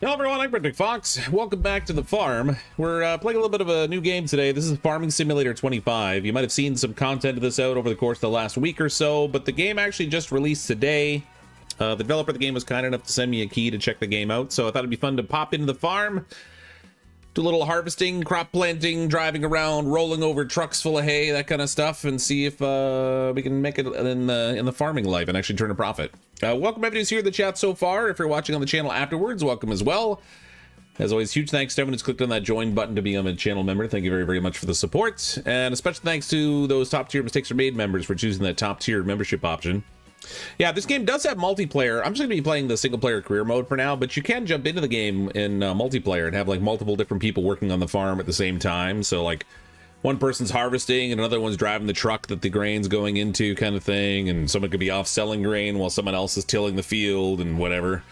Hello everyone, I'm CrypticFox. Welcome back to the farm. We're playing a little bit of a new game today. This is Farming Simulator 25. You might have seen some content of this out over the course of the last week or so, but the game actually just released today. The developer of the game was kind enough to send me a key to check the game out, so I thought it'd be fun to pop into the farm, do a little harvesting, crop planting, driving around, rolling over trucks full of hay, that kind of stuff, and see if we can make it in the farming life and actually turn a profit. Welcome everybody who's here in the chat so far. If you're watching on the channel afterwards, welcome as well. As always, huge thanks to everyone who's clicked on that join button to become a channel member. Thank you very, very much for the support. And a special thanks to those top tier Mistakes Are Made members for choosing that top tier membership option. Yeah, this game does have multiplayer. I'm just going to be playing the single player career mode for now, but you can jump into the game in multiplayer and have like multiple different people working on the farm at the same time. So like one person's harvesting and another one's driving the truck that the grain's going into, kind of thing, and someone could be off selling grain while someone else is tilling the field and whatever.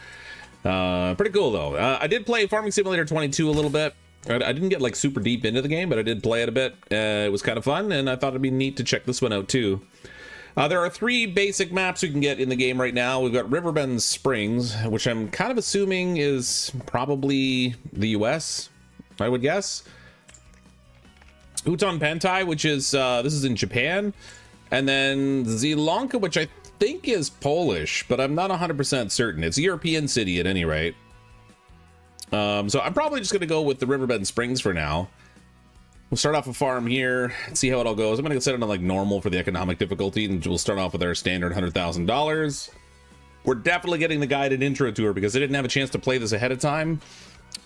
Pretty cool though. I did play Farming Simulator 22 a little bit. I didn't get like super deep into the game, but I did play it a bit. It was kind of fun, and I thought it'd be neat to check this one out too. There are three basic maps we can get in the game right now. We've got Riverbend Springs, which I'm kind of assuming is probably the US, I would guess. Uton Pentai, which is, this is in Japan. And then Zielonka, which I think is Polish, but I'm not 100% certain. It's a European city at any rate. So I'm probably just going to go with the Riverbend Springs for now. We'll start off a farm here and see how it all goes. I'm going to set it on like normal for the economic difficulty, and we'll start off with our standard $100,000. We're definitely getting the guided intro tour because I didn't have a chance to play this ahead of time.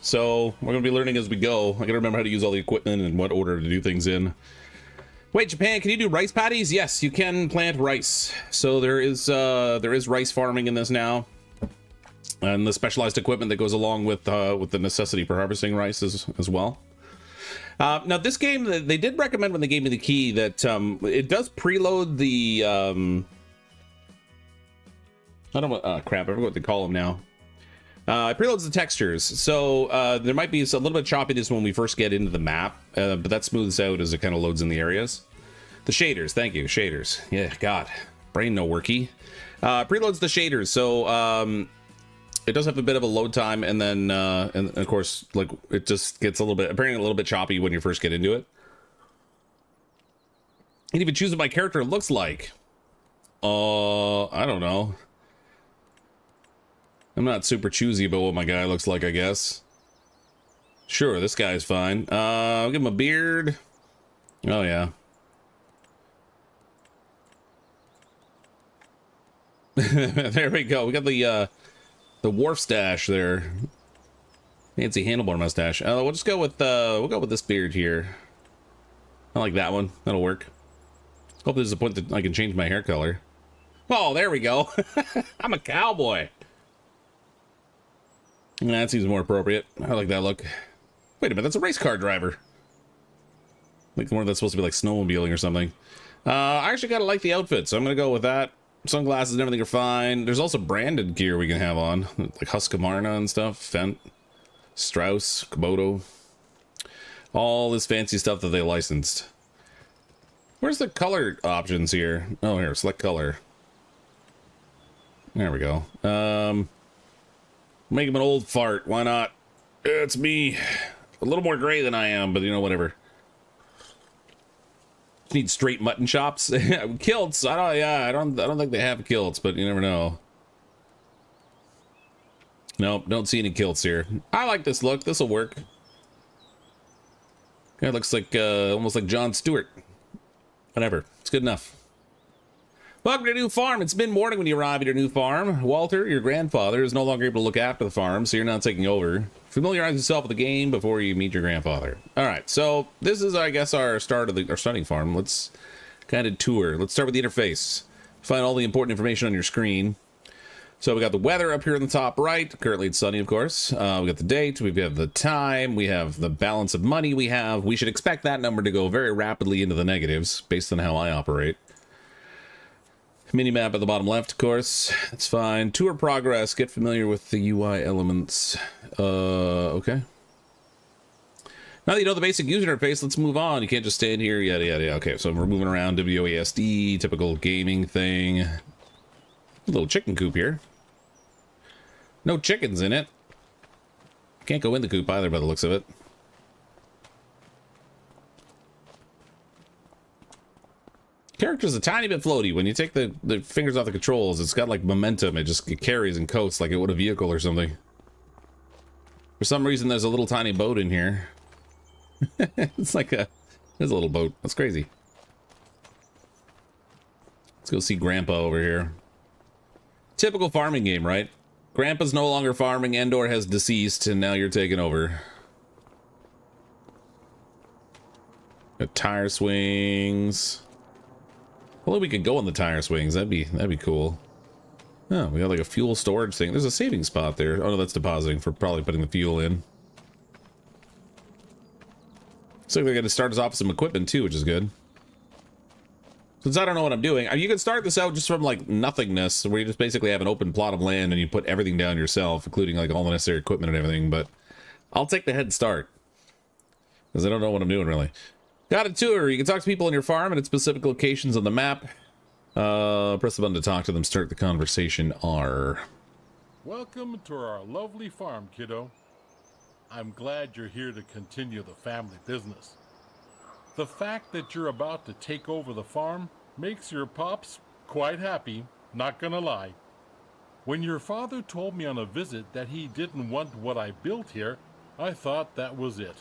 So we're going to be learning as we go. I got to remember how to use all the equipment and what order to do things in. Wait, Japan, can you do rice paddies? Yes, you can plant rice. So there is rice farming in this now. And the specialized equipment that goes along with the necessity for harvesting rice as well. Now, this game, they did recommend when they gave me the key that it does preload the... I don't know, crap, I forgot what they call them now. It preloads the textures, so there might be a little bit of choppiness when we first get into the map, but that smooths out as it kind of loads in the areas. The shaders, thank you, shaders. Yeah, God, brain no worky. Preloads the shaders, so... it does have a bit of a load time, and then and of course, like, it just gets apparently a little bit choppy when you first get into it. You can even choose what my character looks like. I don't know. I'm not super choosy about what my guy looks like, I guess. Sure, this guy's fine. I'll give him a beard. Oh yeah. There we go. We got the wharf stash there. Fancy handlebar mustache. We'll just go with this beard here. I like that one. That'll work. Hope there's a point that I can change my hair color. Oh, there we go. I'm a cowboy. That seems more appropriate. I like that look. Wait a minute, that's a race car driver. Like one that's supposed to be like snowmobiling or something. I actually kind of like the outfit, so I'm gonna go with that. Sunglasses and everything are fine. There's also branded gear we can have on, like Husqvarna and stuff, Fendt, Strauss, Kubota. All this fancy stuff that they licensed. Where's the color options here? Oh, here, select color. There we go. Make him an old fart. Why not? It's me. A little more gray than I am, but you know, whatever. Need straight mutton chops. Kilts. I don't think they have kilts, but you never know. Nope, don't see any kilts here. I like this look. This'll work. It looks like almost like Jon Stewart. Whatever. It's good enough. Welcome to your new farm. It's mid-morning when you arrive at your new farm. Walter, your grandfather, is no longer able to look after the farm, so you're not taking over. Familiarize yourself with the game before you meet your grandfather. All right, so this is, I guess, our starting farm. Let's kind of tour. Let's start with the interface. Find all the important information on your screen. So we got the weather up here in the top right. Currently it's sunny, of course. We got the date. We have the time. We have the balance of money we have. We should expect that number to go very rapidly into the negatives based on how I operate. Mini-map at the bottom left, of course. That's fine. Tour progress. Get familiar with the UI elements. Okay. Now that you know the basic user interface, let's move on. You can't just stand here, yada, yada, yada. Okay, so we're moving around. WASD, typical gaming thing. A little chicken coop here. No chickens in it. Can't go in the coop either by the looks of it. Character's a tiny bit floaty. When you take the fingers off the controls, it's got like momentum. It carries and coats like it would a vehicle or something. For some reason, there's a little tiny boat in here. It's like there's a little boat. That's crazy. Let's go see Grandpa over here. Typical farming game, right? Grandpa's no longer farming, Endor has deceased, and now you're taking over. Got tire swings. Well, we could go on the tire swings. That'd be cool. Oh, we got like a fuel storage thing. There's a saving spot there. Oh no, that's depositing for probably putting the fuel in. So they're going to start us off with some equipment too, which is good. Since I don't know what I'm doing, you can start this out just from like nothingness, where you just basically have an open plot of land and you put everything down yourself, including like all the necessary equipment and everything. But I'll take the head start because I don't know what I'm doing really. Got a tour. You can talk to people on your farm and at specific locations on the map. Press the button to talk to them. Start the conversation. R. Welcome to our lovely farm, kiddo. I'm glad you're here to continue the family business. The fact that you're about to take over the farm makes your pops quite happy, not gonna lie. When your father told me on a visit that he didn't want what I built here, I thought that was it.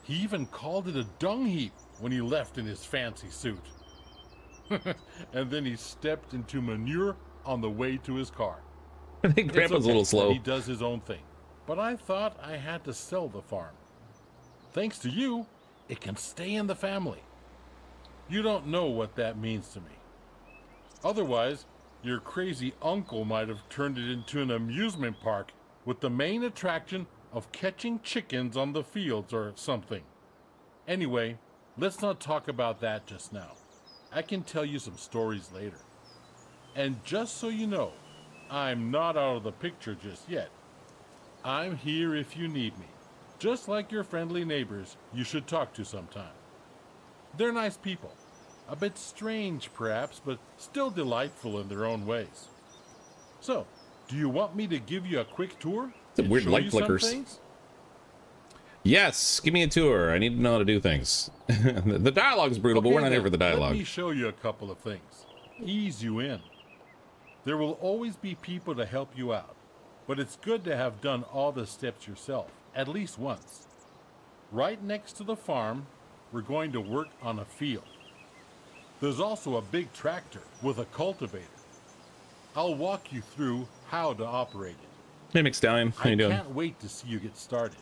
He even called it a dung heap when he left in his fancy suit. And then he stepped into manure on the way to his car. I think Grandpa's a little slow. He does his own thing. But I thought I had to sell the farm. Thanks to you, it can stay in the family. You don't know what that means to me. Otherwise, your crazy uncle might have turned it into an amusement park with the main attraction of catching chickens on the fields or something. Anyway, let's not talk about that just now. I can tell you some stories later. And just so you know, I'm not out of the picture just yet. I'm here if you need me, just like your friendly neighbors you should talk to sometime. They're nice people, a bit strange perhaps, but still delightful in their own ways. So, do you want me to give you a quick tour? It's weird light flickers. Yes, give me a tour. I need to know how to do things. The dialogue's brutal, but we're not here for the dialogue. Let me show you a couple of things. Ease you in. There will always be people to help you out, but it's good to have done all the steps yourself, at least once. Right next to the farm, we're going to work on a field. There's also a big tractor with a cultivator. I'll walk you through how to operate it. Hey, McStallion, how you doing? I can't wait to see you get started.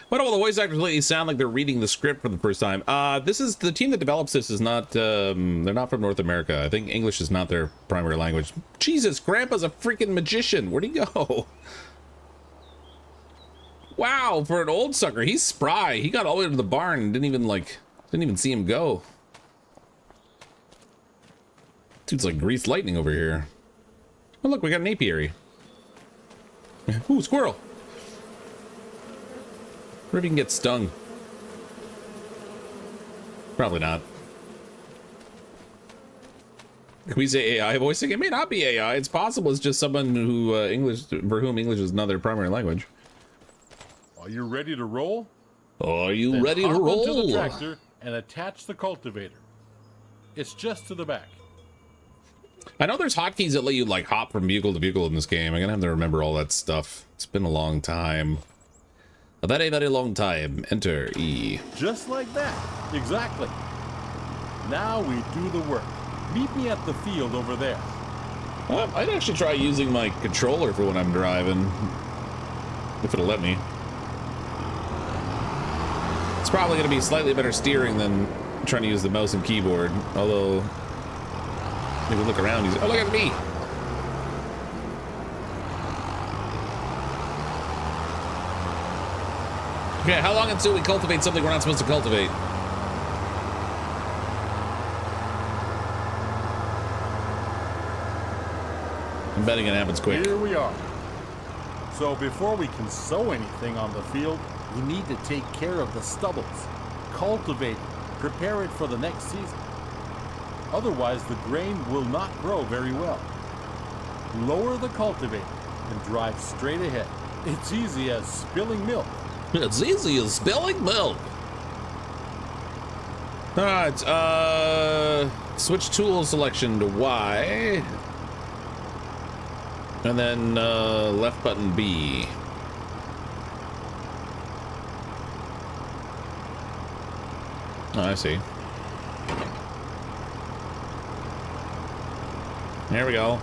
Why don't all the voice actors lately sound like they're reading the script for the first time? This is the team that develops this is not, they're not from North America. I think English is not their primary language. Jesus, Grandpa's a freaking magician. Where'd he go? Wow, for an old sucker, he's spry. He got all the way to the barn and didn't even see him go. Dude's like greased lightning over here. Oh, look, we got an apiary. Ooh, squirrel. What if you can get stung? Probably not. Can we say AI voicing? It may not be AI. It's possible it's just someone who for whom English is not their primary language. Are you ready to roll? Are you ready to roll? Hop into the tractor and attach the cultivator. It's just to the back. I know there's hotkeys that let you like hop from vehicle to vehicle in this game. I'm gonna have to remember all that stuff. It's been a long time. A very, very long time. Enter E. Just like that. Exactly. Now we do the work. Meet me at the field over there. I'd actually try using my controller for when I'm driving. If it'll let me. It's probably going to be slightly better steering than trying to use the mouse and keyboard. Although, if you look around, oh, look at me! Okay, how long until we cultivate something we're not supposed to cultivate? I'm betting it happens quick. Here we are. So before we can sow anything on the field, we need to take care of the stubbles, cultivate it, prepare it for the next season. Otherwise, the grain will not grow very well. Lower the cultivator and drive straight ahead. It's easy as spilling milk. It's easy as spilling milk. All right, switch tool selection to Y. And then left button B. Oh, I see. There we go.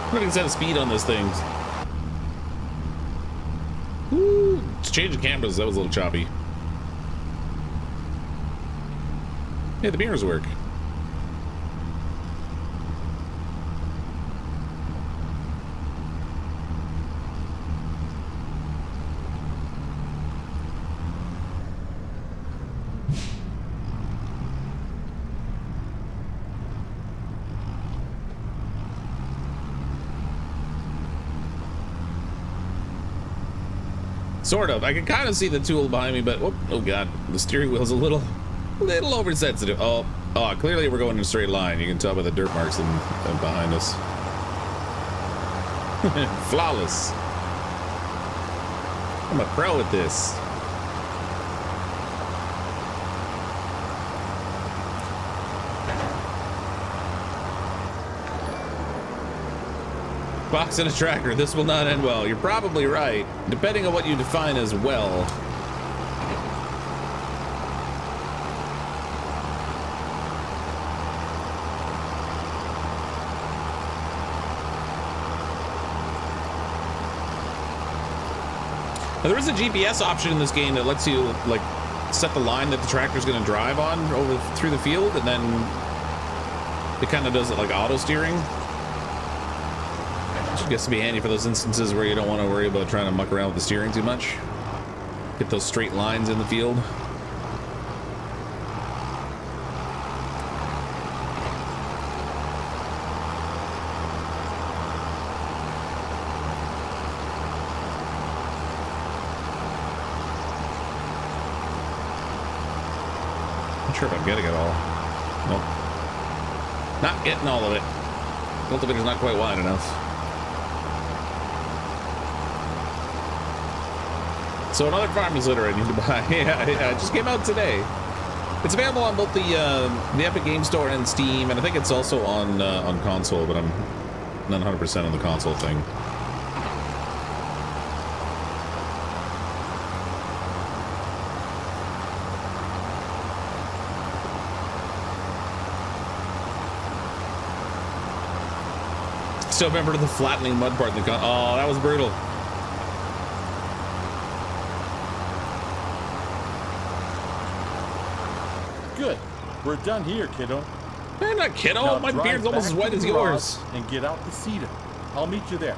I'm gonna set a speed on this thing. Ooh, it's changing cameras. That was a little choppy. Yeah, the mirrors work. Sort of. I can kind of see the tool behind me, but oh god, the steering wheel's a little oversensitive. Oh, clearly we're going in a straight line. You can tell by the dirt marks behind us. Flawless. I'm a pro at this. Box and a tracker. This will not end well. You're probably right, depending on what you define as well. Now, there is a GPS option in this game that lets you like set the line that the tractor's going to drive on over through the field, and then it kind of does it like auto steering. Which gets to be handy for those instances where you don't want to worry about trying to muck around with the steering too much. Get those straight lines in the field. Not sure if I'm getting it all. Nope. Not getting all of it. Cultivator's not quite wide enough. So another farming litter I need to buy. Yeah, it just came out today. It's available on both the Epic Game Store and Steam, and I think it's also on console, but I'm not 100% on the console thing. Still remember the flattening mud part. Oh, that was brutal. Good. We're done here, kiddo. I'm not kiddo. Now My drive beard's almost as back white to as the yours. garage and get out the cedar. I'll meet you there.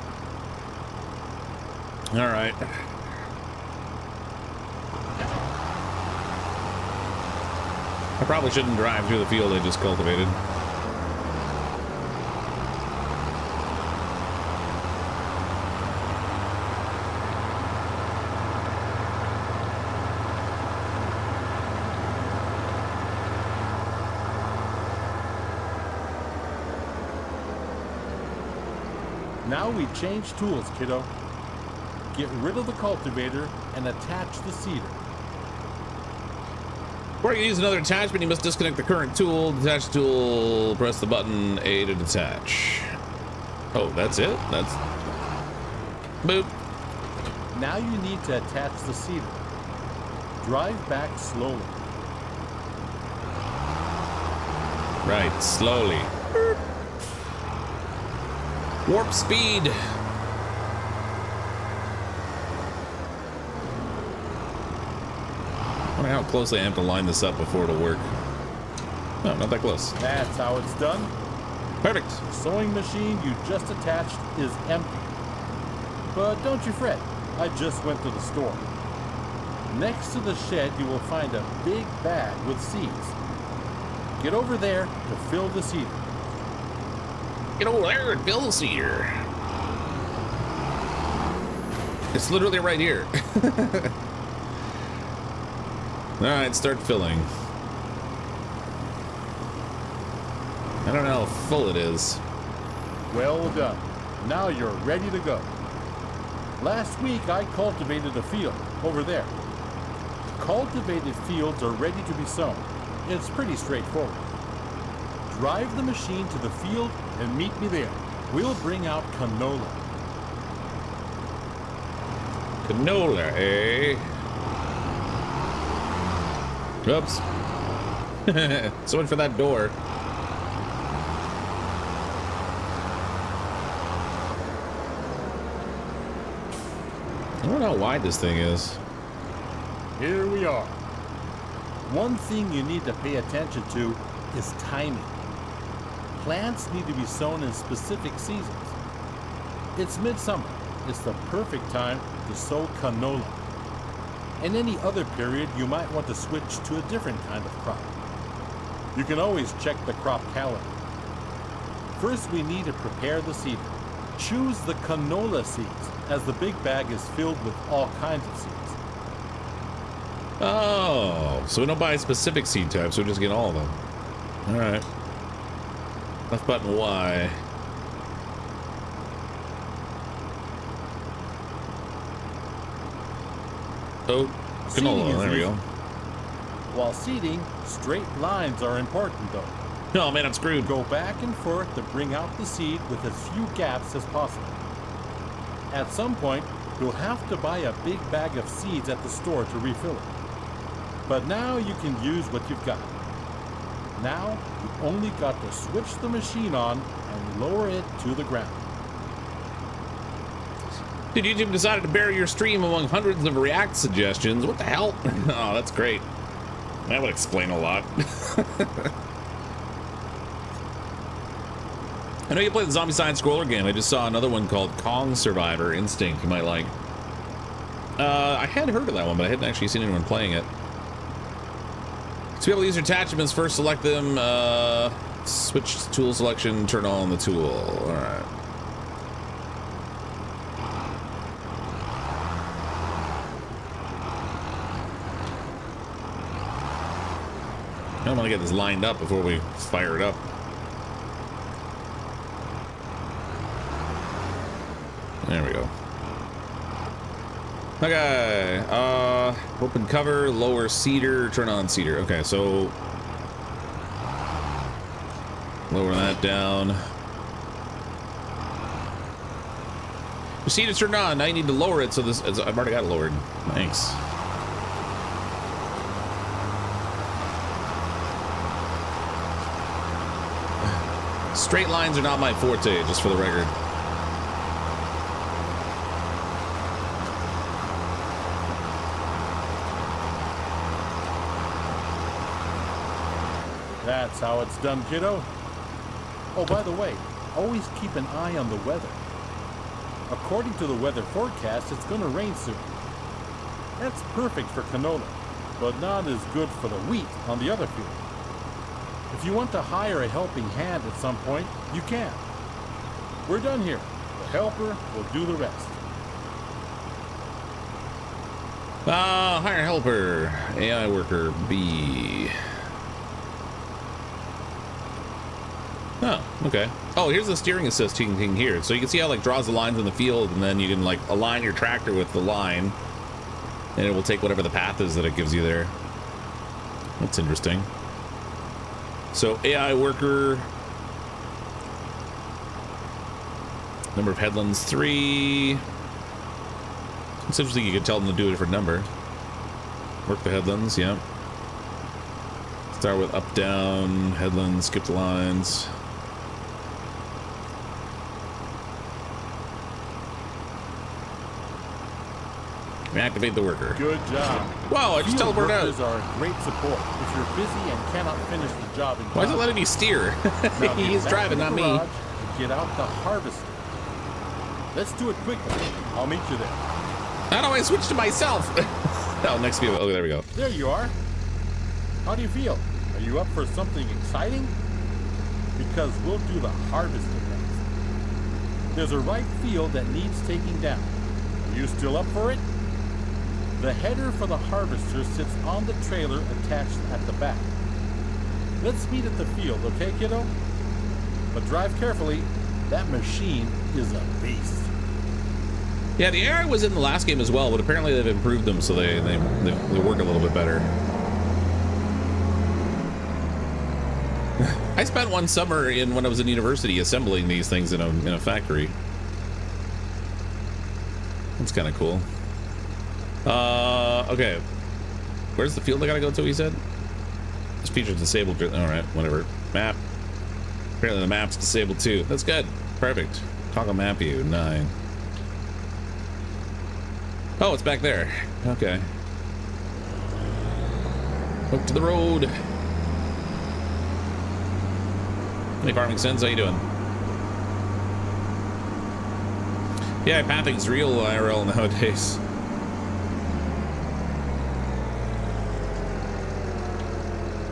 All right. I probably shouldn't drive through the field I just cultivated. Now we change tools, kiddo. Get rid of the cultivator and attach the cedar. Before you use another attachment, you must disconnect the current tool. Detach the tool, press the button A to detach. Oh, that's it? That's... Boop. Now you need to attach the cedar. Drive back slowly. Right, slowly. Warp speed. I wonder how close I am to line this up before it'll work. No, not that close. That's how it's done. Perfect. The sewing machine you just attached is empty. But don't you fret, I just went to the store. Next to the shed you will find a big bag with seeds. Get over there to fill the cedar. Get over there and fill the cedar. It's literally right here. All right, start filling. I don't know how full it is. Well done. Now you're ready to go. Last week I cultivated a field over there. Cultivated fields are ready to be sown. It's pretty straightforward. Drive the machine to the field and meet me there. We'll bring out canola. Canola, eh? Oops. So much for that door. I don't know how wide this thing is. Here we are. One thing you need to pay attention to is timing. Plants need to be sown in specific seasons. It's midsummer. It's the perfect time to sow canola. In any other period, you might want to switch to a different kind of crop. You can always check the crop calendar. First, we need to prepare the seeder. Choose the canola seeds, as the big bag is filled with all kinds of seeds. Oh, so we don't buy specific seed types, we just get all of them. All right. Left button Y. Oh, canola, there we go. While seeding, straight lines are important though. Oh man, I'm screwed. Go back and forth to bring out the seed with as few gaps as possible. At some point, you'll have to buy a big bag of seeds at the store to refill it. But now you can use what you've got. Now, you only got to switch the machine on and lower it to the ground. Dude, YouTube decided to bury your stream among hundreds of React suggestions. What the hell? Oh, that's great. That would explain a lot. I know you play the zombie side scroller game. I just saw another one called Kong Survivor Instinct you might like. I had heard of that one, but I hadn't actually seen anyone playing it. To be able to use your attachments, first select them, switch to tool selection, turn on the tool. All right. I want to get this lined up before we fire it up. There we go. Okay, open cover, lower cedar, turn on cedar. Okay, so lower that down. The cedar's turned on. Now you need to lower it. So this, I've already got it lowered. Thanks. Straight lines are not my forte, just for the record. That's how it's done, kiddo. Oh, by the way, always keep an eye on the weather. According to the weather forecast, it's going to rain soon. That's perfect for canola, but not as good for the wheat on the other field. If you want to hire a helping hand at some point, you can. We're done here. The helper will do the rest. Hire helper. AI worker B. Oh, okay. Oh, here's the steering assist thing here. So you can see how it like draws the lines in the field, and then you can like align your tractor with the line, and it will take whatever the path is that it gives you there. That's interesting. So AI worker, number of headlands 3. It's interesting you can tell them to do a different number. Work the headlands, yeah. Start with up, down, headlands, skip the lines. Reactivate the worker. Good job. Wow, I just teleported out. Workers are a great support if you're busy and cannot finish the job in time. Why is it letting me steer? Now He's driving, not me. Get out the harvester. Let's do it quickly. I'll meet you there. How do I switch to myself? Oh, next view. Oh, there we go. There you are. How do you feel? Are you up for something exciting? Because we'll do the harvesting next. There's a ripe field that needs taking down. Are you still up for it? The header for the harvester sits on the trailer attached at the back. Let's meet at the field, okay, kiddo? But drive carefully. That machine is a beast. Yeah, the AI was in the last game as well, but apparently they've improved them so they work a little bit better. I spent one summer when I was in university assembling these things in a factory. That's kind of cool. Okay. Where's the field I gotta go to, he said? This feature's disabled. Alright, whatever. Map. Apparently the map's disabled too. That's good. Perfect. Toggle map view. 9. Oh, it's back there. Okay. Hook to the road. Hey, Farming Sense, how you doing? Yeah, pathing's real IRL nowadays.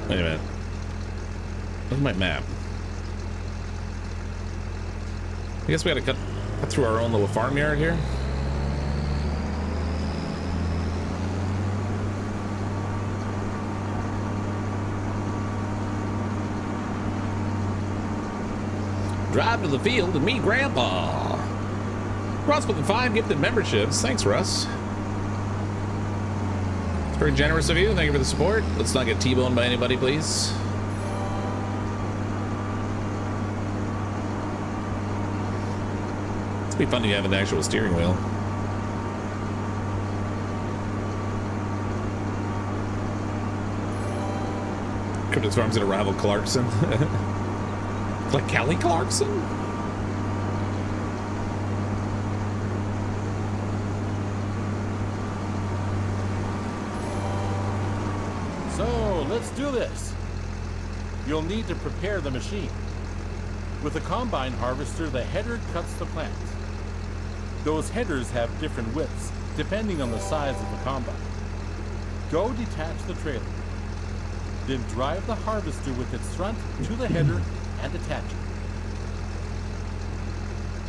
Wait a minute. Where's my map? I guess we gotta cut through our own little farmyard here. Drive to the field and meet Grandpa. Russ with the 5 gifted memberships. Thanks, Russ. It's very generous of you. Thank you for the support. Let's not get T-boned by anybody, please. It'd be fun to have an actual steering wheel. CrypticFox Farm's gonna rival Clarkson. Like Kelly Clarkson? So, let's do this. You'll need to prepare the machine. With a combine harvester, the header cuts the plants. Those headers have different widths, depending on the size of the combine. Go detach the trailer. Then drive the harvester with its front to the header and attach it.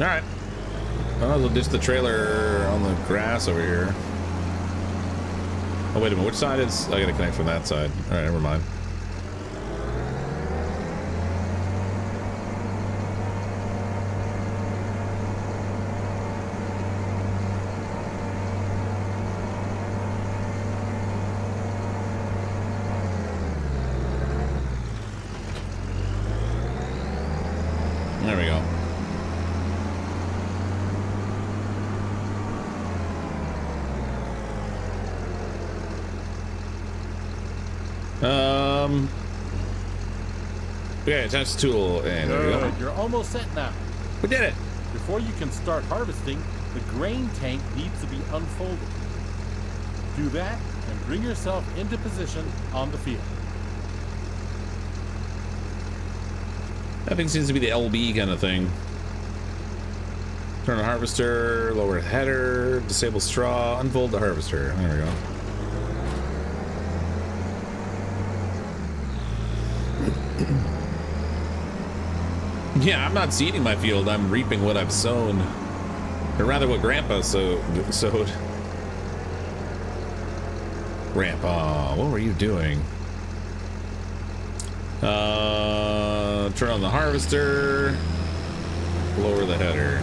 All right. I'll just the trailer on the grass over here. Oh, wait a minute. Which side is... I gotta connect from that side. All right, never mind. There we go. Okay, attach the tool, and there we go. You're almost set now. We did it. Before you can start harvesting, the grain tank needs to be unfolded. Do that and bring yourself into position on the field. That thing seems to be the LB kind of thing. Turn the harvester, lower the header, disable straw, unfold the harvester. There we go. Yeah, I'm not seeding my field, I'm reaping what I've sown. Or rather what Grandpa sowed. Grandpa, what were you doing? Turn on the harvester, lower the header.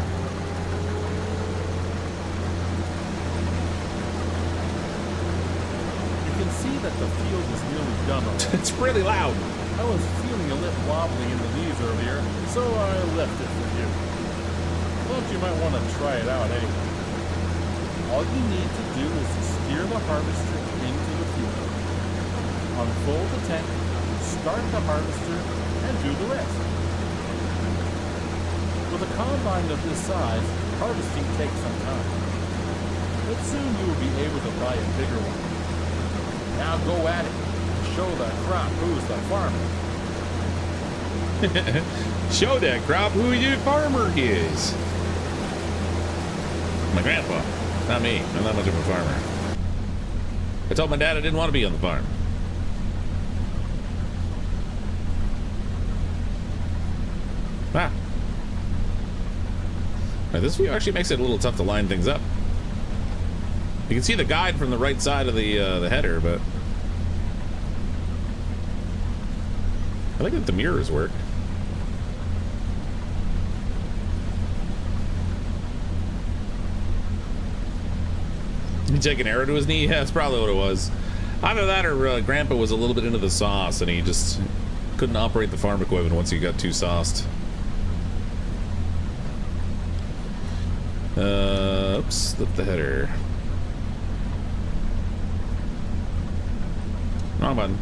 You can see that the field is nearly done already. It's really loud. I was feeling a little wobbly in the knees earlier, so I left it for you. Thought you might want to try it out anyway. All you need to do is to steer the harvester into the field. Unfold the tent, start the harvester, and do the rest. With a combine of this size, harvesting takes some time. But soon you will be able to buy a bigger one. Now go at it. Show the crop who's the farmer. Show that crop who your farmer is. My grandpa, not me. I'm not much of a farmer. I told my dad I didn't want to be on the farm. Ah. Now, this view actually makes it a little tough to line things up. You can see the guide from the right side of the header, but I think that the mirrors work. He took an arrow to his knee? Yeah, that's probably what it was. Either that or Grandpa was a little bit into the sauce and he just couldn't operate the farm equipment once he got too sauced. Oops, flip the header. Wrong button.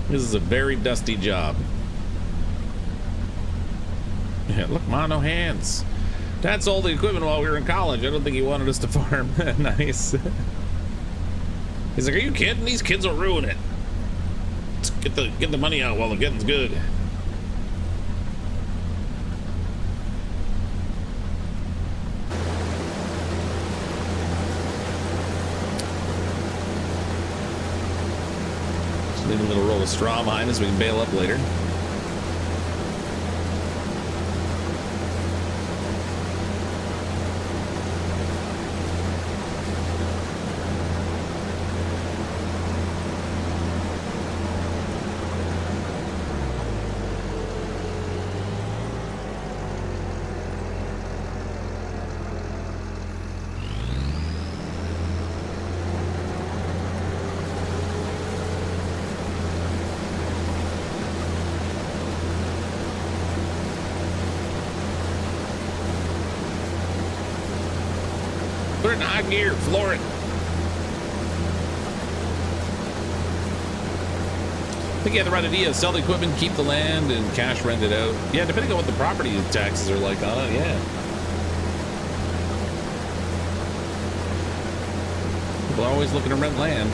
This is a very dusty job. Yeah, look, Ma, no hands. Dad sold the equipment while we were in college. I don't think he wanted us to farm. Nice. He's like, are you kidding? These kids will ruin it. Let's get the money out while the getting's good. Just leave a little roll of straw behind us. We can bail up later. Put it in high gear, floor it. I think you have the right idea. Sell the equipment, keep the land, and cash rent it out. Yeah, depending on what the property taxes are like on it, yeah. People are always looking to rent land.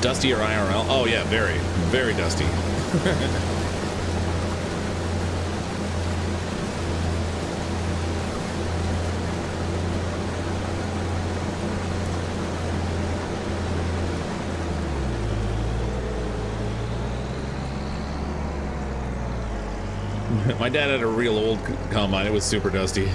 Dusty or IRL? Oh yeah, very, very dusty. My dad had a real old combine. It was super dusty.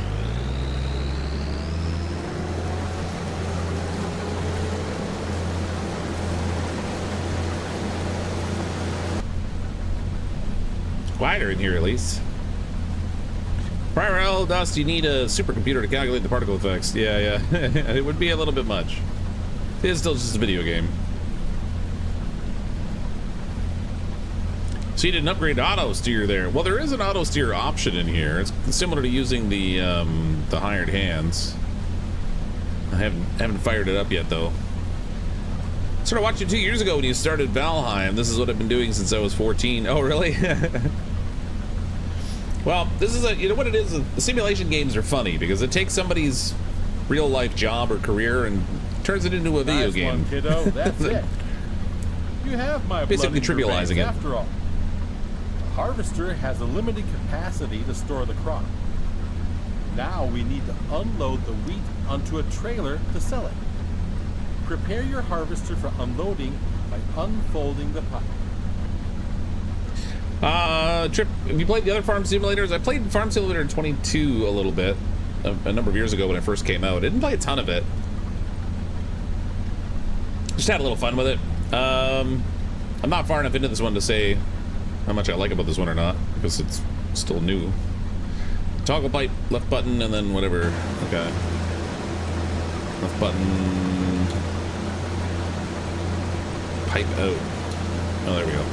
Quieter in here, at least. Prior L dust, you need a supercomputer to calculate the particle effects. Yeah, yeah. It would be a little bit much. It is still just a video game. So you didn't upgrade to auto steer there. Well, there is an auto steer option in here. It's similar to using the hired hands. I haven't fired it up yet, though. Started watching 2 years ago when you started Valheim. This is what I've been doing since I was 14. Oh, really? Well, this is you know what it is? The simulation games are funny because it takes somebody's real life job or career and turns it into a video game. One, kiddo. That's it. You have my basically trivializing it. After all, the harvester has a limited capacity to store the crop. Now we need to unload the wheat onto a trailer to sell it. Prepare your harvester for unloading by unfolding the pipe. Trip, have you played the other farm simulators? I played Farm Simulator 22 a little bit, a number of years ago when it first came out. I didn't play a ton of it. Just had a little fun with it. I'm not far enough into this one to say how much I like about this one or not, because it's still new. Toggle pipe, left button, and then whatever. Okay. Left button. Pipe out. Oh, there we go.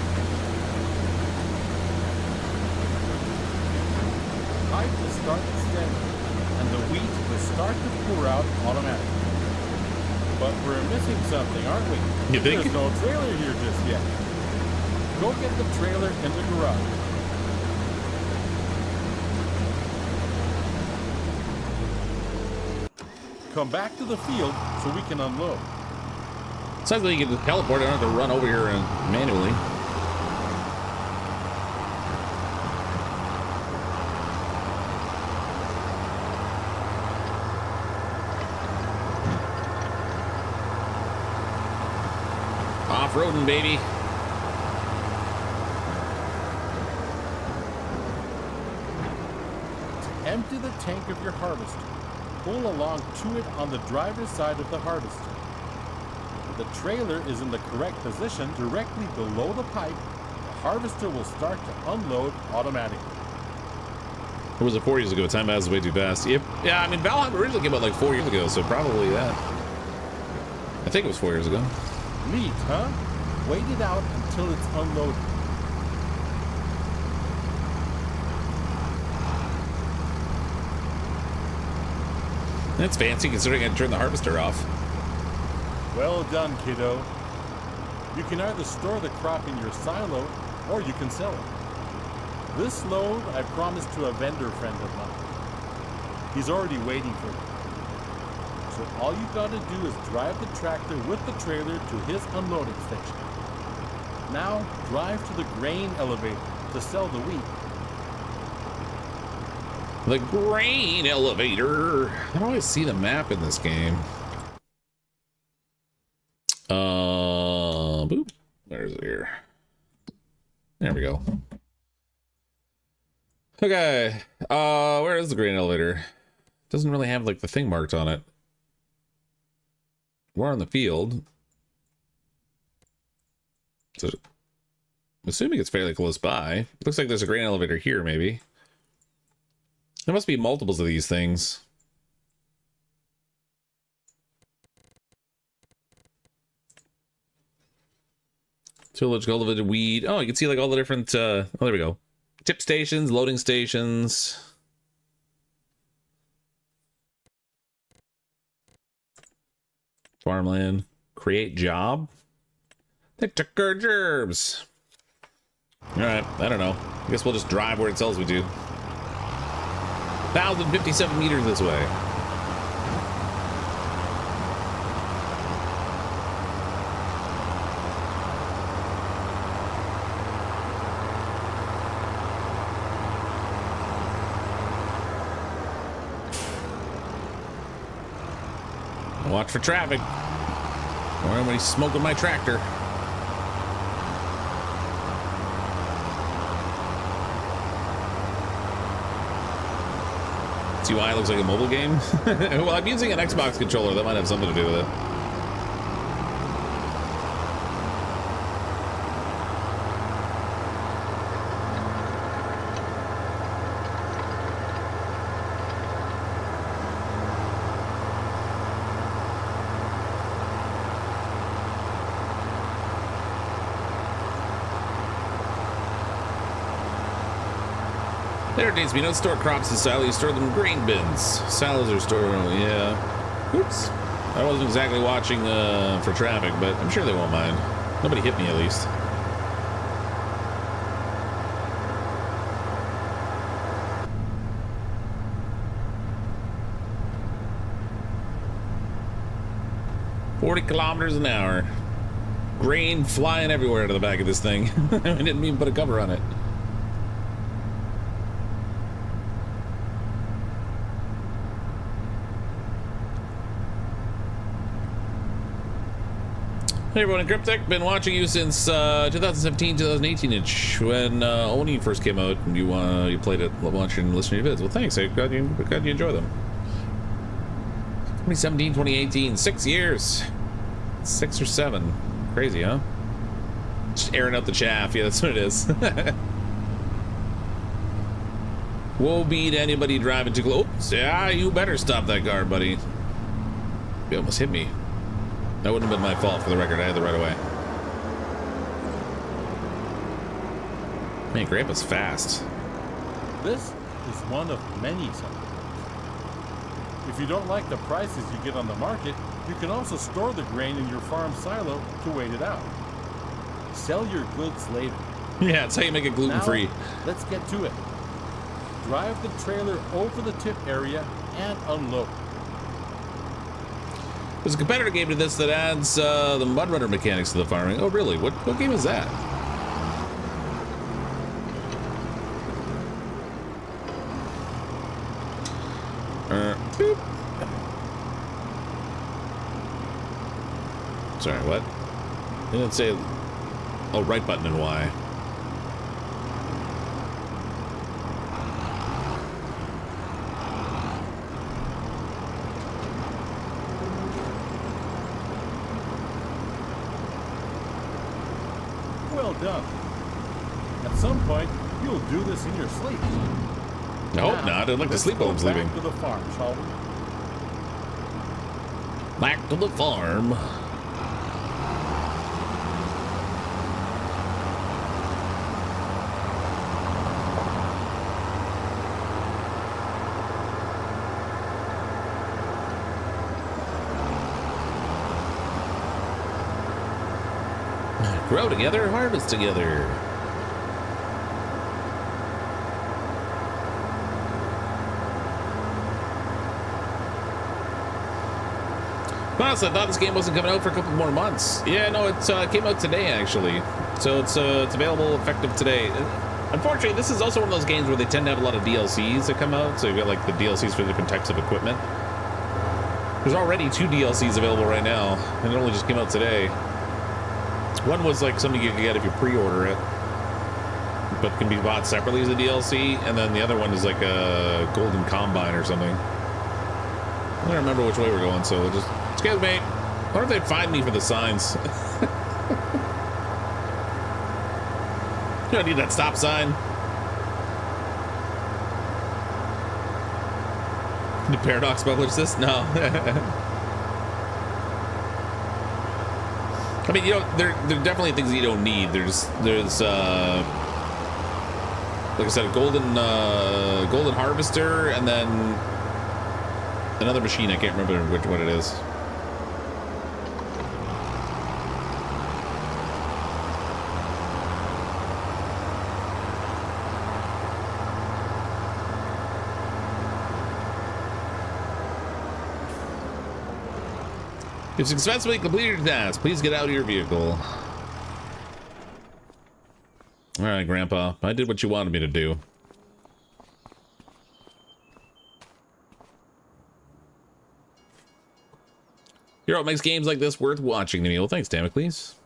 Pipe will start steady, and the wheat will start to pour out automatically. But we're missing something, aren't we? You think? There's no trailer here just yet. Go get the trailer in the garage. Come back to the field so we can unload. Sounds like you can teleport. I don't have to run over here manually. Off-roading, baby. Empty the tank of your harvester. Pull along to it on the driver's side of the harvester. The trailer is in the correct position directly below the pipe. The harvester will start to unload automatically. Or was it 4 years ago? Time passes way too fast. Yep. Yeah, I mean, Valheim originally came out like 4 years ago, so probably that. I think it was 4 years ago. Neat, huh? Wait it out until it's unloaded. That's fancy considering I had to turn the harvester off. Well done, kiddo. You can either store the crop in your silo or you can sell it. This load I promised to a vendor friend of mine. He's already waiting for me. So all you gotta do is drive the tractor with the trailer to his unloading station. Now drive to the grain elevator to sell the wheat. The grain elevator. I don't always see the map in this game. Boop. There's it here. There we go. Okay. Where is the grain elevator? Doesn't really have like the thing marked on it. We're on the field. So I'm assuming it's fairly close by. Looks like there's a grain elevator here, maybe. There must be multiples of these things. Tillage, cultivated weed. Oh, you can see like all the different, oh, there we go. Tip stations, loading stations. Farmland. Create job. They took our gerbs. Alright, I don't know. I guess we'll just drive where it tells me to. 1,057 meters this way. Watch for traffic. Or anybody's smoking my tractor. UI looks like a mobile game. Well, I'm using an Xbox controller. That might have something to do with it. There it needs to be. No store crops in silo. You store them in grain bins. Silos are stored. Yeah. Oops. I wasn't exactly watching for traffic, but I'm sure they won't mind. Nobody hit me, at least. "40 kilometers an hour. Grain flying everywhere to the back of this thing." I didn't even put a cover on it. Hey everyone in Cryptic, been watching you since 2017, 2018-ish, when Oni first came out, and you played it, watching and listening to vids. Well, thanks. I'm glad you enjoy them. 2017, 2018, 6 years, 6 or 7. Crazy, huh? Just airing out the chaff. Yeah, that's what it is. Whoa, beat anybody driving too close. Yeah, you better stop that car, buddy. You almost hit me. That wouldn't have been my fault, for the record. I had the right of way. Man, Grandpa's fast. This is one of many subdivisions. If you don't like the prices you get on the market, you can also store the grain in your farm silo to wait it out. Sell your goods later. Yeah, that's how you make it gluten-free. Now, let's get to it. Drive the trailer over the tip area and unload. There's a competitor game to this that adds the mud runner mechanics to the farming. Oh, really? What game is that? Boop. Sorry, what? It didn't say. Oh, right button and Y. done. At some point, you'll do this in your sleep. I hope not. I'd like to sleep while I'm sleeping. Back to the farm, shall we? Back to the farm. Grow together, harvest together. Honestly, I thought this game wasn't coming out for a couple more months. Yeah, no, it came out today, actually. So it's available effective today. Unfortunately, this is also one of those games where they tend to have a lot of DLCs that come out. So you've got like the DLCs for different types of equipment. There's already 2 DLCs available right now, and it only just came out today. One was like something you can get if you pre-order it, but can be bought separately as a DLC, and then the other one is like a golden combine or something. I don't remember which way we're going, so just excuse me. I wonder if they'd find me for the signs. You don't need that stop sign. Did Paradox publish this? No. I mean, you know, there are definitely things that you don't need. There's like I said, a golden harvester, and then another machine. I can't remember which one it is. You've successfully completed your task. Please get out of your vehicle. All right, Grandpa. I did what you wanted me to do. You're what makes games like this worth watching to me. Well, thanks, Damocles.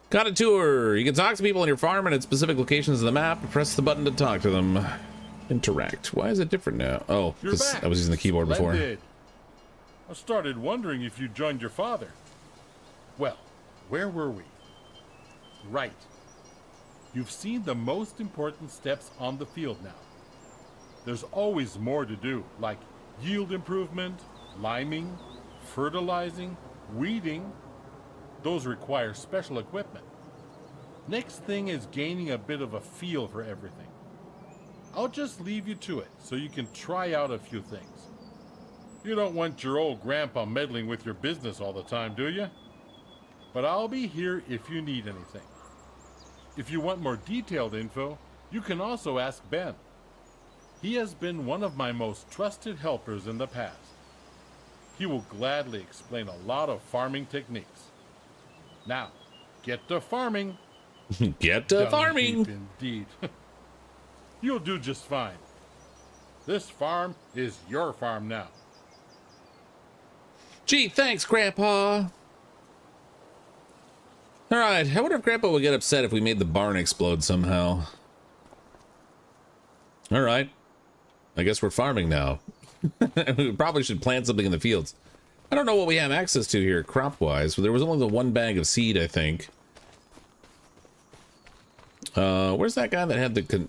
Got a tour. You can talk to people on your farm and at specific locations of the map. Press the button to talk to them. Interact. Why is it different now? Oh, because I was using the keyboard before. I started wondering if you joined your father. Well, where were we? Right. You've seen the most important steps on the field now. There's always more to do, like yield improvement, liming, fertilizing, weeding. Those require special equipment. Next thing is gaining a bit of a feel for everything. I'll just leave you to it so you can try out a few things. You don't want your old grandpa meddling with your business all the time, do you? But I'll be here if you need anything. If you want more detailed info, you can also ask Ben. He has been one of my most trusted helpers in the past. He will gladly explain a lot of farming techniques. Now, get to farming. Get to farming. Indeed. You'll do just fine. This farm is your farm now. Gee, thanks, Grandpa. All right, I wonder if Grandpa would get upset if we made the barn explode somehow. All right. I guess we're farming now. We probably should plant something in the fields. I don't know what we have access to here crop-wise. There was only the 1 bag of seed, I think. Where's that guy that had the...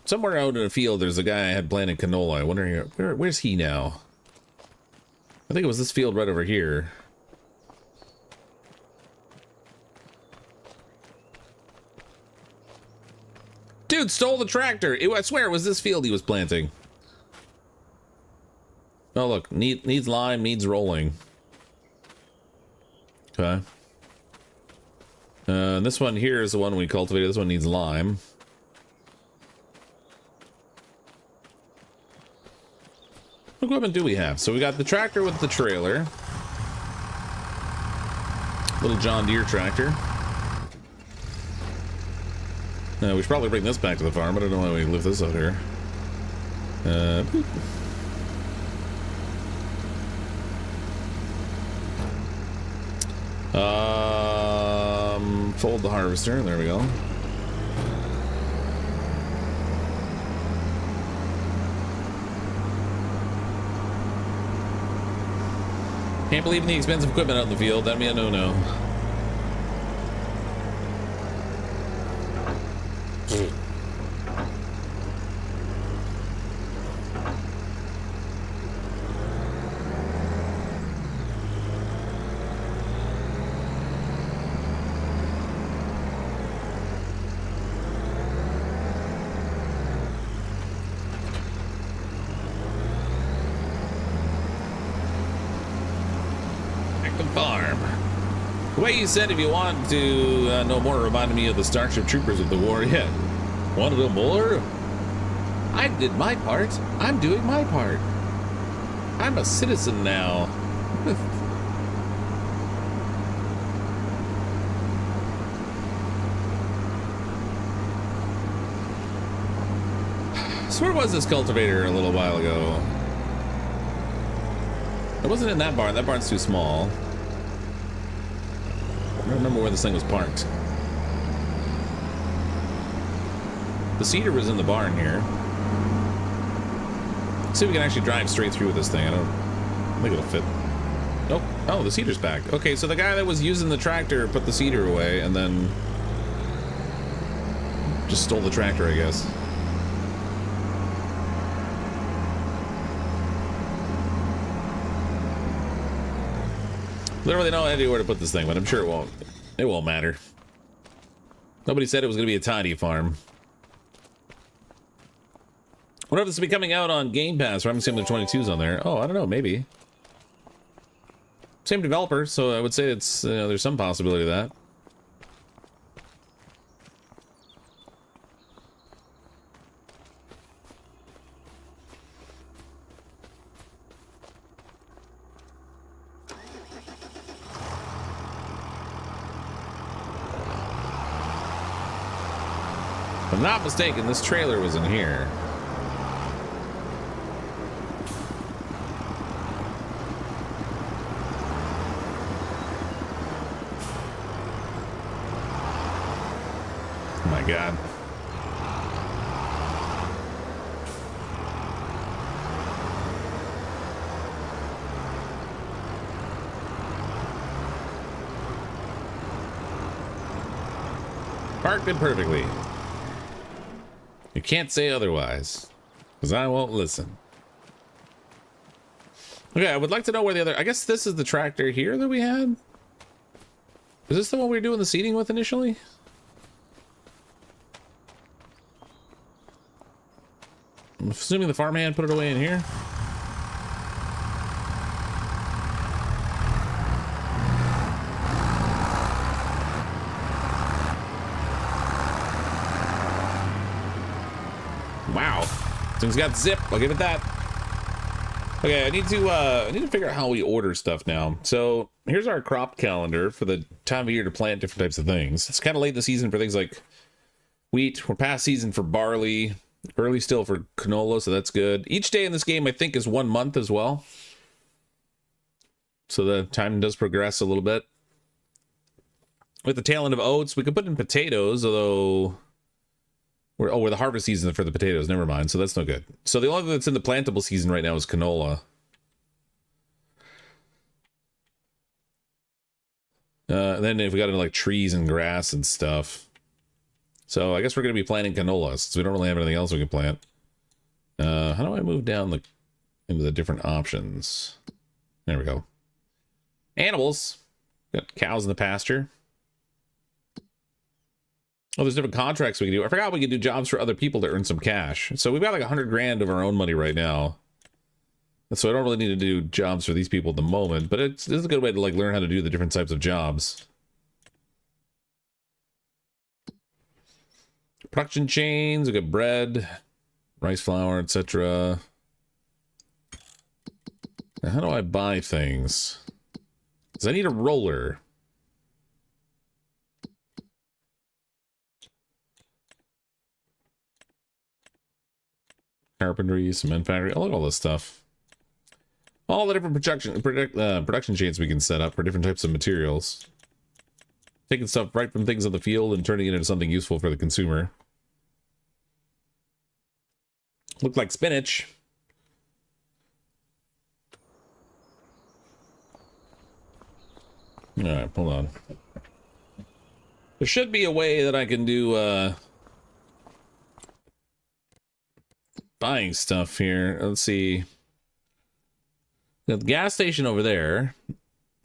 Somewhere out in a field, there's a guy I had planted canola. I wonder, where's he now? I think it was this field right over here. Dude stole the tractor. I swear it was this field he was planting. Oh, look. Needs lime, needs rolling. Okay. This one here is the one we cultivated. This one needs lime. What equipment do we have? So we got the tractor with the trailer. Little John Deere tractor. We should probably bring this back to the farm. I don't know why we lift this out here. Fold the harvester. There we go. Can't believe in the expensive equipment out in the field. That'd be a no-no. way you said if you want to know more reminded me of the Starship Troopers of the war. Yeah. Want to know more? I did my part. I'm doing my part. I'm a citizen now. So where was this cultivator a little while ago? It wasn't in that barn. That barn's too small. I don't remember where this thing was parked. The cedar was in the barn here. Let's see if we can actually drive straight through with this thing. I don't think it'll fit. Nope. Oh, the cedar's back. Okay, so the guy that was using the tractor put the cedar away and then just stole the tractor, I guess. Literally no idea where to put this thing, but I'm sure it won't. It won't matter. Nobody said it was going to be a tiny farm. What if this will be coming out on Game Pass? Or I'm assuming there are 22s on there. Oh, I don't know, maybe. Same developer, so I would say it's there's some possibility of that. If I'm not mistaken, this trailer was in here. Oh my God. Parked it perfectly. You can't say otherwise, because I won't listen. Okay, I would like to know where the other... I guess this is the tractor here that we had? Is this the one we were doing the seeding with initially? I'm assuming the farmhand put it away in here. Wow, things got zip. I'll give it that. Okay, I need to figure out how we order stuff now. So here's our crop calendar for the time of year to plant different types of things. It's kind of late in the season for things like wheat. We're past season for barley. Early still for canola, so that's good. Each day in this game, I think, is 1 month as well. So the time does progress a little bit. With the tail end of oats, we could put in potatoes, although... we're the harvest season for the potatoes. Never mind, so that's no good. So the only thing that's in the plantable season right now is canola. Then if we got into like trees and grass and stuff. So I guess we're going to be planting canola, since we don't really have anything else we can plant. How do I move down into the different options? There we go. Animals. Got cows in the pasture. Oh, there's different contracts we can do. I forgot we could do jobs for other people to earn some cash. So we've got like 100 grand of our own money right now. So I don't really need to do jobs for these people at the moment, but it's a good way to like learn how to do the different types of jobs. Production chains, we got bread, rice flour, etc. Now, how do I buy things? Because I need a roller. Carpentry, cement factory. Oh, look at all this stuff. All the different production chains we can set up for different types of materials. Taking stuff right from things on the field and turning it into something useful for the consumer. Look like spinach. Alright, hold on. There should be a way that I can do buying stuff here. Let's see. Got the gas station over there.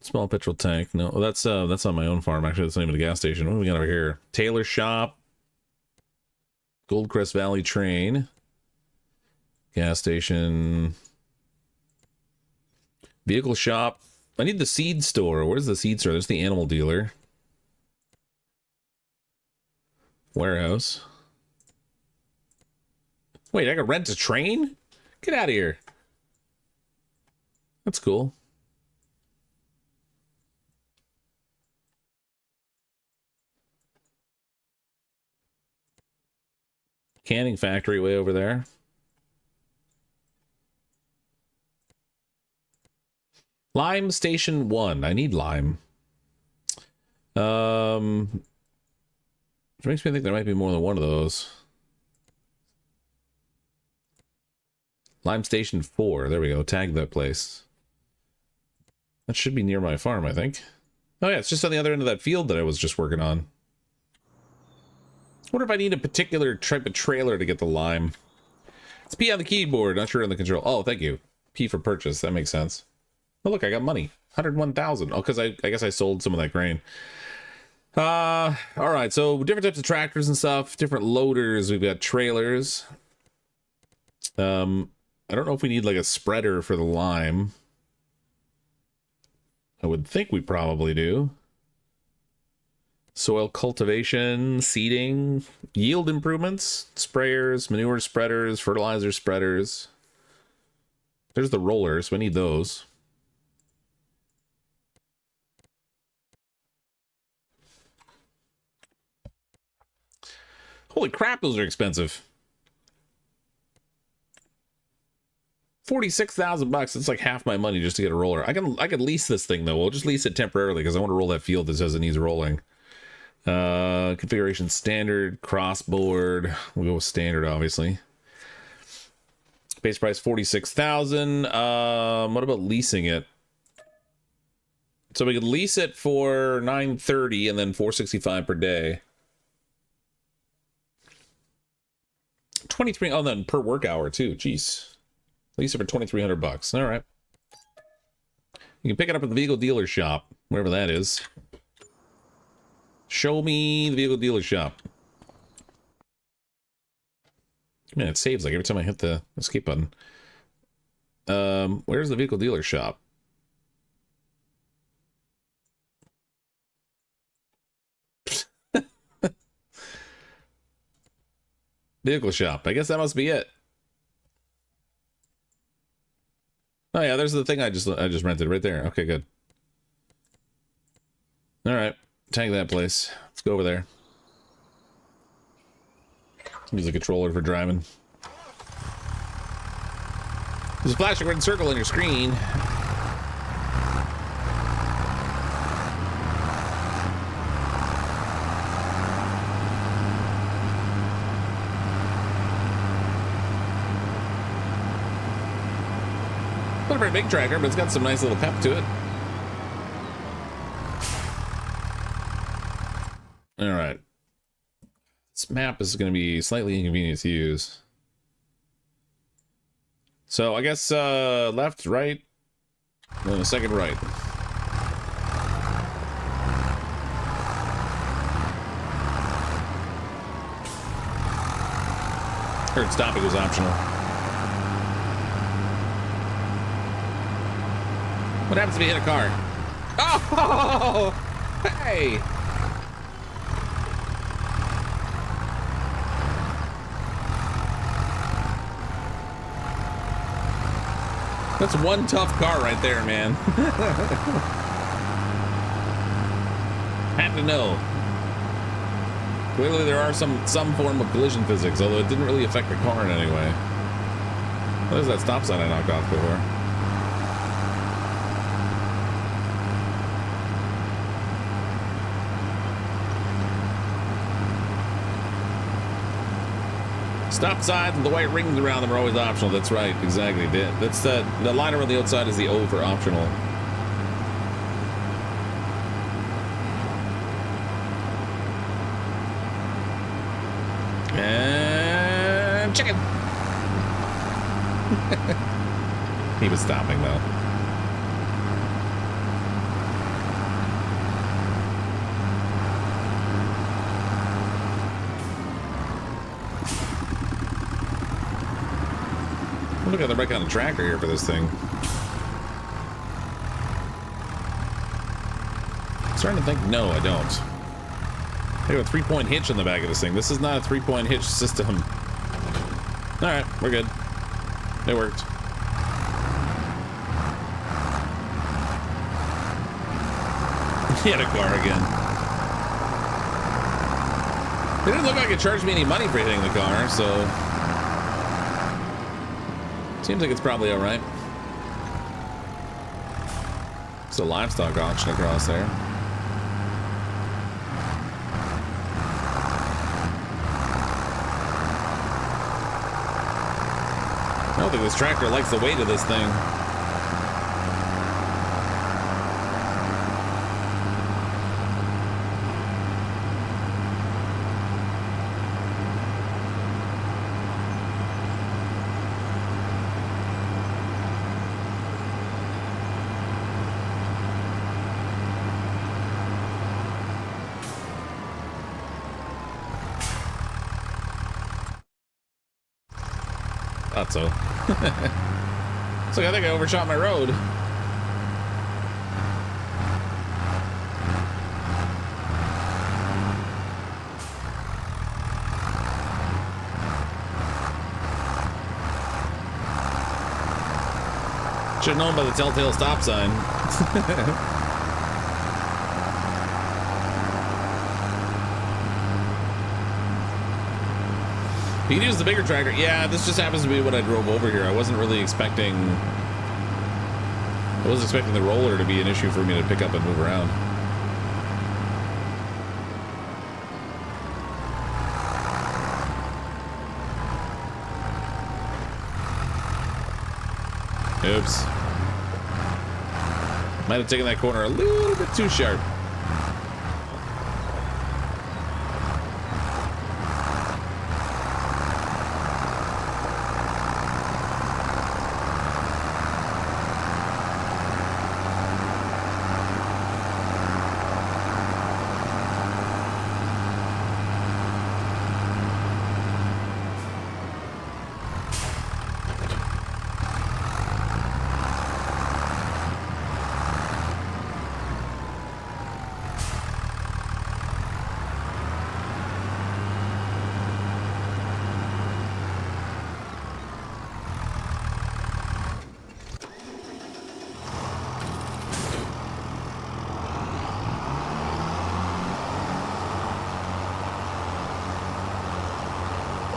Small petrol tank. No, that's on my own farm. Actually, that's the name of the gas station. What do we got over here? Tailor shop. Goldcrest Valley train. Gas station. Vehicle shop. I need the seed store. Where's the seed store? There's the animal dealer. Warehouse. Wait, I can rent a train? Get out of here. That's cool. Canning factory way over there. Lime Station 1. I need lime. Which makes me think there might be more than one of those. Lime Station 4. There we go. Tag that place. That should be near my farm, I think. Oh yeah, it's just on the other end of that field that I was just working on. I wonder if I need a particular type of trailer to get the lime. It's P on the keyboard, not sure on the control. Oh, thank you. P for purchase. That makes sense. Oh, look, I got money. 101,000. Oh, because I guess I sold some of that grain. All right, so different types of tractors and stuff, different loaders. We've got trailers. I don't know if we need like a spreader for the lime. I would think we probably do. Soil cultivation, seeding, yield improvements, sprayers, manure spreaders, fertilizer spreaders. There's the rollers. We need those. Holy crap, those are expensive. 46,000 bucks. It's like half my money just to get a roller. I could lease this thing though. We'll just lease it temporarily because I want to roll that field that says it needs rolling. Configuration standard, crossboard. We'll go with standard, obviously. Base price 46,000. What about leasing it? So we could lease it for 930 and then 465 per day. 23. Oh, then per work hour too. Jeez. Lease it for 2,300 bucks. All right. You can pick it up at the vehicle dealer shop, wherever that is. Show me the vehicle dealer shop. Man, it saves like every time I hit the escape button. Where's the vehicle dealer shop? Vehicle shop. I guess that must be it. Oh yeah, there's the thing I just rented right there. Okay, good. All right, tag that place. Let's go over there. Use the controller for driving. There's a flashing red circle on your screen. Not a very big tractor, but it's got some nice little pep to it. All right. This map is going to be slightly inconvenient to use. So I guess left, right, and then a second right. Heard stopping was optional. What happens if you hit a car? Oh! Hey! That's one tough car right there, man. Had to know. Clearly there are some form of collision physics, although it didn't really affect the car in any way. What is that stop sign I knocked off before? Stop signs and the white rings around them are always optional. That's right, exactly. That's the line around the outside is the O for optional. And chicken. He was stopping though. Look at the right kind of tractor here for this thing. Starting to think, no, I don't. I got a 3-point hitch on the back of this thing. This is not a 3-point hitch system. All right, we're good. It worked. He had a car again. It didn't look like it charged me any money for hitting the car, so seems like it's probably all right. It's a livestock auction across there. I don't think this tractor likes the weight of this thing. Thought so. So I think I overshot my road. Should have known by the telltale stop sign. You can use the bigger tractor. Yeah, this just happens to be what I drove over here. I wasn't really expecting... I wasn't expecting the roller to be an issue for me to pick up and move around. Oops. Might have taken that corner a little bit too sharp.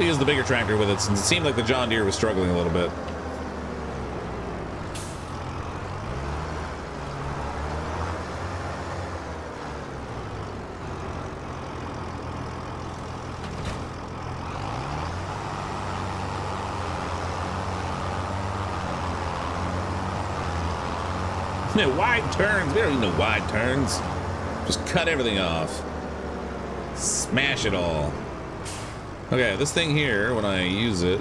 Use the bigger tractor with it since it seemed like the John Deere was struggling a little bit. No wide turns. We don't need no wide turns. Just cut everything off. Smash it all. Okay, this thing here, when I use it,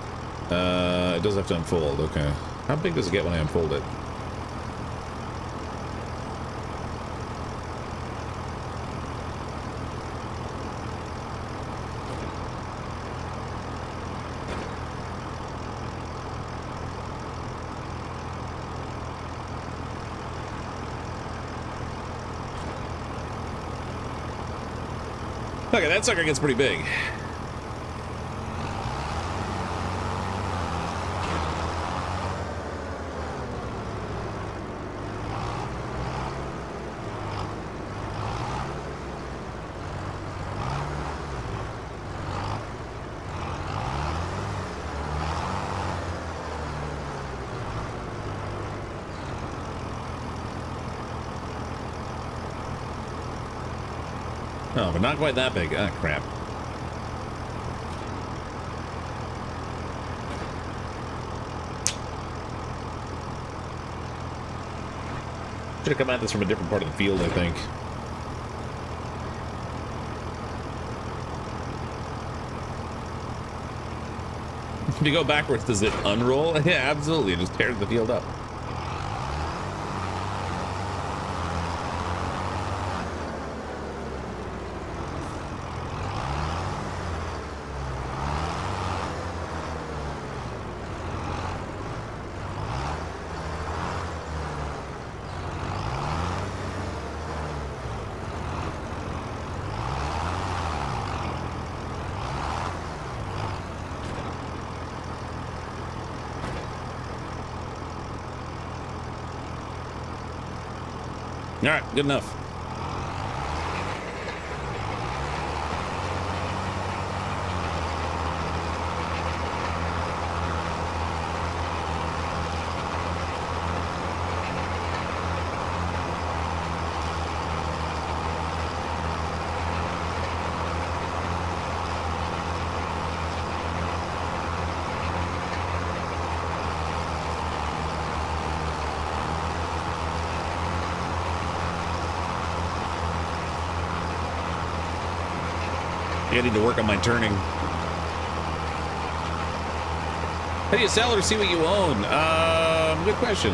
it does have to unfold. Okay. How big does it get when I unfold it? Okay, that sucker gets pretty big. Oh, but not quite that big. Ah, crap. Should have come at this from a different part of the field, I think. If you go backwards, does it unroll? Yeah, absolutely. It just tears the field up. All right, good enough. I need to work on my turning. How do you sell or see what you own? Good question.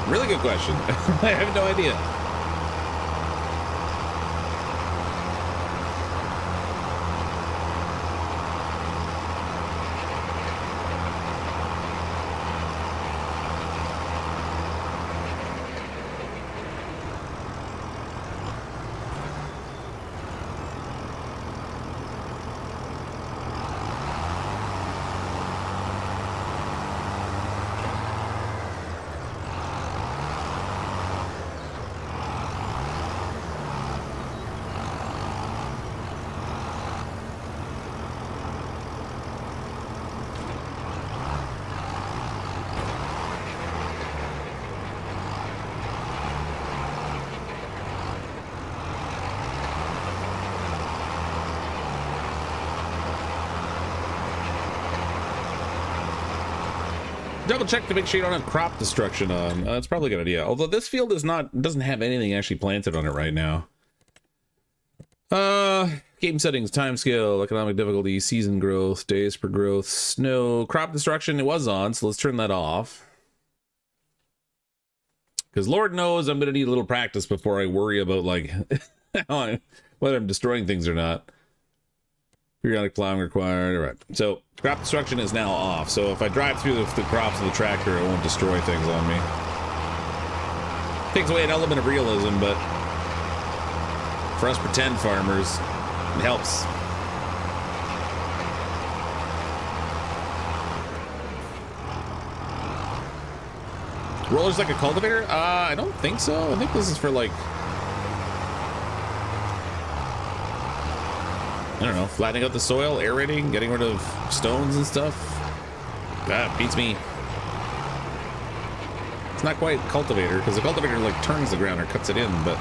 Really good question. I have no idea. Double check to make sure you don't have crop destruction on. That's probably a good idea. Although this field doesn't have anything actually planted on it right now. Game settings, time scale, economic difficulty, season growth, days per growth, snow, crop destruction. It was on, so let's turn that off. Because Lord knows I'm gonna need a little practice before I worry about like whether I'm destroying things or not. Periodic plowing required. All right. So crop destruction is now off. So if I drive through the crops with the tractor, it won't destroy things on me. Takes away an element of realism, but for us pretend farmers, it helps. Roller's like a cultivator? I don't think so. I think this is for like, I don't know, flattening out the soil, aerating, getting rid of stones and stuff. That beats me. It's not quite cultivator, because the cultivator like turns the ground or cuts it in, but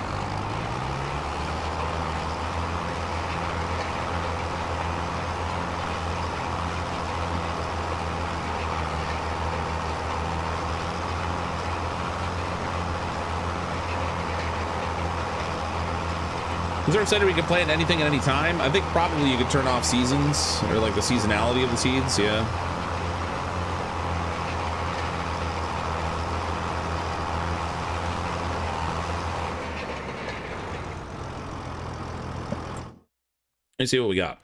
is there a setting we can plant anything at any time? I think probably you could turn off seasons, or like the seasonality of the seeds, yeah. Let's see what we got.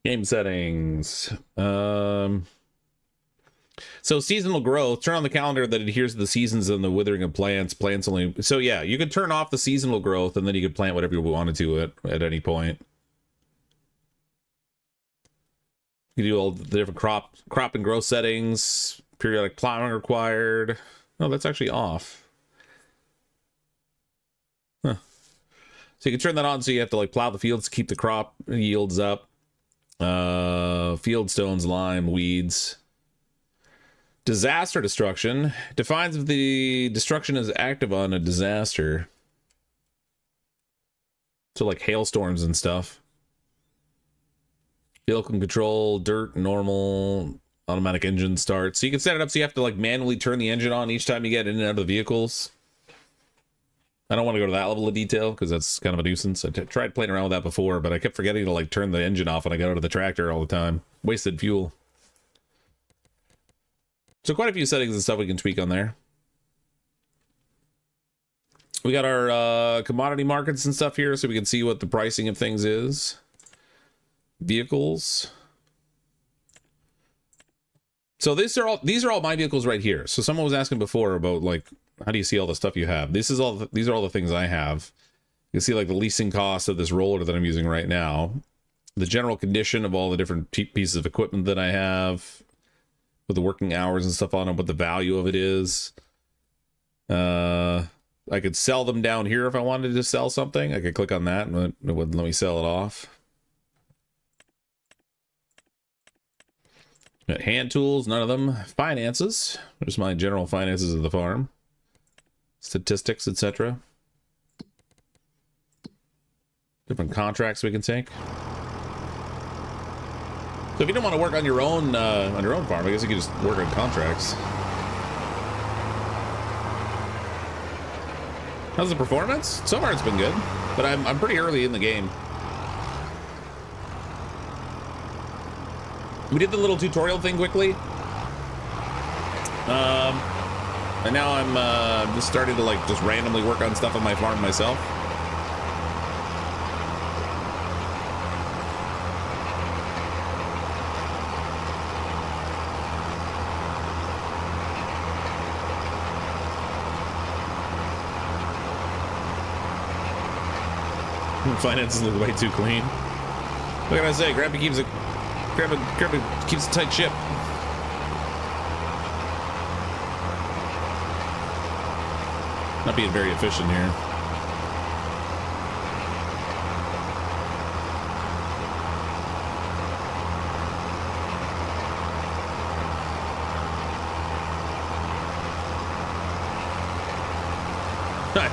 Game settings. So seasonal growth, turn on the calendar that adheres to the seasons and the withering of plants. Plants only. So yeah, you could turn off the seasonal growth and then you could plant whatever you wanted to at any point. You do all the different crop and growth settings. Periodic plowing required. Oh, that's actually off. Huh. So you can turn that on so you have to like plow the fields to keep the crop yields up. Field stones, lime, weeds. Disaster destruction defines if the destruction is active on a disaster. So like hailstorms and stuff. Vehicle control, dirt, normal, automatic engine start. So you can set it up so you have to like manually turn the engine on each time you get in and out of the vehicles. I don't want to go to that level of detail because that's kind of a nuisance. I tried playing around with that before, but I kept forgetting to like turn the engine off when I got out of the tractor all the time. Wasted fuel. So quite a few settings and stuff we can tweak on there. We got our commodity markets and stuff here so we can see what the pricing of things is. Vehicles. So these are all my vehicles right here. So someone was asking before about like, how do you see all the stuff you have? These are all the things I have. You can see like the leasing cost of this roller that I'm using right now. The general condition of all the different pieces of equipment that I have. With the working hours and stuff on it, what the value of it is. I could sell them down here if I wanted to sell something. I could click on that and it wouldn't let me sell it off. Got hand tools, none of them. Finances, just my general finances of the farm. Statistics, etc. Different contracts we can take. So if you don't want to work on your own farm, I guess you could just work on contracts. How's the performance? So far it's been good, but I'm pretty early in the game. We did the little tutorial thing quickly. And now I'm just starting to like just randomly work on stuff on my farm myself. Finances look way too clean. What can I say? Grandpa keeps a tight ship. Not being very efficient here.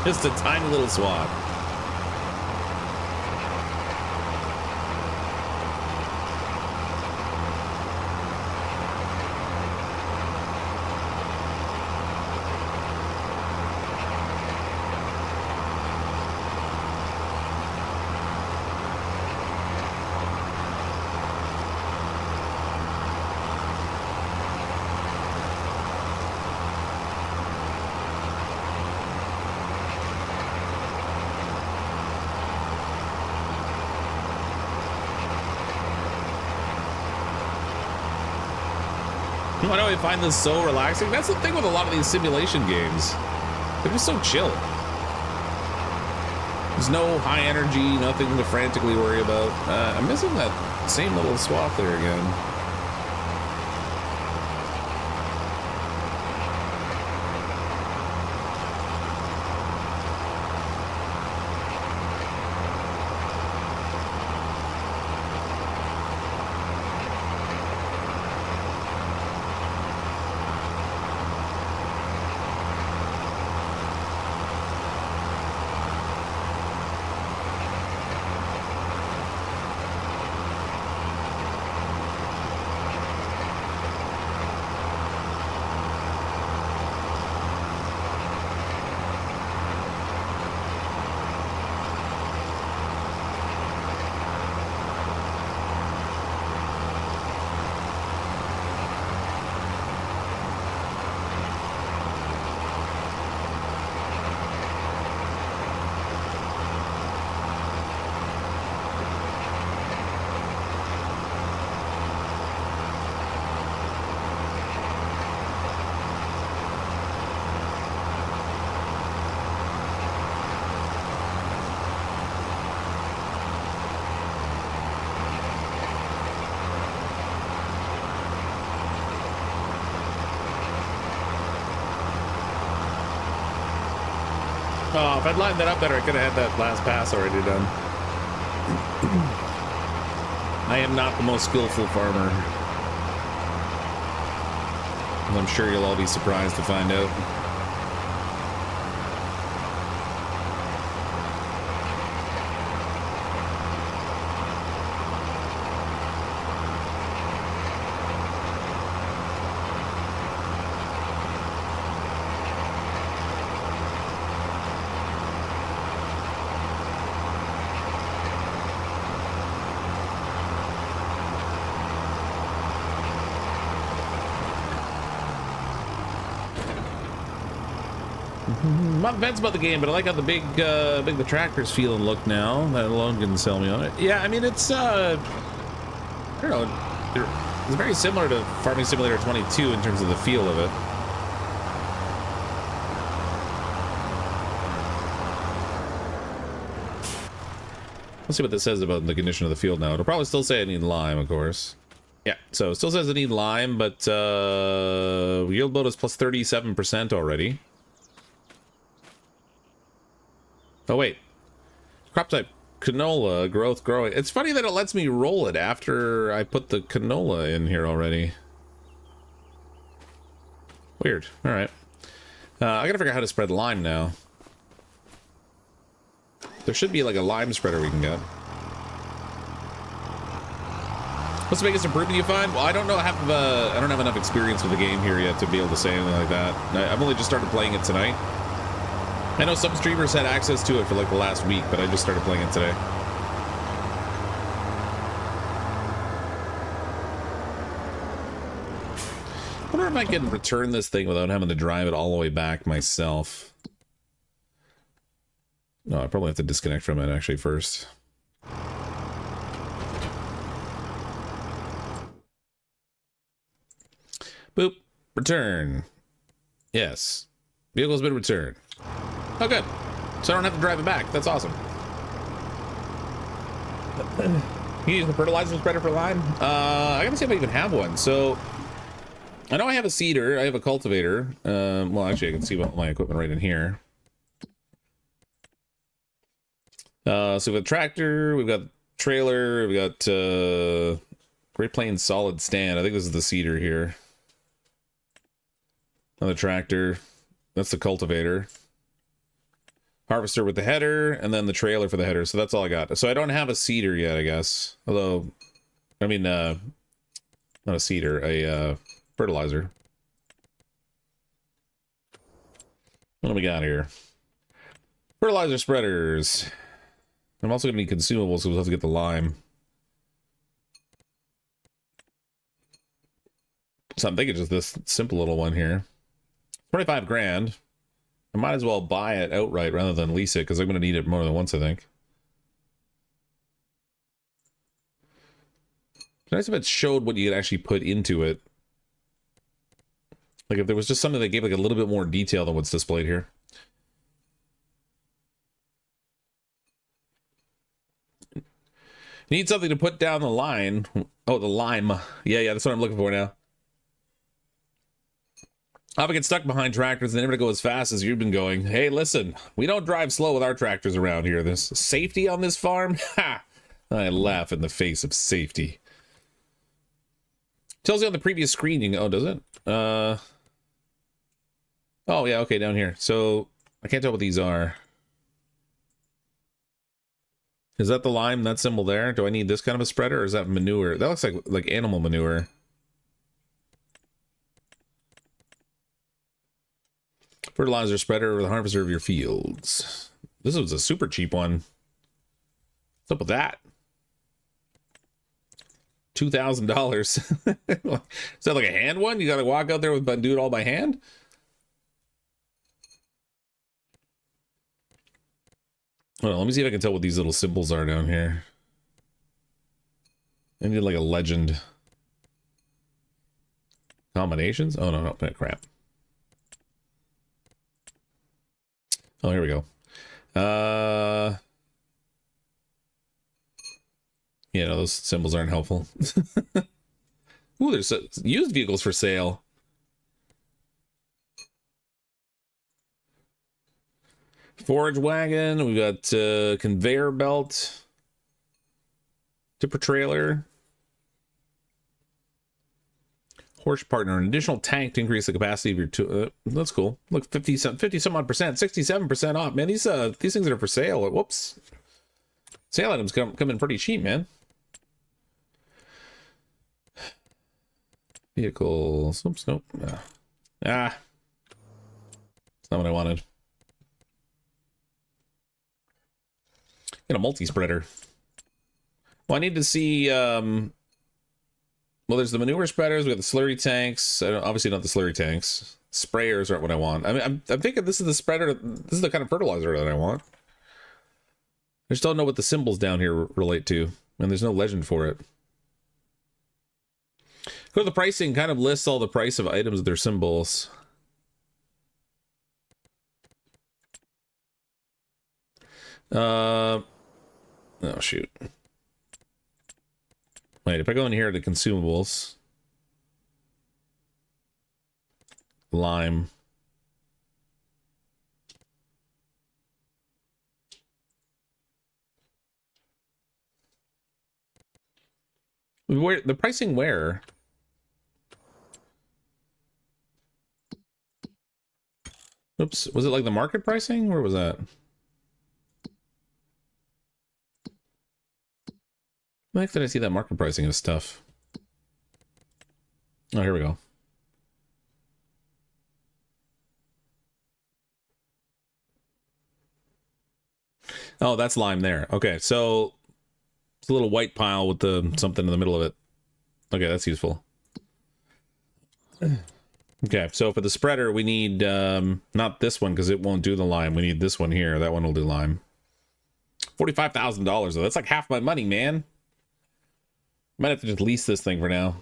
Just a tiny little swath. I know I find this so relaxing. That's the thing with a lot of these simulation games. They're just so chill. There's no high energy, nothing to frantically worry about. I'm missing that same little swath there again. Oh, if I'd lined that up better, I could have had that last pass already done. I am not the most skillful farmer. I'm sure you'll all be surprised to find out. I'm not convinced about the game, but I like how the big the tractors feel and look now. That alone can sell me on it. Yeah, I mean it's I don't know. It's very similar to Farming Simulator 22 in terms of the feel of it. Let's see what this says about the condition of the field now. It'll probably still say I need lime, of course. Yeah, so it still says I need lime, but yield bonus plus 37% already. Oh, wait. Crop type canola, growth growing. It's funny that it lets me roll it after I put the canola in here already. Weird. All right. I gotta figure out how to spread lime now. There should be like a lime spreader we can get. What's the biggest improvement you find? Well, I don't know. I don't have enough experience with the game here yet to be able to say anything like that. I've only just started playing it tonight. I know some streamers had access to it for like the last week, but I just started playing it today. I wonder if I can return this thing without having to drive it all the way back myself. No, I probably have to disconnect from it actually first. Boop. Return. Yes. Vehicle's been returned. Oh, good. So I don't have to drive it back. That's awesome. You use the fertilizer spreader for lime? I gotta see if I even have one. So I know I have a seeder. I have a cultivator. Well, actually, I can see my equipment right in here. So we've got tractor, we've got trailer, we've got Great Plains solid stand. I think this is the seeder here. Another tractor. That's the cultivator. Harvester with the header, and then the trailer for the header. So that's all I got. So I don't have a seeder yet, I guess. Although, I mean, not a seeder, a fertilizer. What do we got here? Fertilizer spreaders. I'm also going to need consumables, so we'll have to get the lime. So I'm thinking just this simple little one here. 25 grand. I might as well buy it outright rather than lease it, because I'm going to need it more than once, I think. It's nice if it showed what you could actually put into it. Like if there was just something that gave like a little bit more detail than what's displayed here. Need something to put down the line. Oh, the lime. Yeah, that's what I'm looking for now. If I get stuck behind tractors and they never go as fast as you've been going. Hey, listen, we don't drive slow with our tractors around here. There's safety on this farm. Ha! I laugh in the face of safety. Tells you on the previous screen. Oh, does it? Oh, yeah, okay, down here. So, I can't tell what these are. Is that the lime, that symbol there? Do I need this kind of a spreader, or is that manure? That looks like animal manure. Fertilizer spreader or the harvester of your fields. This was a super cheap one. What's up with that? $2,000. Is that like a hand one? You gotta walk out there and do it all by hand? Hold on, let me see if I can tell what these little symbols are down here. I need like a legend. Combinations? Oh, no, crap. Oh, here we go. Yeah, no, those symbols aren't helpful. Ooh, there's used vehicles for sale. Forage wagon. We've got conveyor belt. Tipper trailer. Horse partner. An additional tank to increase the capacity of your that's cool. Look, 50 some odd percent, 67% off. Man, these things that are for sale. Whoops. Sale items come in pretty cheap, man. Vehicles. Oops, nope. It's not what I wanted. Get a multi-spreader. Well, I need to see, well, there's the manure spreaders, we got the slurry tanks. Obviously not the slurry tanks. Sprayers aren't what I want. I mean, I'm thinking this is the spreader, this is the kind of fertilizer that I want. I just don't know what the symbols down here relate to, and there's no legend for it. Go to the pricing, kind of lists all the price of items with their symbols. Oh, shoot. Wait, if I go in here to consumables, lime, Where the pricing where? Oops, was it like the market pricing? Where was that? Where the heck did I see that market pricing of stuff? Oh, here we go. Oh, that's lime there. Okay, so it's a little white pile with the something in the middle of it. Okay, that's useful. Okay, so for the spreader, we need not this one because it won't do the lime. We need this one here. That one will do lime. $45,000 though. That's like half my money, man. Might have to just lease this thing for now.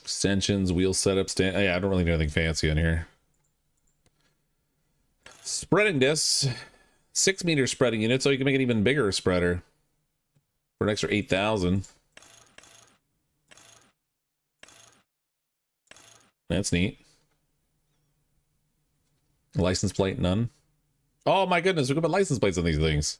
Extensions, wheel setup, stand. Yeah, I don't really do anything fancy on here. Spreading discs, 6-meter spreading unit, so you can make an even bigger spreader for an extra 8,000. That's neat. License plate, none. Oh my goodness, we can put license plates on these things.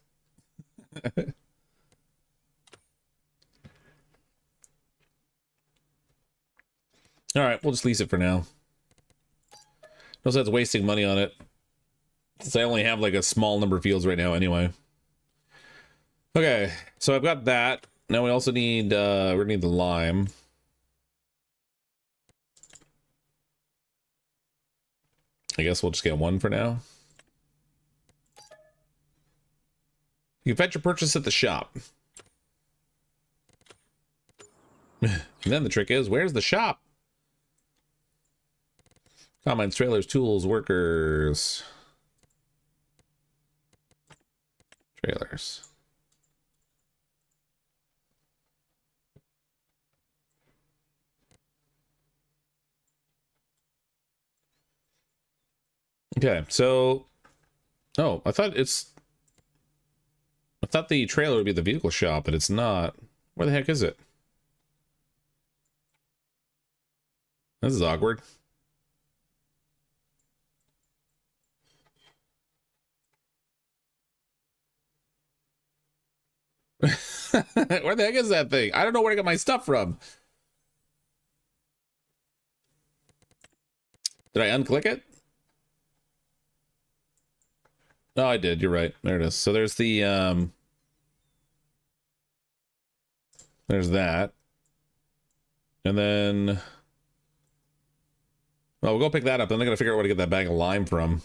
All right, we'll just lease it for now. No sense wasting money on it, since I only have like a small number of fields right now anyway. Okay, so I've got that. Now we also need, we're gonna need the lime. I guess we'll just get one for now. You can fetch your purchase at the shop. And then the trick is, where's the shop? Combines, trailers, tools, workers. Trailers. Okay, so... Oh, I thought the trailer would be the vehicle shop, but it's not. Where the heck is it? This is awkward. Where the heck is that thing? I don't know where to get my stuff from. Did I unclick it? Oh, I did. You're right. There it is. So there's the, there's that. And then, well, we'll go pick that up. Then I gotta figure out where to get that bag of lime from.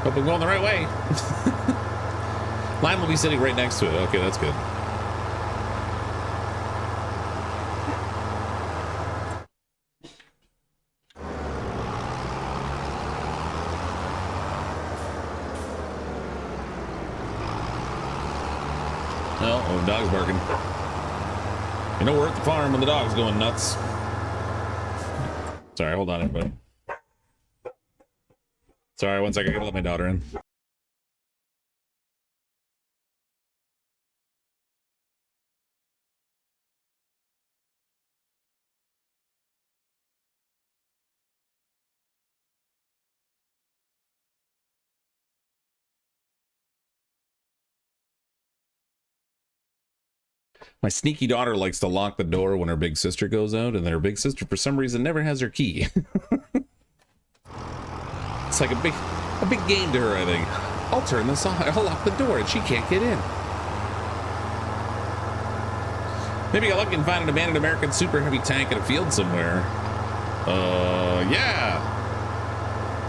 Hope I'm going the right way. Lime will be sitting right next to it. Okay, that's good. Oh, dog's barking. You know we're at the farm when the dog's going nuts. Sorry, hold on, everybody. Sorry, one second. I gotta let my daughter in. My sneaky daughter likes to lock the door when her big sister goes out, and then her big sister, for some reason, never has her key. It's like a big game to her, I think. I'll turn this on. I'll lock the door, and she can't get in. Maybe get lucky and find an abandoned American super heavy tank in a field somewhere. Yeah.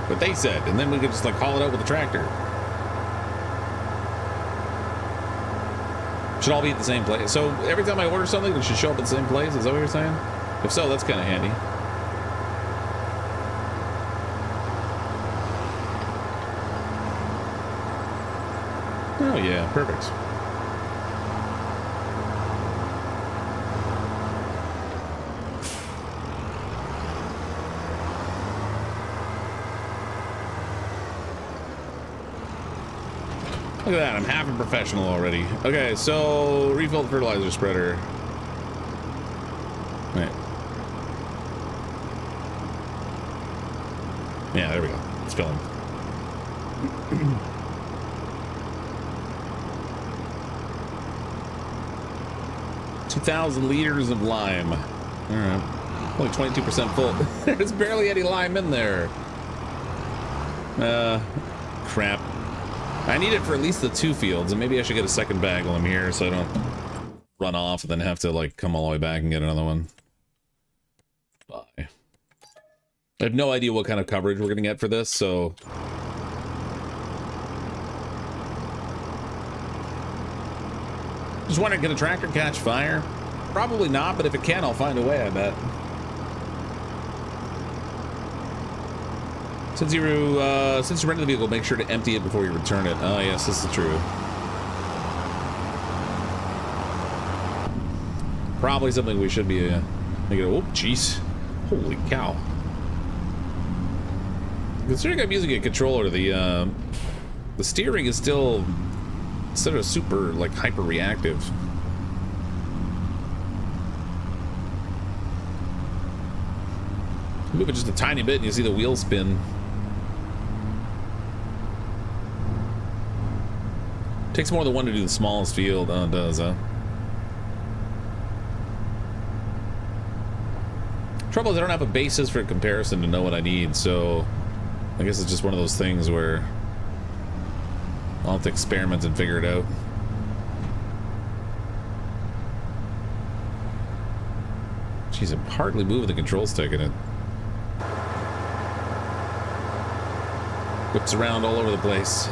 What they said, and then we could just like haul it out with a tractor. Should all be at the same place. So every time I order something, it should show up at the same place. Is that what you're saying? If so, that's kind of handy. Oh yeah, perfect. Look at that, I'm half a professional already. Okay, so refill the fertilizer spreader. Right. Yeah, there we go. It's filling. 2,000 liters of lime. All right. Only 22% full. There's barely any lime in there. Crap. I need it for at least the 2 fields, and maybe I should get a second bag while I'm here so I don't run off and then have to, like, come all the way back and get another one. Bye. I have no idea what kind of coverage we're gonna get for this, so... Just wondering, can a tractor catch fire? Probably not, but if it can, I'll find a way, I bet. Since you rented the vehicle, make sure to empty it before you return it. Oh, yes, this is true. Probably something we should be thinking of. Oh, jeez. Holy cow. Considering I'm using a controller, the steering is still sort of super, like, hyper reactive. Move it just a tiny bit and you see the wheel spin. Takes more than one to do the smallest field. Oh, it does, huh? Trouble is I don't have a basis for comparison to know what I need, so I guess it's just one of those things where I'll have to experiment and figure it out. Jeez, I'm hardly moving the control stick and it whips around all over the place.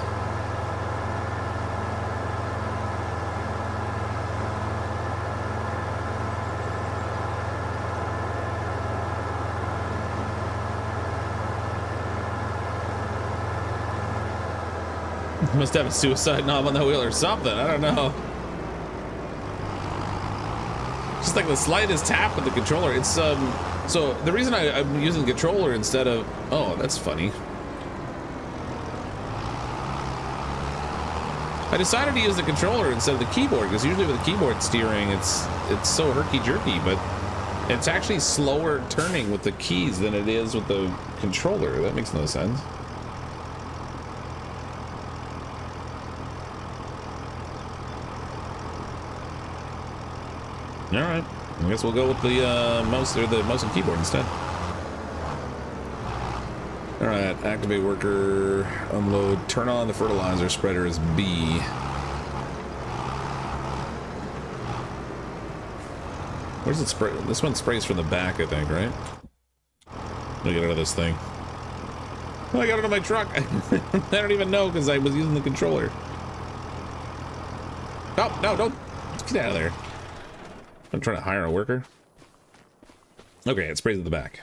Must have a suicide knob on the wheel or something. I don't know. Just like the slightest tap with the controller. It's so the reason I'm using the controller instead of, oh, that's funny. I decided to use the controller instead of the keyboard because usually with the keyboard steering it's so herky-jerky, but it's actually slower turning with the keys than it is with the controller. That makes no sense. All right, I guess we'll go with the mouse or the mouse and keyboard instead. All right, activate worker, unload, turn on the fertilizer spreader is B. Where's it spray? This one sprays from the back, I think, right? Let me get out of this thing. Oh, I got it on my truck. I don't even know because I was using the controller. Oh, no, don't get out of there. I'm trying to hire a worker. Okay, it sprays at the back.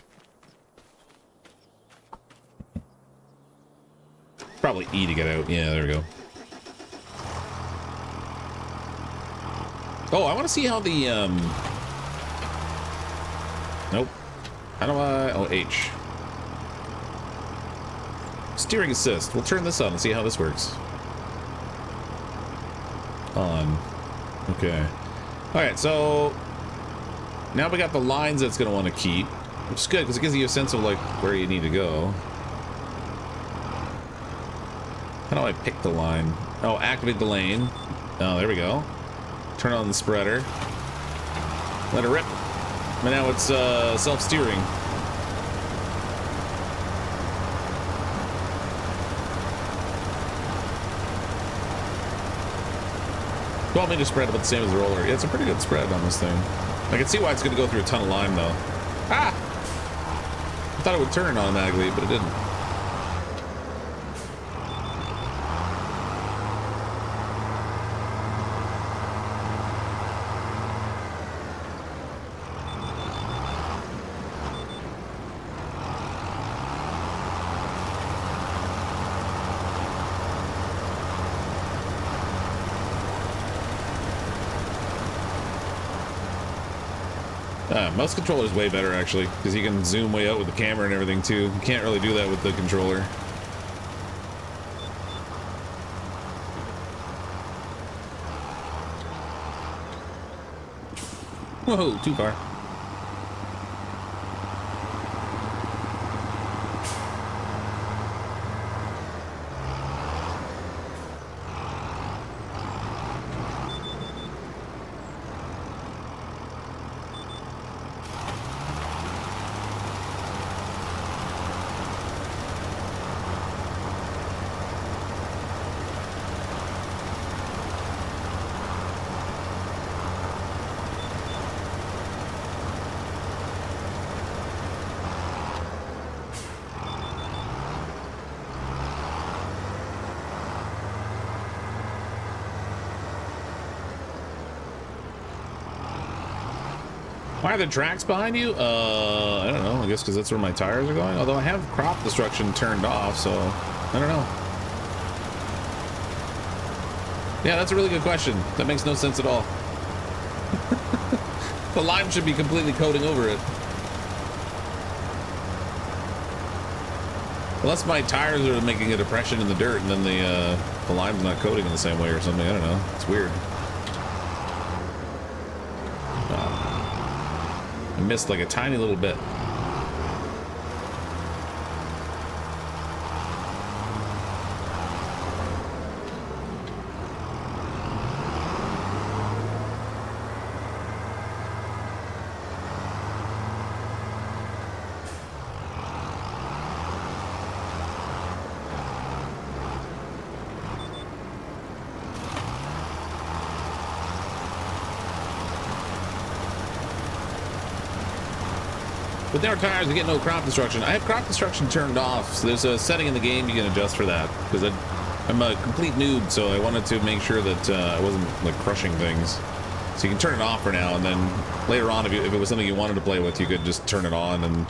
Probably E to get out. Yeah, there we go. Oh, I want to see how the nope. How do I? Oh, H. Steering assist. We'll turn this on and see how this works. On. Okay. Alright, so now we got the lines that's going to want to keep, which is good because it gives you a sense of like where you need to go. How do I pick the line? Oh, activate the lane. Oh, there we go. Turn on the spreader. Let it rip. And now it's self-steering. You want me to spread about the same as the roller? Yeah, it's a pretty good spread on this thing. I can see why it's going to go through a ton of lime, though. Ah! I thought it would turn automatically, but it didn't. Mouse controller is way better actually, because you can zoom way out with the camera and everything too. You can't really do that with the controller. Whoa, too far. Why are the tracks behind you? I don't know. I guess because that's where my tires are going. Although I have crop destruction turned off, so I don't know. Yeah, that's a really good question. That makes no sense at all. The lime should be completely coating over it. Unless my tires are making a depression in the dirt and then the lime's not coating in the same way or something. I don't know. It's weird. I missed like a tiny little bit. With their tires, I get no crop destruction. I have crop destruction turned off, so there's a setting in the game you can adjust for that. Because I'm a complete noob, so I wanted to make sure that I wasn't like crushing things. So you can turn it off for now, and then later on, if it was something you wanted to play with, you could just turn it on. And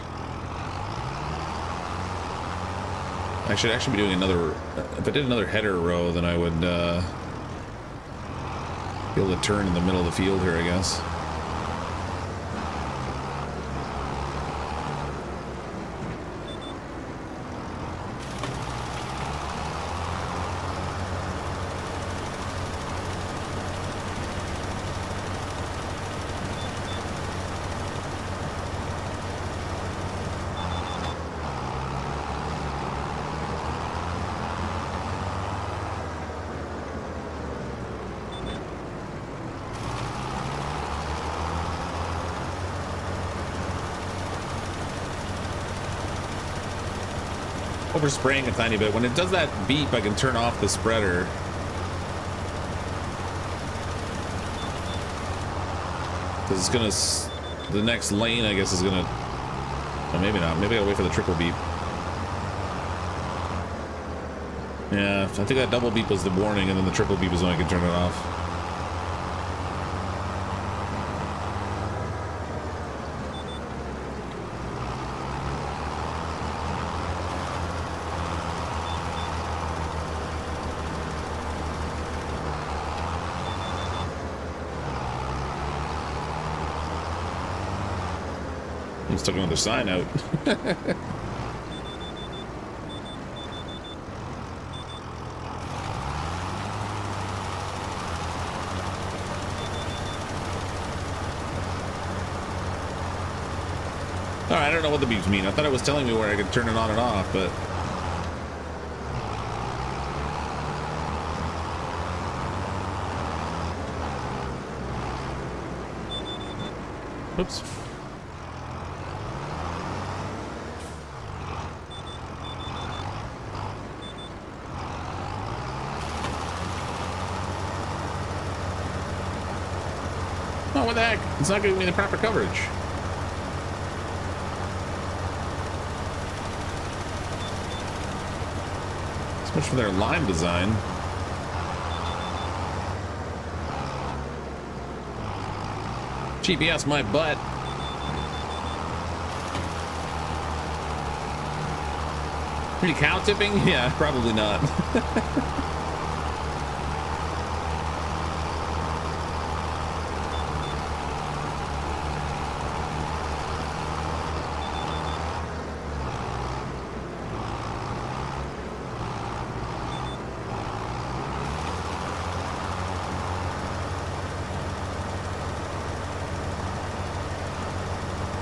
I should actually be doing another. If I did another header row, then I would be able to turn in the middle of the field here, I guess. Over spraying a tiny bit. When it does that beep, I can turn off the spreader. Because it's gonna, the next lane, I guess, is gonna, oh, maybe not. Maybe I'll wait for the triple beep. Yeah, I think that double beep was the warning, and then the triple beep is when I can turn it off. Took another sign out. Alright, I don't know what the beeps mean. I thought it was telling me where I could turn it on and off, but oops. Oh, what the heck? It's not giving me the proper coverage. So much for their line design. GPS my butt. Pretty cow tipping? Yeah, probably not.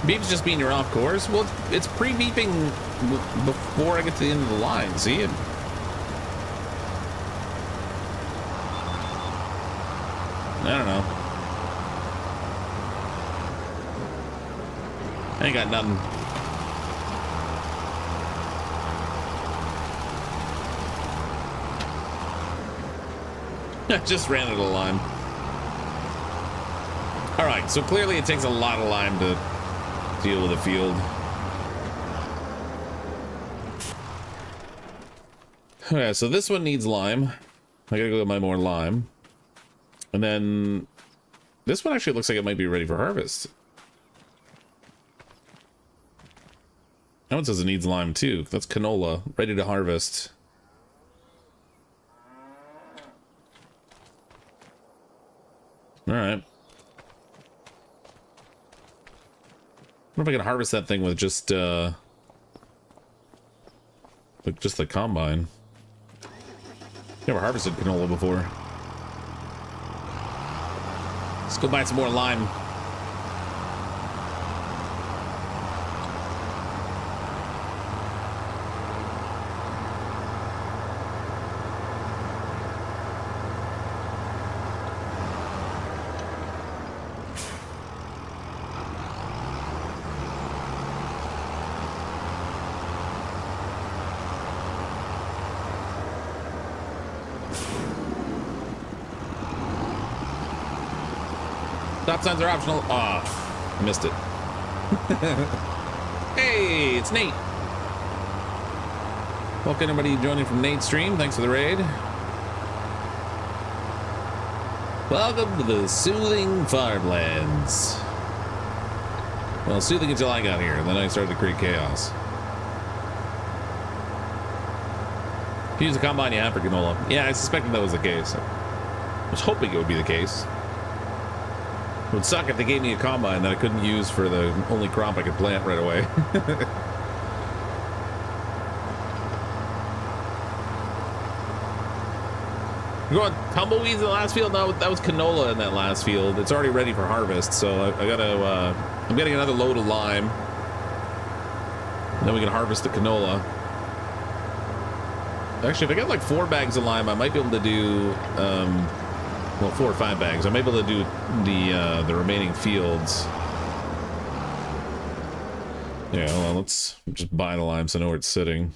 Beep's just being your off course. Well, it's pre-beeping before I get to the end of the line. See it? I don't know. I ain't got nothing. I just ran out of lime. All right, so clearly it takes a lot of lime to deal with a field. Okay, so this one needs lime. I gotta go get my more lime. And then this one actually looks like it might be ready for harvest. That one says it needs lime too. That's canola, ready to harvest. All right. I wonder if I can harvest that thing with just the combine. Never harvested canola before. Let's go buy some more lime. Stop signs are optional. I missed it. Hey, it's Nate. Welcome everybody joining from Nate's stream. Thanks for the raid. Welcome to the soothing farmlands. Well, soothing until I got here, and then I started to create chaos. Use the combine you have for canola. Yeah, I suspected that was the case. I was hoping it would be the case. It would suck if they gave me a combine that I couldn't use for the only crop I could plant right away. You going tumbleweeds in the last field? No, that was canola in that last field. It's already ready for harvest, so I gotta. I'm getting another load of lime. And then we can harvest the canola. Actually, if I get like 4 bags of lime, I might be able to do. Well, 4 or 5 bags. I'm able to do the remaining fields. Yeah, well, let's just buy the lime so I know where it's sitting.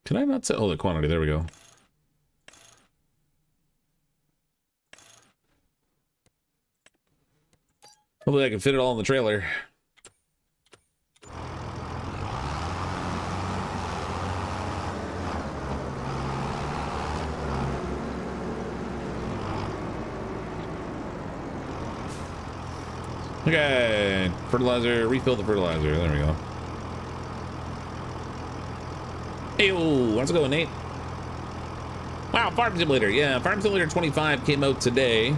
Can I not set? Oh, the quantity. There we go. Hopefully I can fit it all in the trailer. Okay, fertilizer, refill the fertilizer. There we go. Hey, how's it going, Nate? Wow, Farm Simulator. Yeah, Farm Simulator 25 came out today.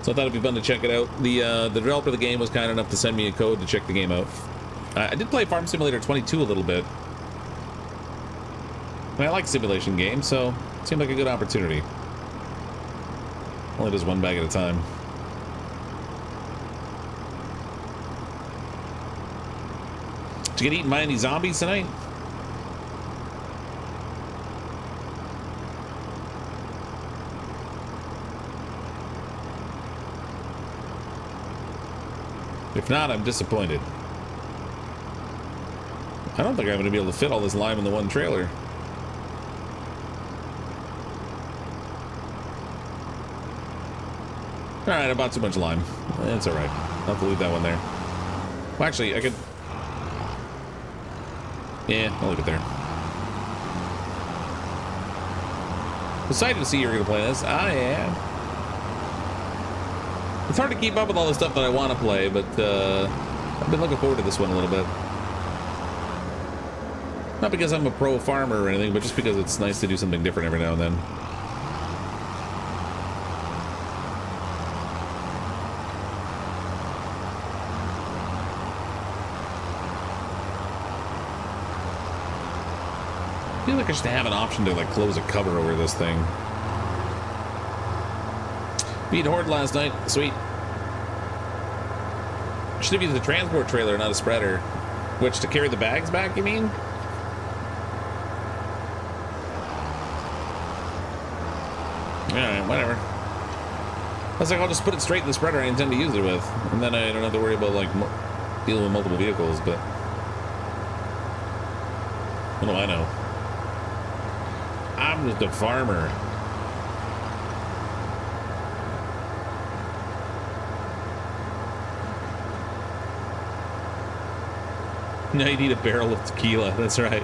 So I thought it'd be fun to check it out. The developer of the game was kind enough to send me a code to check the game out. I did play Farm Simulator 22 a little bit. And I like simulation games, so it seemed like a good opportunity. Only does 1 bag at a time. Did you get eaten by any zombies tonight? If not, I'm disappointed. I don't think I'm going to be able to fit all this lime in the one trailer. Alright, I bought too much lime. It's alright. I'll have to leave that one there. Well, actually, I could... Yeah, I'll leave it there. Excited to see you're going to play this. I am. It's hard to keep up with all the stuff that I want to play, but I've been looking forward to this one a little bit. Not because I'm a pro farmer or anything, but just because it's nice to do something different every now and then. I feel like I should have an option to like close a cover over this thing. Beat Horde last night. Sweet. Should have used a transport trailer, not a spreader. Which, to carry the bags back, you mean? Alright, whatever. I was like, I'll just put it straight in the spreader I intend to use it with. And then I don't have to worry about, like, dealing with multiple vehicles, but... what do I know? I'm just a farmer. Now you need a barrel of tequila, that's right.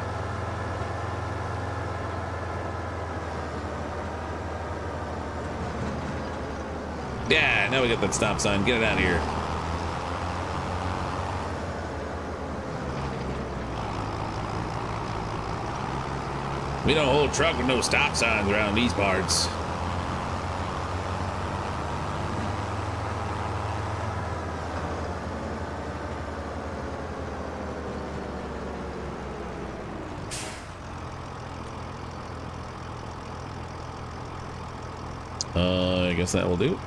Yeah, now we got that stop sign. Get it out of here. We don't hold truck with no stop signs around these parts. I guess that will do.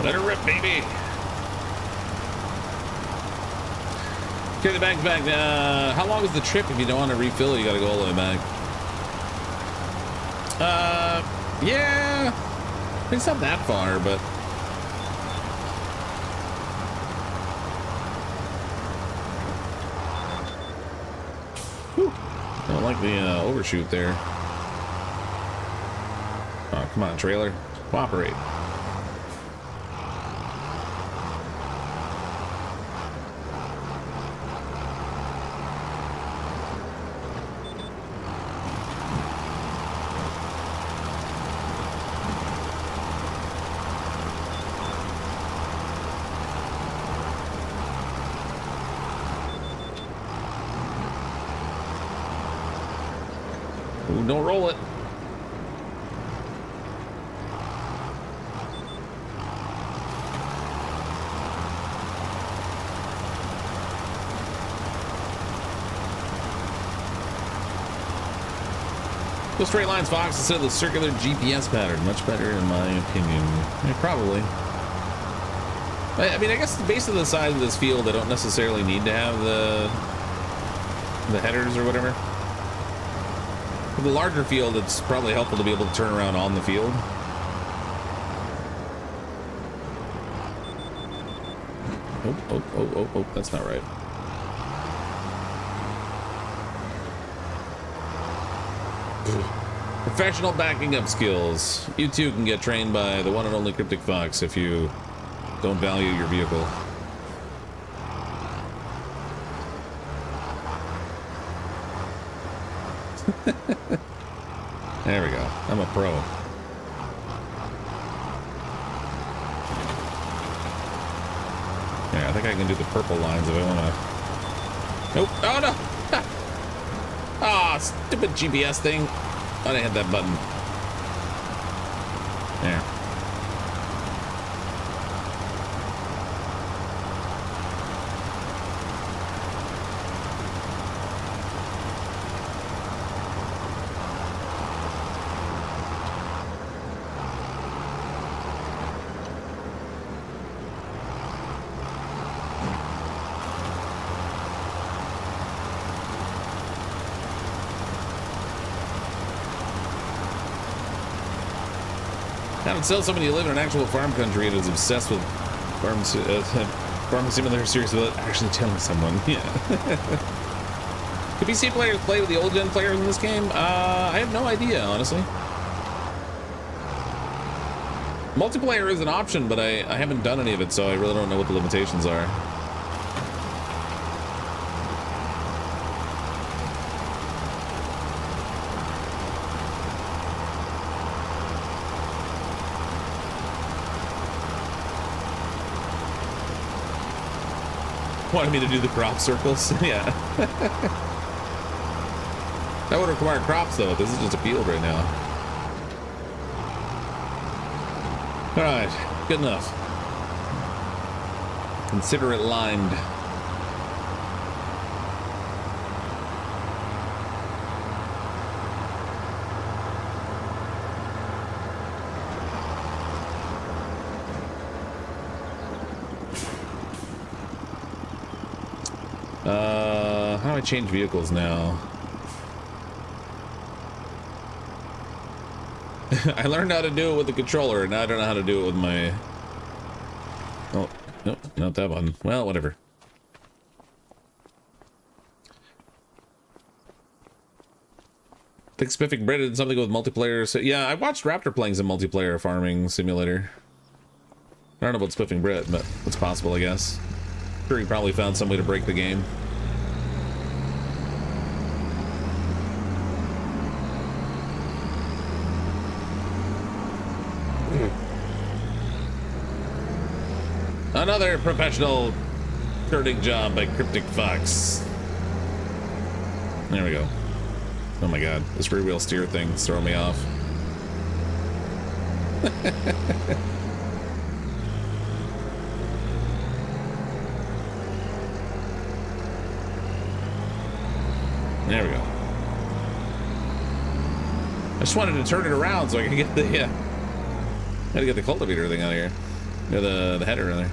Let her rip, baby. Carry the bags back. How long is the trip? If you don't want to refill, you got to go all the way back. Yeah. It's not that far, but. Whew. I don't like the overshoot there. Oh, come on, trailer. Cooperate. Ooh, don't roll it. Go straight lines, Fox, instead of the circular GPS pattern. Much better, in my opinion. Yeah, probably. I mean, I guess based on the size of this field, I don't necessarily need to have the headers or whatever. For the larger field, it's probably helpful to be able to turn around on the field. Oh, that's not right. Professional backing up skills. You too can get trained by the one and only CrypticFox if you don't value your vehicle. There we go. I'm a pro. Yeah, I think I can do the purple lines if I want to. Nope. Oh, no. Ah, stupid GPS thing. I didn't hit that button. There. I would tell somebody you live in an actual farm country and is obsessed with farming simulator series without actually telling someone. Yeah. Could PC players play with the old gen players in this game? I have no idea, honestly. Multiplayer is an option, but I haven't done any of it, so I really don't know what the limitations are. Wanted me to do the crop circles. Yeah. That would require crops though. This is just a field right now. All right, good enough. Consider it lined. change vehicles now? I learned how to do it with the controller, and now I don't know how to do it with my... Oh, nope, not that one. Well, whatever. I think Spiffing Brit did something with multiplayer. So, yeah, I watched Raptor playing some multiplayer farming simulator. I don't know about Spiffing Brit, but it's possible, I guess. Sure, he probably found some way to break the game. Another professional turning job by CrypticFox. There we go. Oh my god, this rear wheel steer thing is throwing me off. There we go. I just wanted to turn it around so I could get the had to get the cultivator thing out of here. Yeah, the header in there.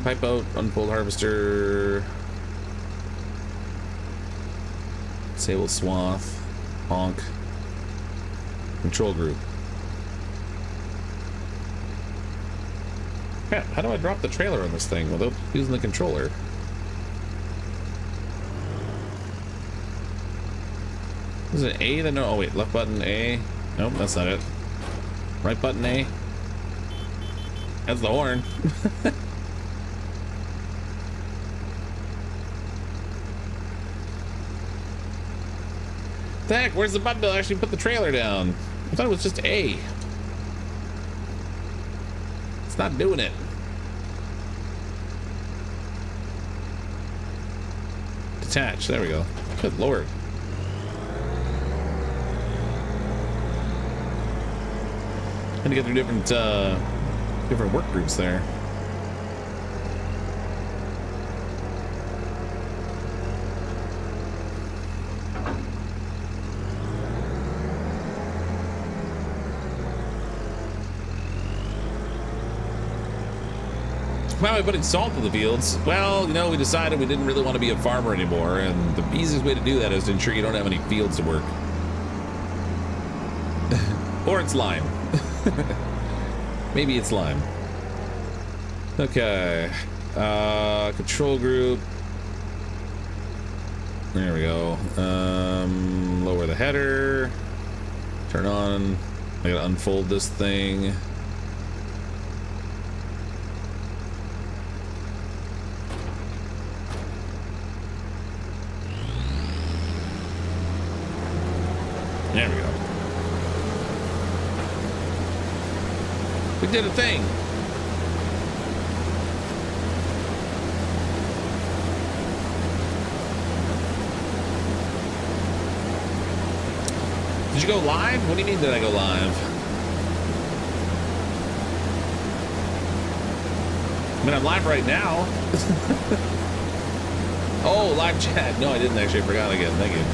Pipe out, unfold harvester, disable swath, honk, control group. Yeah, how do I drop the trailer on this thing without using the controller? Is it A then? No, oh wait, left button A. Nope, that's not it. Right button A. That's the horn. The heck, where's the button to actually put the trailer down? I thought it was just A. It's not doing it. Detach, there we go. Good lord. Had to get through different work groups there. Why am I putting salt in the fields? Well, you know, we decided we didn't really want to be a farmer anymore, and the easiest way to do that is to ensure you don't have any fields to work. Or it's lime. Maybe it's lime. Okay. Control group. There we go. Lower the header. Turn on. I gotta unfold this thing. There we go. We did a thing. Did you go live? What do you mean did I go live? I mean, I'm live right now. Oh, live chat. No, I didn't actually. I forgot again. Thank you.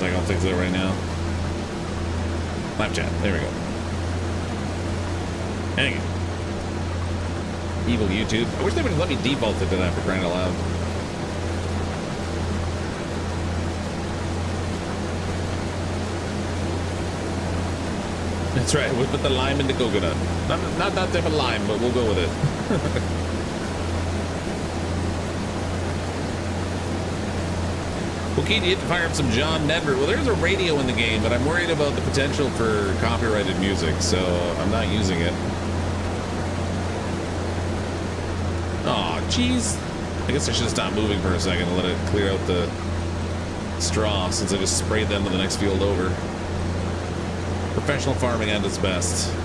Like I'll fix it right now. Live chat. There we go. Hang it. Evil YouTube. I wish they would let me default it to that for crying out loud. That's right. We'll put the lime in the coconut. Not that type of lime, but we'll go with it. Okay, you have to fire up some John Denver. Well, there's a radio in the game, but I'm worried about the potential for copyrighted music, so I'm not using it. Aw, jeez. I guess I should have stopped moving for a second and let it clear out the straw, since I just sprayed them to the next field over. Professional farming at its best.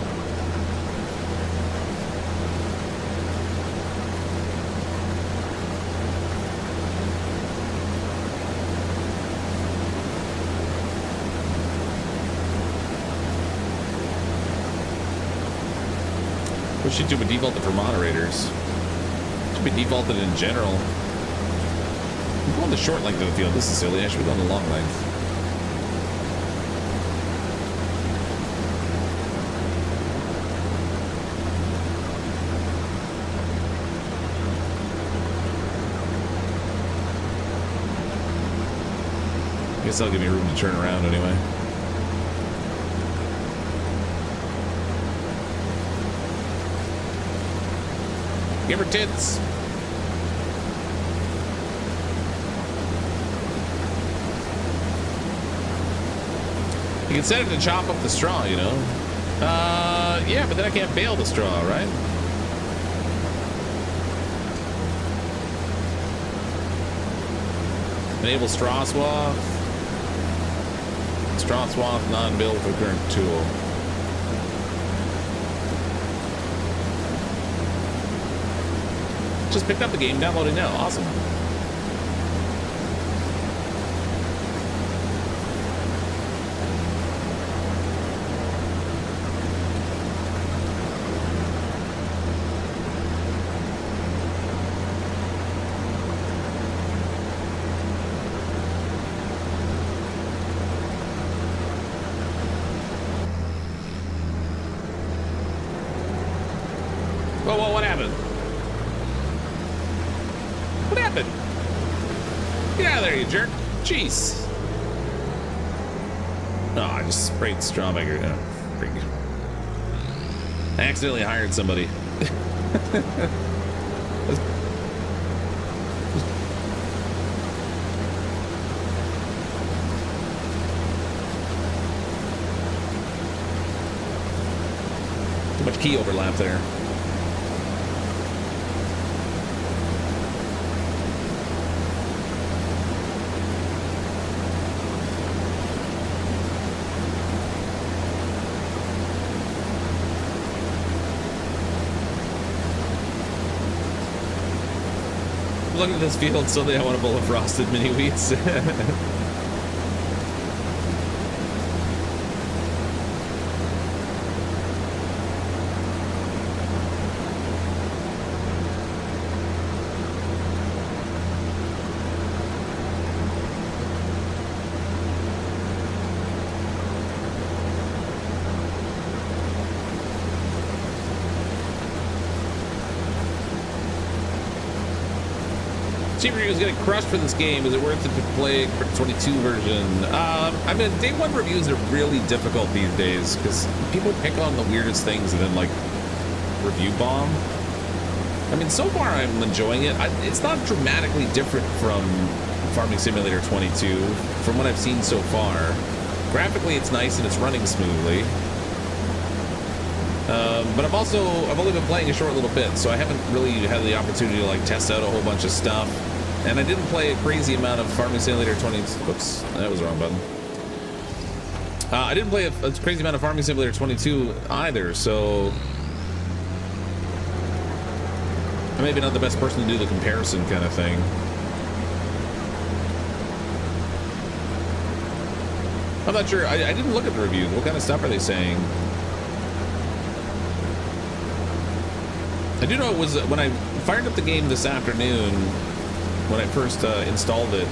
Wish YouTube would default it for moderators. Should be defaulted in general. I'm going the short length of the field. This is silly. I should be going the long length. I guess that'll give me room to turn around anyway. Give her tits. You can set it to chop up the straw, you know. Yeah, but then I can't bale the straw, right? Enable straw swath. Straw swath non-build for current tool. Just picked up the game, downloading now. Awesome. Whoa, what happened? What happened? Get out of there, you jerk. Jeez. Oh, I just sprayed strawberry. Oh, freak. I accidentally hired somebody. Too much key overlap there. Look at this field. Suddenly I want a bowl of frosted mini wheats. Team review is getting crushed for this game. Is it worth it to play 22 version? I mean, day one reviews are really difficult these days because people pick on the weirdest things and then like review bomb. I mean, so far I'm enjoying it. It's not dramatically different from Farming Simulator 22 from what I've seen so far. Graphically, it's nice and it's running smoothly. But I've only been playing a short little bit, so I haven't really had the opportunity to like test out a whole bunch of stuff. And I didn't play a crazy amount of Farming Simulator 20. Whoops, that was the wrong button. I didn't play a crazy amount of Farming Simulator 22 either, so I'm maybe not the best person to do the comparison kind of thing. I'm not sure. I didn't look at the reviews. What kind of stuff are they saying? I do know it was when I fired up the game this afternoon, when I first installed it,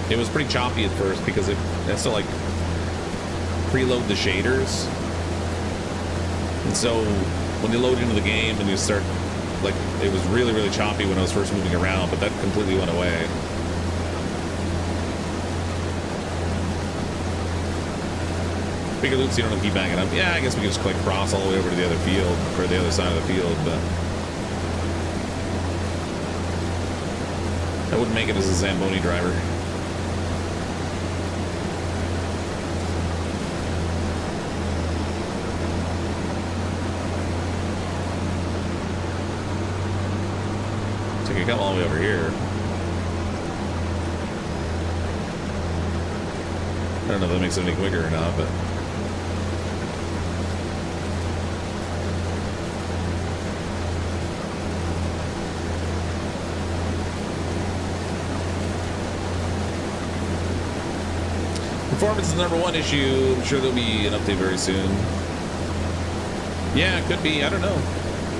it was pretty choppy at first because it has to like preload the shaders. And so when you load into the game and you start, like, it was really, really choppy when I was first moving around, but that completely went away. Bigger loops, you don't have to keep banging up. Yeah, I guess we could just click cross all the way over to the other field, or the other side of the field, but I wouldn't make it as a Zamboni driver. So you can come all the way over here. I don't know if that makes it any quicker or not, but performance is the #1 issue. I'm sure there'll be an update very soon. Yeah, it could be. I don't know.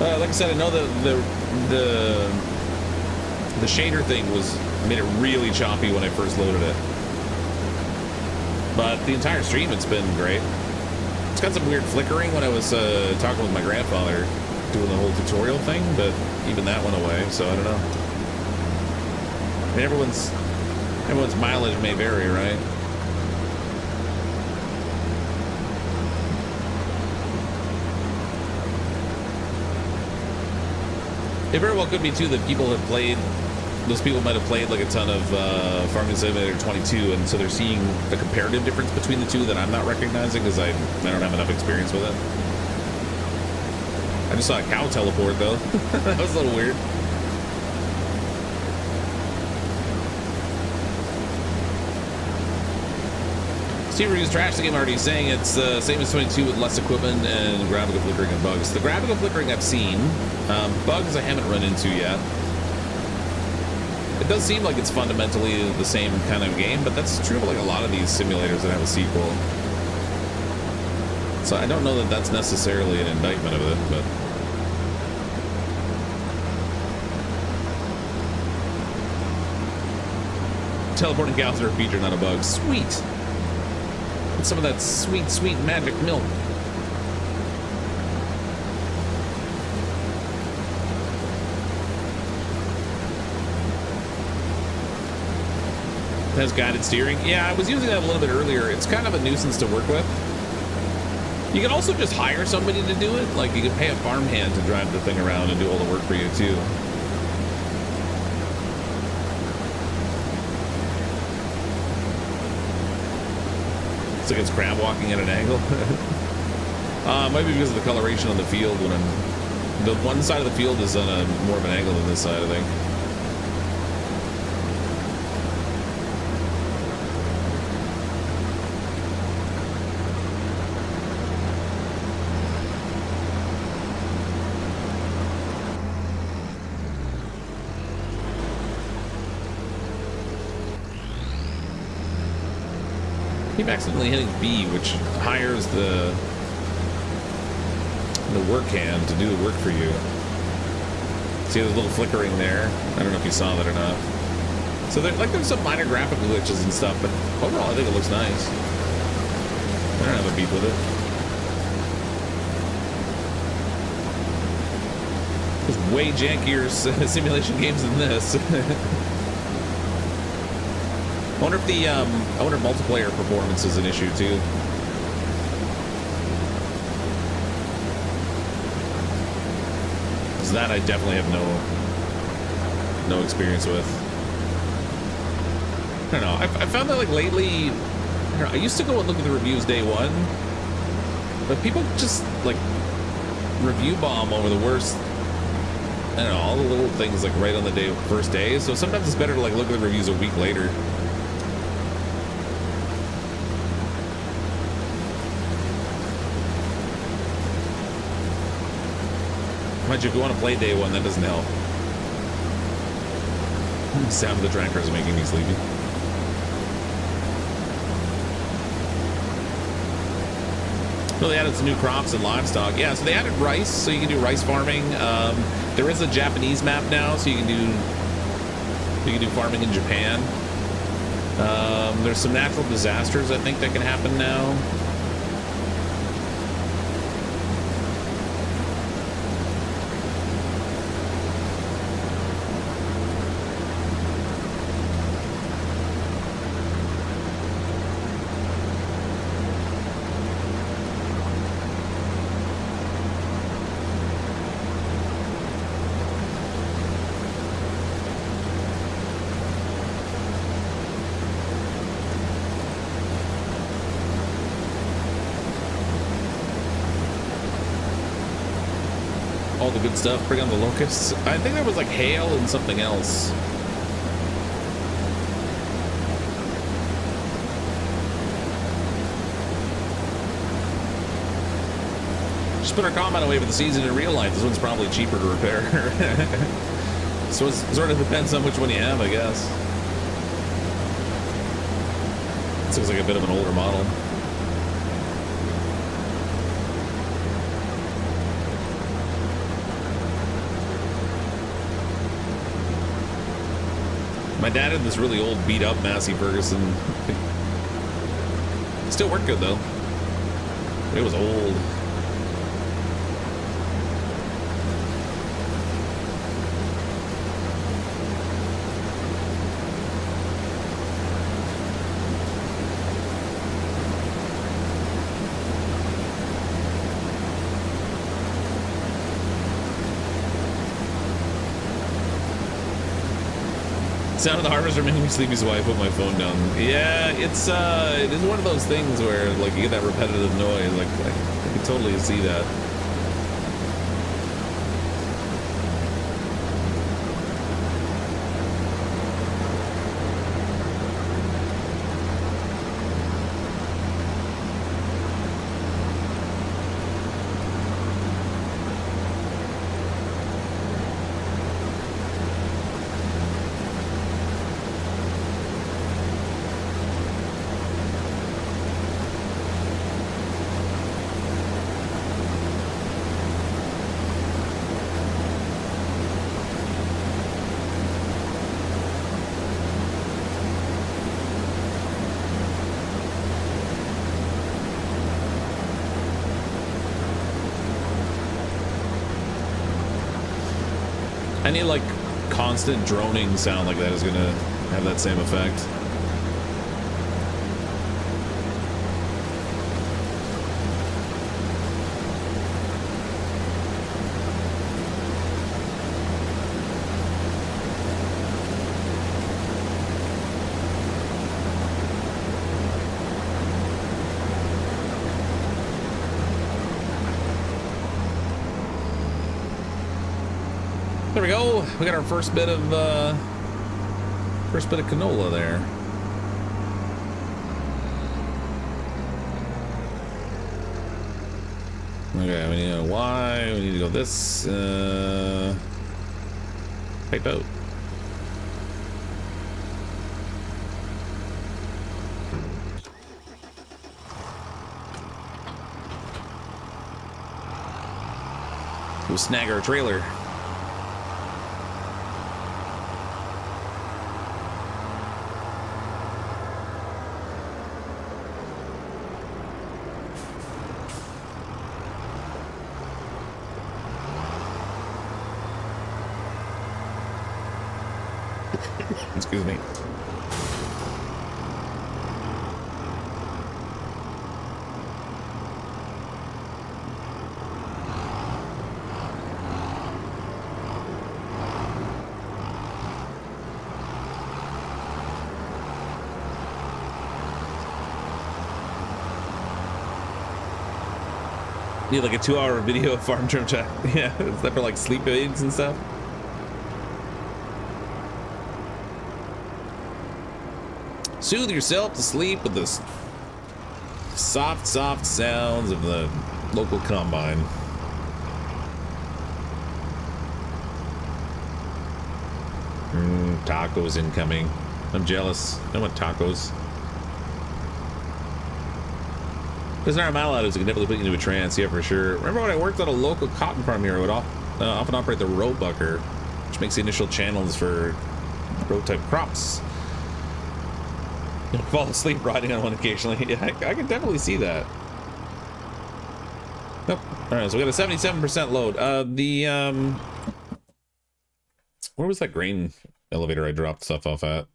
Like I said, I know that the the shader thing made it really choppy when I first loaded it. But the entire stream, it's been great. It's got some weird flickering when I was talking with my grandfather doing the whole tutorial thing, but even that went away, so I don't know. I mean, everyone's mileage may vary, right? It very well could be too that those people might have played like a ton of Farming Simulator 22, and so they're seeing a comparative difference between the two that I'm not recognizing because I don't have enough experience with it. I just saw a cow teleport though. That was a little weird. Steve Reviews Trash the Game already saying it's the same as 22 with less equipment and graphical flickering and bugs. The graphical flickering I've seen. Bugs I haven't run into yet. It does seem like it's fundamentally the same kind of game, but that's true of like a lot of these simulators that have a sequel. So I don't know that that's necessarily an indictment of it, but... Teleporting cows are a feature, not a bug. Sweet! And some of that sweet, sweet magic milk. It has guided steering. Yeah, I was using that a little bit earlier. It's kind of a nuisance to work with. You can also just hire somebody to do it. Like, you can pay a farmhand to drive the thing around and do all the work for you, too. It's like it's crab walking at an angle. Might be because of the coloration on the field. The one side of the field is on a more of an angle than this side, I think. Keep accidentally hitting B, which hires the work hand to do the work for you. See, there's a little flickering there. I don't know if you saw that or not. So there's some minor graphical glitches and stuff, but overall I think it looks nice. I don't have a beef with it. There's way jankier simulation games than this. I wonder if multiplayer performance is an issue too. Because that I definitely have no experience with. I don't know. I found that like lately, I used to go and look at the reviews day one, but people just like review bomb over the worst. I don't know, all the little things like right on the first day. So sometimes it's better to like look at the reviews a week later. Mind you, if you want to play day one, that doesn't help. The sound of the tracker is making me sleepy. Well, they added some new crops and livestock. Yeah, so they added rice, so you can do rice farming. There is a Japanese map now, so you can do farming in Japan. There's some natural disasters I think that can happen now. All the good stuff, bring on the locusts. I think there was like hail and something else. Just put our comment away for the season in real life. This one's probably cheaper to repair. So it sort of depends on which one you have, I guess. This looks like a bit of an older model. My dad had this really old beat up Massey Ferguson. Still worked good though. It was old. Sound of the harvester making me sleepy, so I put my phone down. Yeah, it is one of those things where like you get that repetitive noise. Like I can totally see that. Any like constant droning sound like that is gonna have that same effect. There we go. We got our first bit of canola there. Okay, we need a Y. We need to go this. Pipe out. We'll snag our trailer. Excuse me. Need like a 2-hour video of farm trim check. Yeah, is that for like sleep aids and stuff? Soothe yourself to sleep with the soft sounds of the local combine. Tacos incoming. I'm jealous. I want tacos. There's an Armada that can definitely put you into a trance, yeah, for sure. Remember when I worked at a local cotton farm here, I would often operate the row bucker, which makes the initial channels for row type crops. You'll fall asleep riding on one occasionally. Yeah, I can definitely see that. Nope. All right, so we got a 77% load. Where was that grain elevator I dropped stuff off at?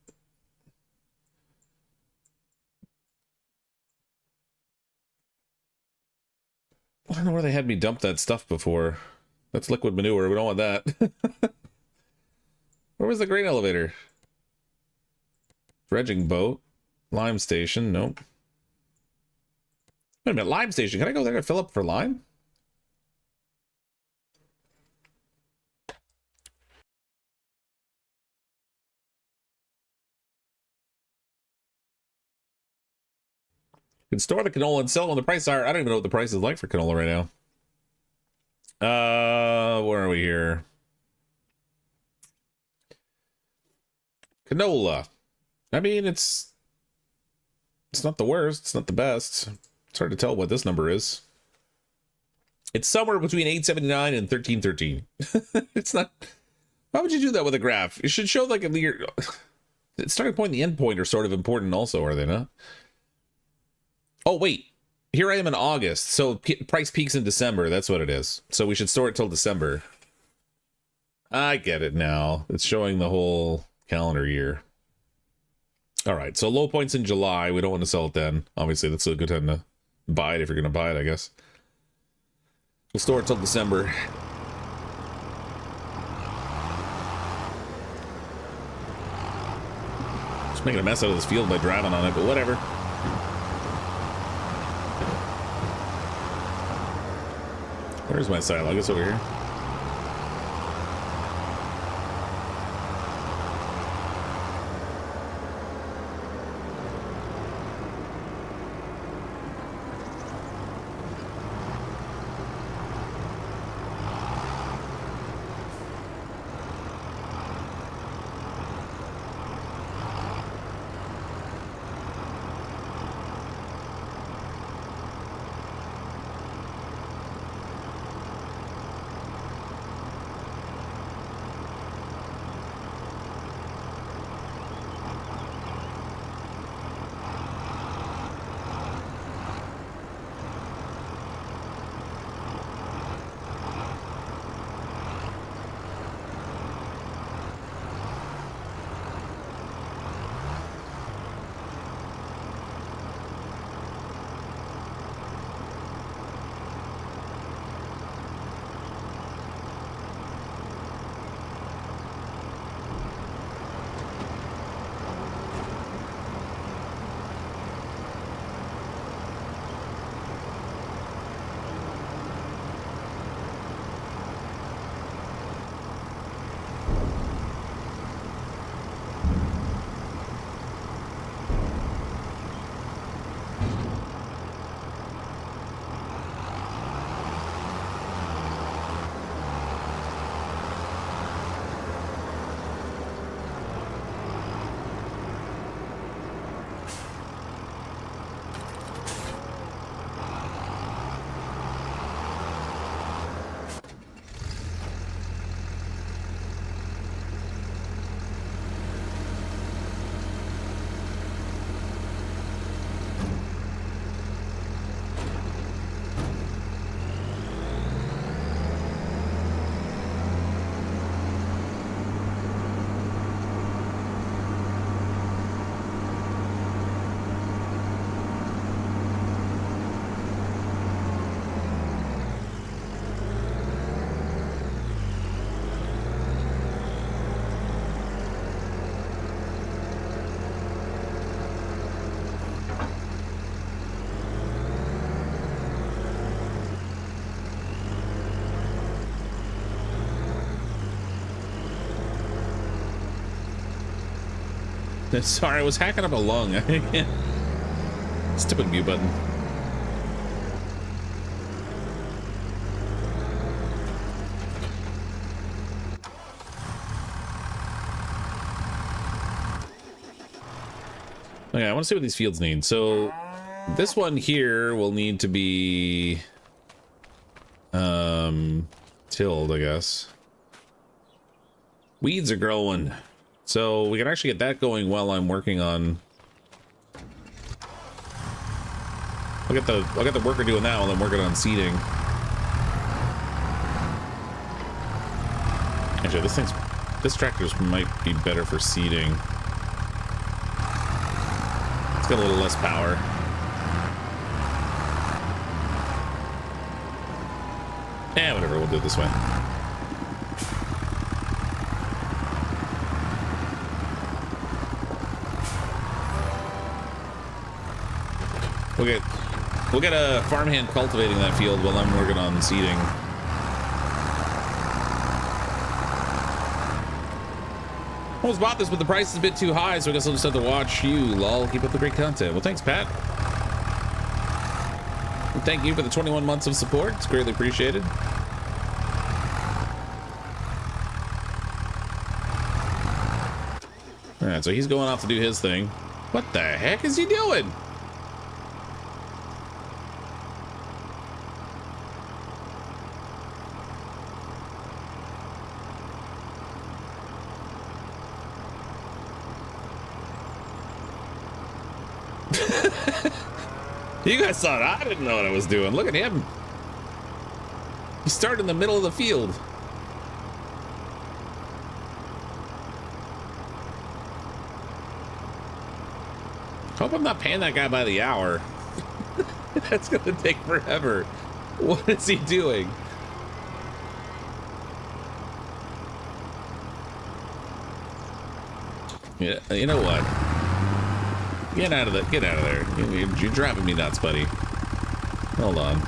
I don't know where they had me dump that stuff before. That's liquid manure. We don't want that. Where was the grain elevator? Dredging boat. Lime station. Nope. Wait a minute. Lime station. Can I go there to fill up for lime? You can store the canola and sell when the price are. I don't even know what the price is like for canola right now. Where are we here? Canola. I mean, it's not the worst. It's not the best. It's hard to tell what this number is. It's somewhere between 879 and 1313. It's not. Why would you do that with a graph? You should show like a. The starting point and the end point are sort of important also, are they not? Oh, wait. Here I am in August, so price peaks in December. That's what it is. So we should store it till December. I get it now. It's showing the whole calendar year. All right, so low points in July. We don't want to sell it then. Obviously, that's a good time to buy it if you're going to buy it, I guess. We'll store it till December. Just making a mess out of this field by driving on it, but whatever. Where's my silo? I guess over here. Sorry, I was hacking up a lung. Stupid mute button. Okay, I want to see what these fields need. So this one here will need to be tilled, I guess. Weeds are growing. So we can actually get that going while I'm working on. I'll get the worker doing that while I'm working on seeding. Actually, this tractor's might be better for seeding. It's got a little less power. Yeah, whatever, we'll do it this way. We'll get a farmhand cultivating that field while I'm working on seeding. Almost bought this, but the price is a bit too high, so I guess I'll just have to watch you, lol. Keep up the great content. Well, thanks, Pat. And thank you for the 21 months of support. It's greatly appreciated. All right, so he's going off to do his thing. What the heck is he doing? You guys thought I didn't know what I was doing. Look at him. He started in the middle of the field. Hope I'm not paying that guy by the hour. That's gonna take forever. What is he doing? Yeah, you know what? Get out of there. Get out of there. You're driving me nuts, buddy. Hold on.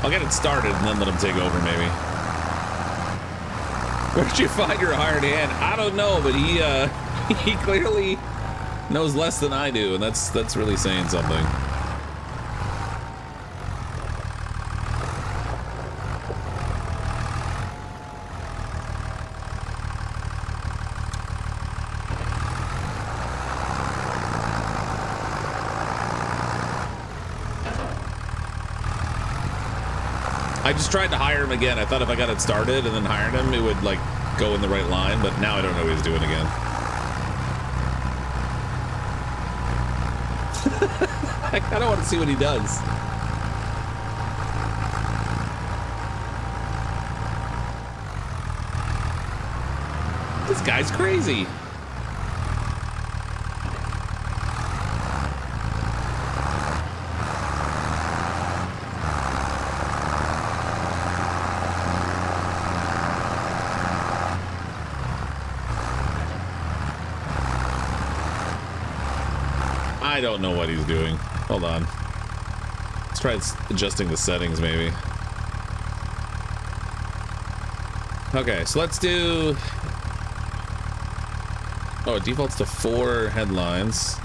I'll get it started and then let him take over, maybe. Where'd you find your hired hand? I don't know, but he he clearly knows less than I do, and that's really saying something. I just tried to hire him again. I thought if I got it started and then hired him, it would like go in the right line, but now I don't know what he's doing again. I kind of want to see what he does. This guy's crazy. I don't know what he's doing. Hold on. Let's try adjusting the settings, maybe. Okay, so let's do... Oh, it defaults to 4 headlines.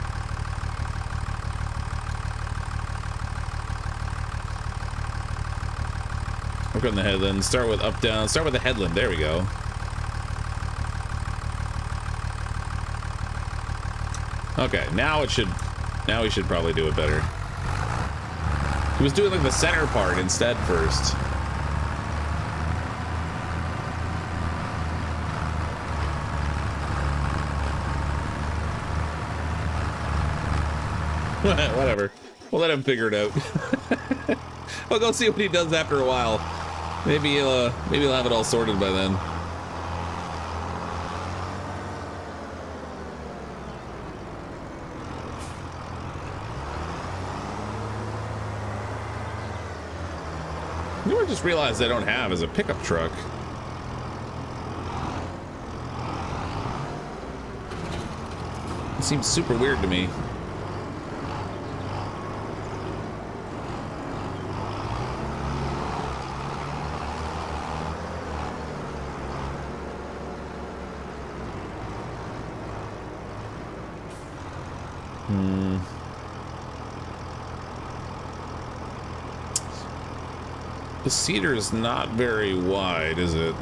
Work on the headland. Start with up, down. Start with the headland. There we go. Okay, now it should... Now we should probably do it better. He was doing like the center part instead first. Whatever. We'll let him figure it out. We'll go see what he does after a while. Maybe he'll have it all sorted by then. You know what I just realized I don't have is a pickup truck. It seems super weird to me. The cedar is not very wide, is it?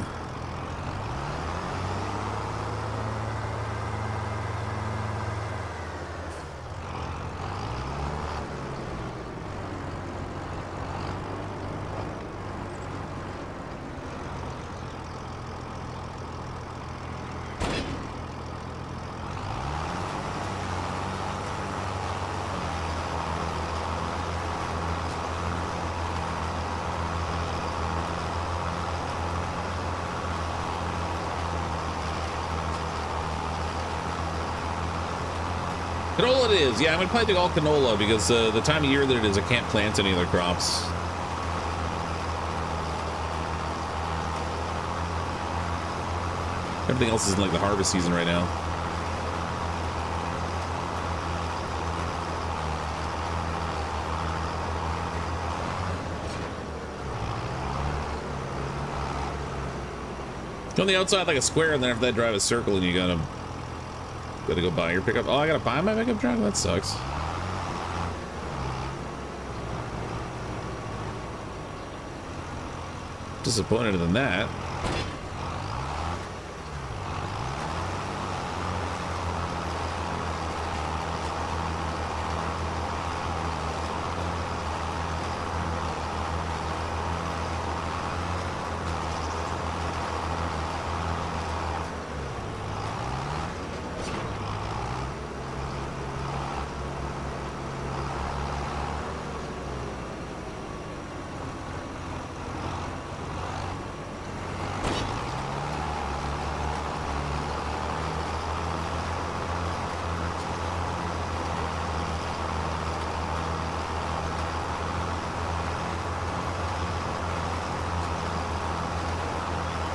Canola it is. Yeah, I'm gonna probably do all canola because the time of year that it is, I can't plant any other crops. Everything else is in like the harvest season right now. On the outside like a square, and then after that drive a circle, and you gotta go buy your pickup. Oh, I gotta buy my pickup truck? That sucks. Disappointed in that.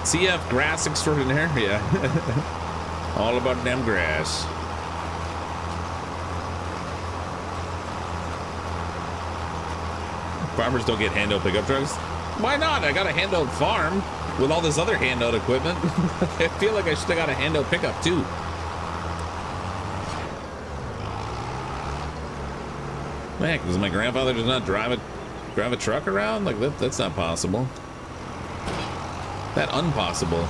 CF grass extraordinaire, yeah. All about damn grass. Farmers don't get handheld pickup trucks. Why not? I got a handheld farm with all this other handheld equipment. I feel like I should have got a handheld pickup too. Heck, does my grandfather just not drive a truck around? Like that's not possible. That unpossible.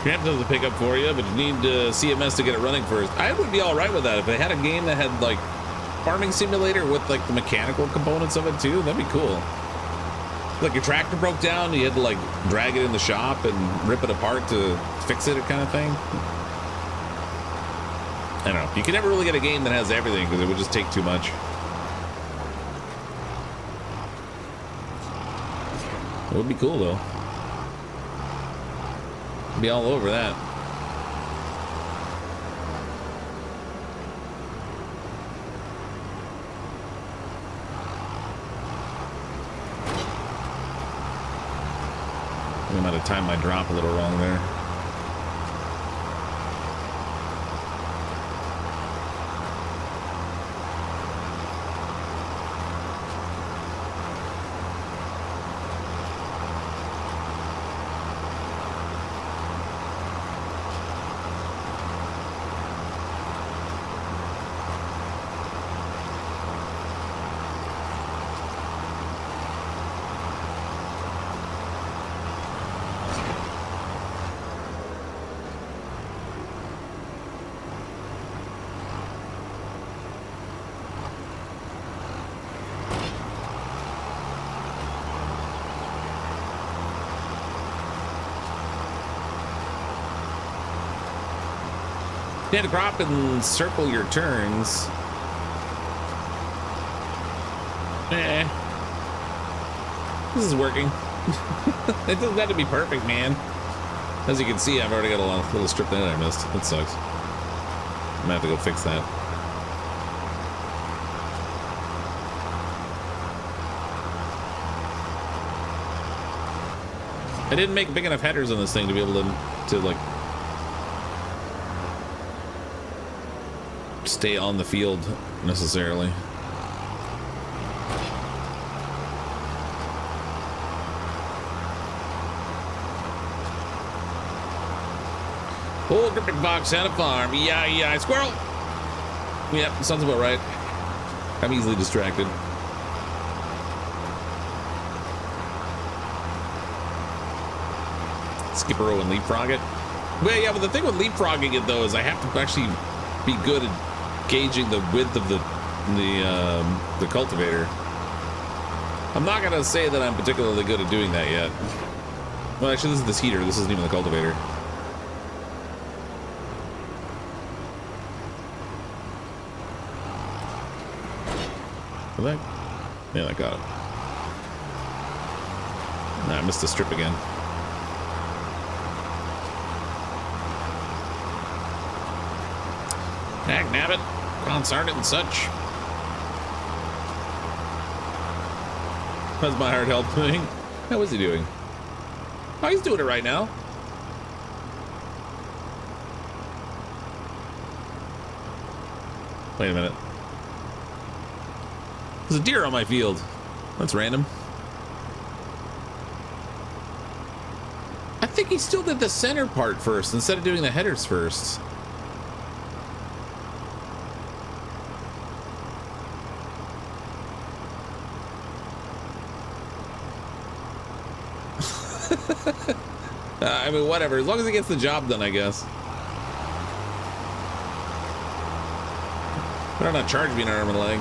Camp does the pickup for you, but you need CMS to get it running first. I would be all right with that if they had a game that had like farming simulator with like the mechanical components of it too. That'd be cool. Like your tractor broke down, you had to like drag it in the shop and rip it apart to fix it, kind of thing. I don't know. You can never really get a game that has everything because it would just take too much. It would be cool though. Be all over that. I might have timed my drop a little wrong there. You had to crop and circle your turns. This is working. It doesn't have to be perfect, man. As you can see, I've already got a little strip that I missed. That sucks. I'm gonna have to go fix that. I didn't make big enough headers on this thing to be able to like stay on the field necessarily. Old CrypticFox at a farm. Yeah, squirrel. Yep, sounds about right. I'm easily distracted. Skipper and leapfrog it. Well, yeah, but the thing with leapfrogging it though is I have to actually be good at gauging the width of the cultivator. I'm not gonna say that I'm particularly good at doing that yet. Well, actually, this is this heater. This isn't even the cultivator. That? Yeah, that got it. Nah, I missed the strip again. Heck, nabbit, consarn it and such. How's my heart health doing? How is he doing? Oh, he's doing it right now. Wait a minute. There's a deer on my field. That's random. I think he still did the center part first instead of doing the headers first. I mean, whatever. As long as he gets the job done, I guess. Better not charge me an arm and a leg.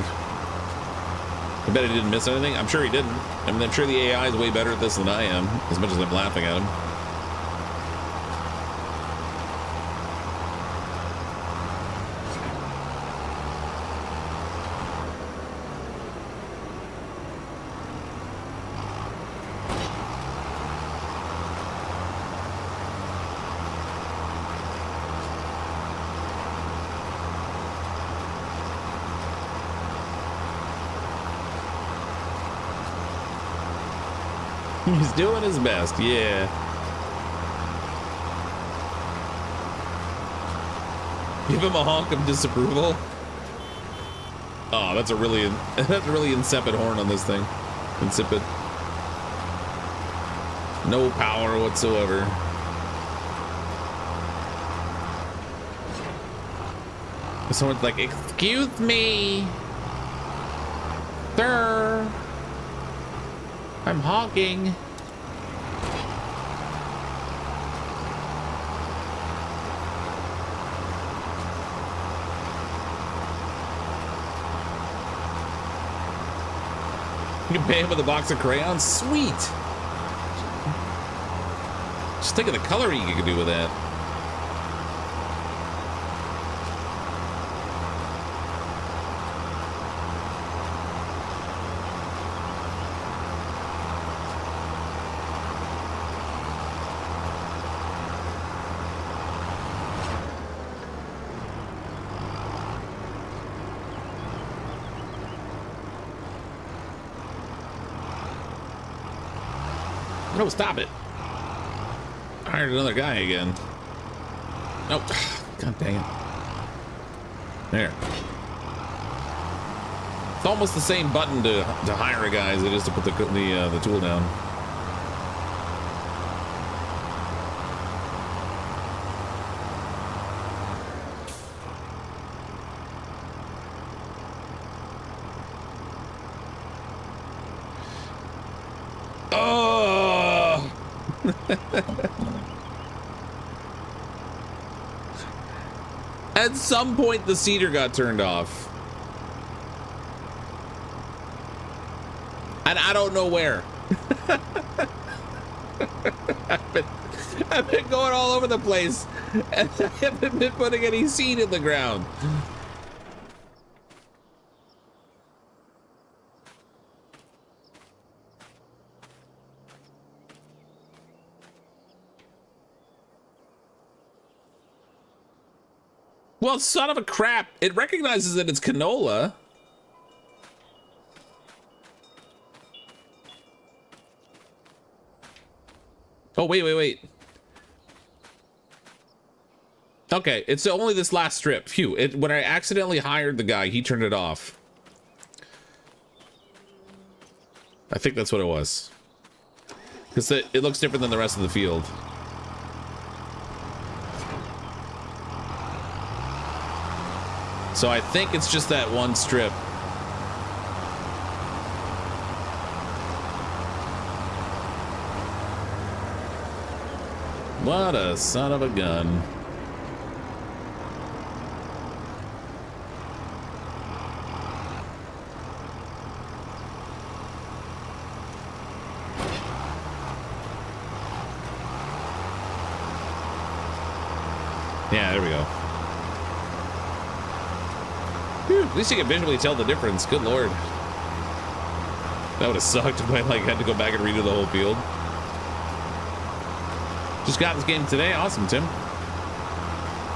I bet he didn't miss anything. I'm sure he didn't. I mean, I'm sure the AI is way better at this than I am, as much as I'm laughing at him. He's doing his best, yeah. Give him a honk of disapproval. Oh, that's a really insipid horn on this thing. Insipid. No power whatsoever. Someone's like, "Excuse me, sir. I'm honking." You can pay him with a box of crayons? Sweet! Just think of the coloring you could do with that. No, stop it. I hired another guy again. Nope. God dang it. There. It's almost the same button to hire a guy as it is to put the tool down. At some point, the seeder got turned off. And I don't know where. I've been going all over the place. And I haven't been putting any seed in the ground. Well, son of a crap. It recognizes that it's canola. Oh, wait. Okay, it's only this last strip. Phew. When I accidentally hired the guy, he turned it off. I think that's what it was. Because it looks different than the rest of the field. So I think it's just that one strip. What a son of a gun. Yeah, there we go. Whew, at least you can visually tell the difference. Good lord. That would have sucked if I had to go back and redo the whole field. Just got this game today. Awesome, Tim.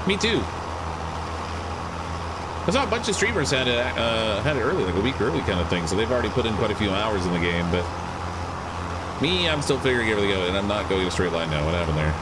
Me too. I saw a bunch of streamers had it early, like a week early kind of thing, so they've already put in quite a few hours in the game, but me, I'm still figuring everything out, and I'm not going a straight line now. What happened there?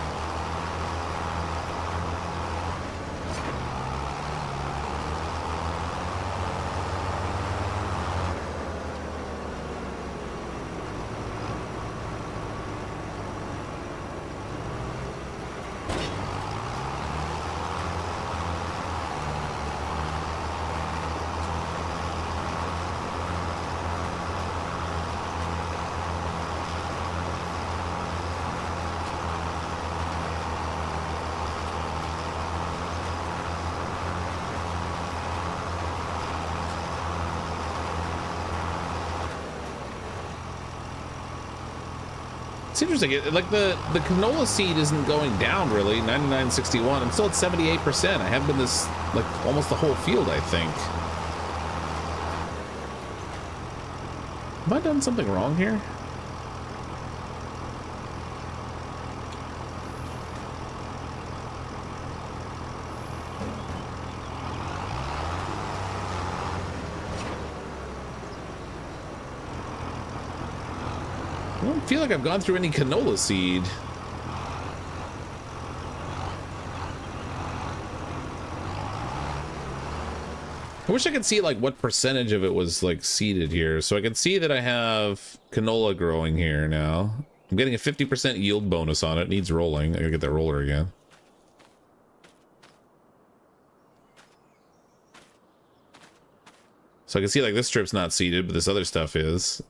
It's interesting. Like the canola seed isn't going down really. 99.61. I'm still at 78%. I have been this like almost the whole field, I think. Have I done something wrong here? I don't feel like I've gone through any canola seed. I wish I could see like what percentage of it was like seeded here. So I can see that I have canola growing here now. I'm getting a 50% yield bonus on it. It needs rolling. I gotta get that roller again. So I can see like this strip's not seeded, but this other stuff is.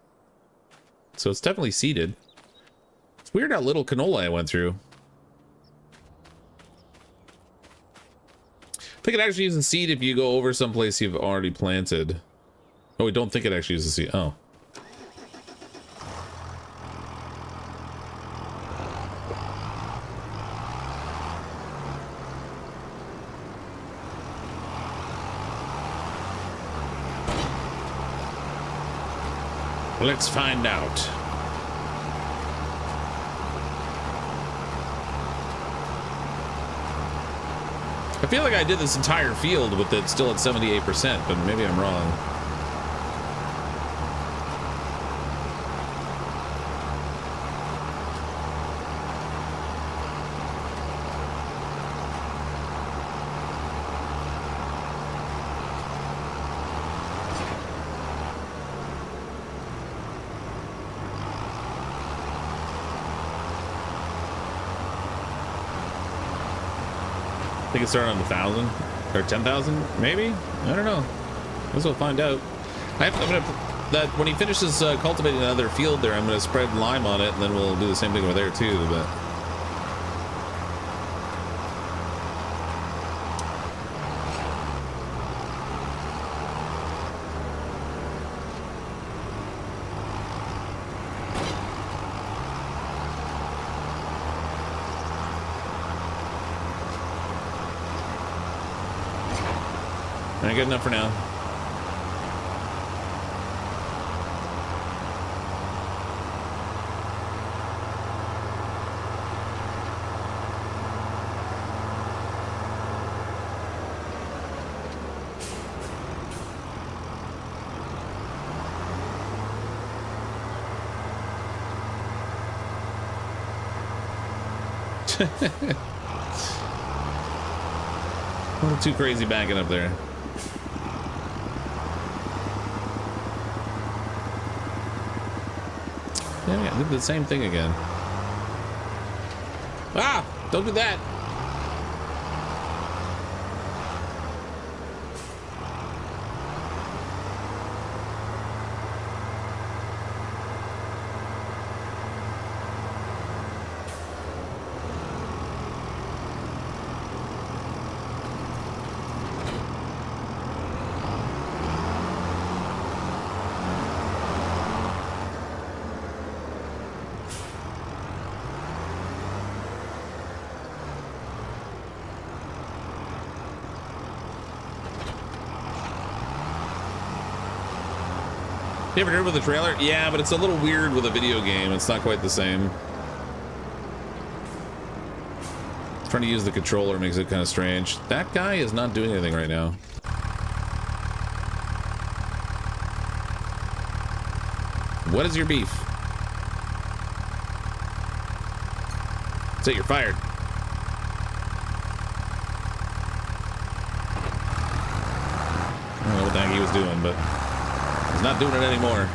So it's definitely seeded. It's weird how little canola I went through. I think it actually uses seed if you go over someplace you've already planted. Oh, we don't think it actually uses seed. Oh. Let's find out. I feel like I did this entire field with it still at 78%, but maybe I'm wrong. I think it started on 1,000 or 10,000, maybe. I don't know. Guess we'll find out. I'm gonna that when he finishes cultivating another field there, I'm gonna spread lime on it, and then we'll do the same thing over there too. But ain't good enough for now. A little too crazy backing up there. Yeah, I did the same thing again. Ah! Don't do that! You ever heard of the trailer? Yeah, but it's a little weird with a video game. It's not quite the same. Trying to use the controller makes it kind of strange. That guy is not doing anything right now. What is your beef? Say you're fired. I don't know what the heck he was doing, but he's not doing it anymore.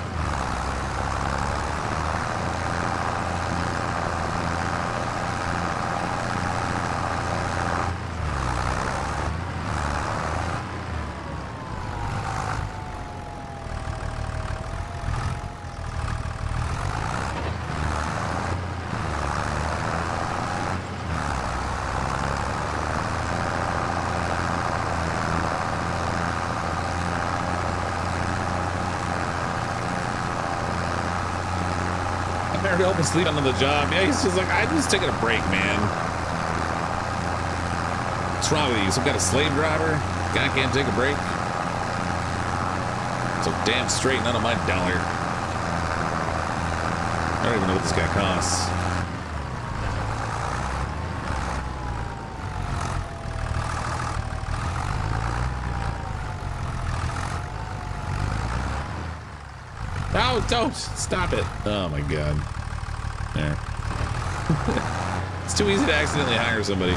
There to help us lead on to the job. Yeah, he's just like, I'm just taking a break, man. What's wrong with you? Some kind of slave driver? Guy can't take a break? So damn straight, none of my dollar. I don't even know what this guy costs. Oh, don't stop it. Oh my god. There. It's too easy to accidentally hire somebody.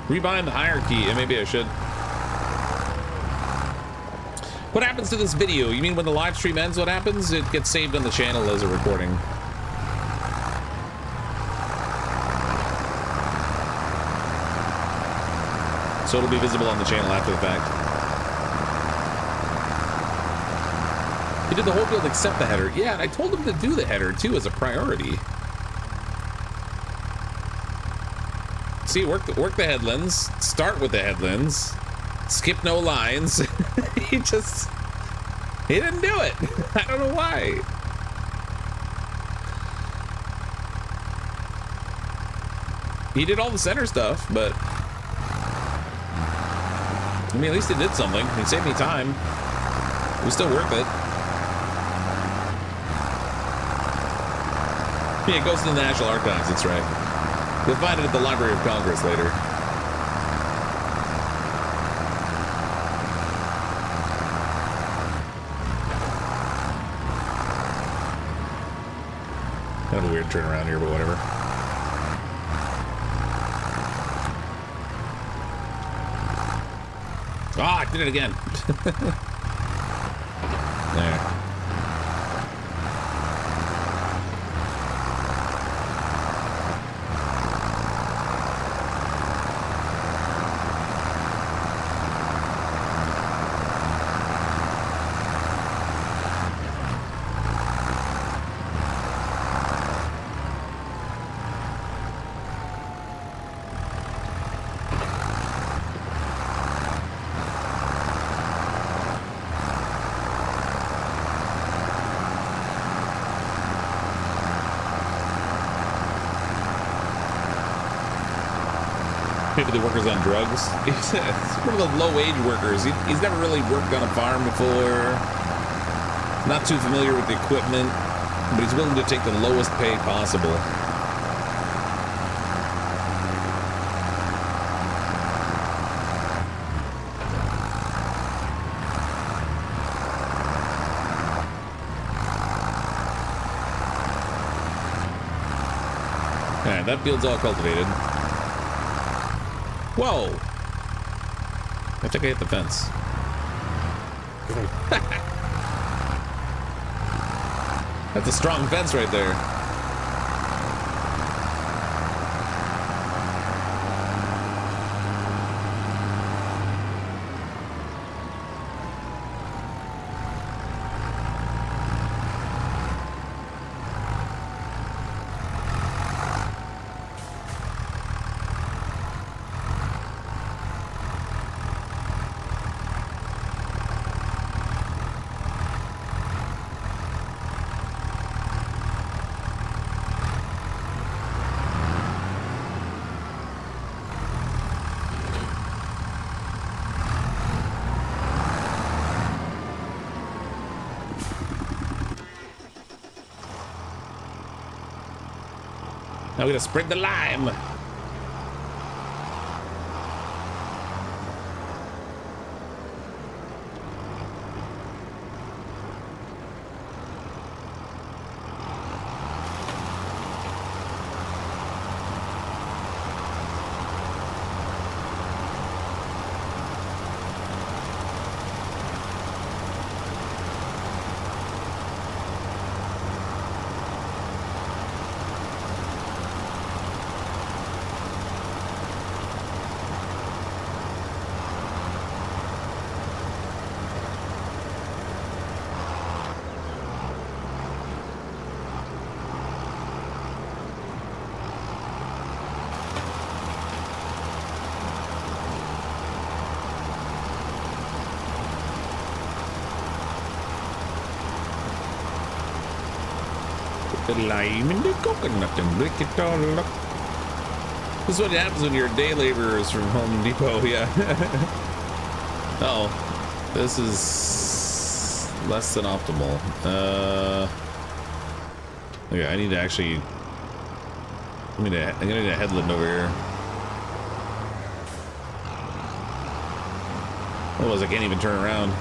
Rebind the hierarchy, and maybe I should. What happens to this video? You mean when the live stream ends, what happens? It gets saved on the channel as a recording. So it'll be visible on the channel after the fact. He did the whole field except the header. Yeah, and I told him to do the header too as a priority. See, work the headlands. Start with the headlands. Skip no lines. he didn't do it. I don't know why. He did all the center stuff, but I mean, at least he did something. He saved me time. It was still worth it. Yeah, it goes to the National Archives, that's right. You'll find it at the Library of Congress later. Kind of a weird turnaround here, but whatever. Ah, I did it again. There. Maybe the workers on drugs. He's one of the low-wage workers. He's never really worked on a farm before. Not too familiar with the equipment, but he's willing to take the lowest pay possible. Alright, that field's all cultivated. Whoa! I think I hit the fence. That's a strong fence right there. Now we're gonna spread the lime. the lime and the coconut and break it all up. This is what happens when you're day laborers from Home Depot, yeah. Oh, this is less than optimal. Okay, I need to actually. I'm gonna need a headland over here. Otherwise, I can't even turn around.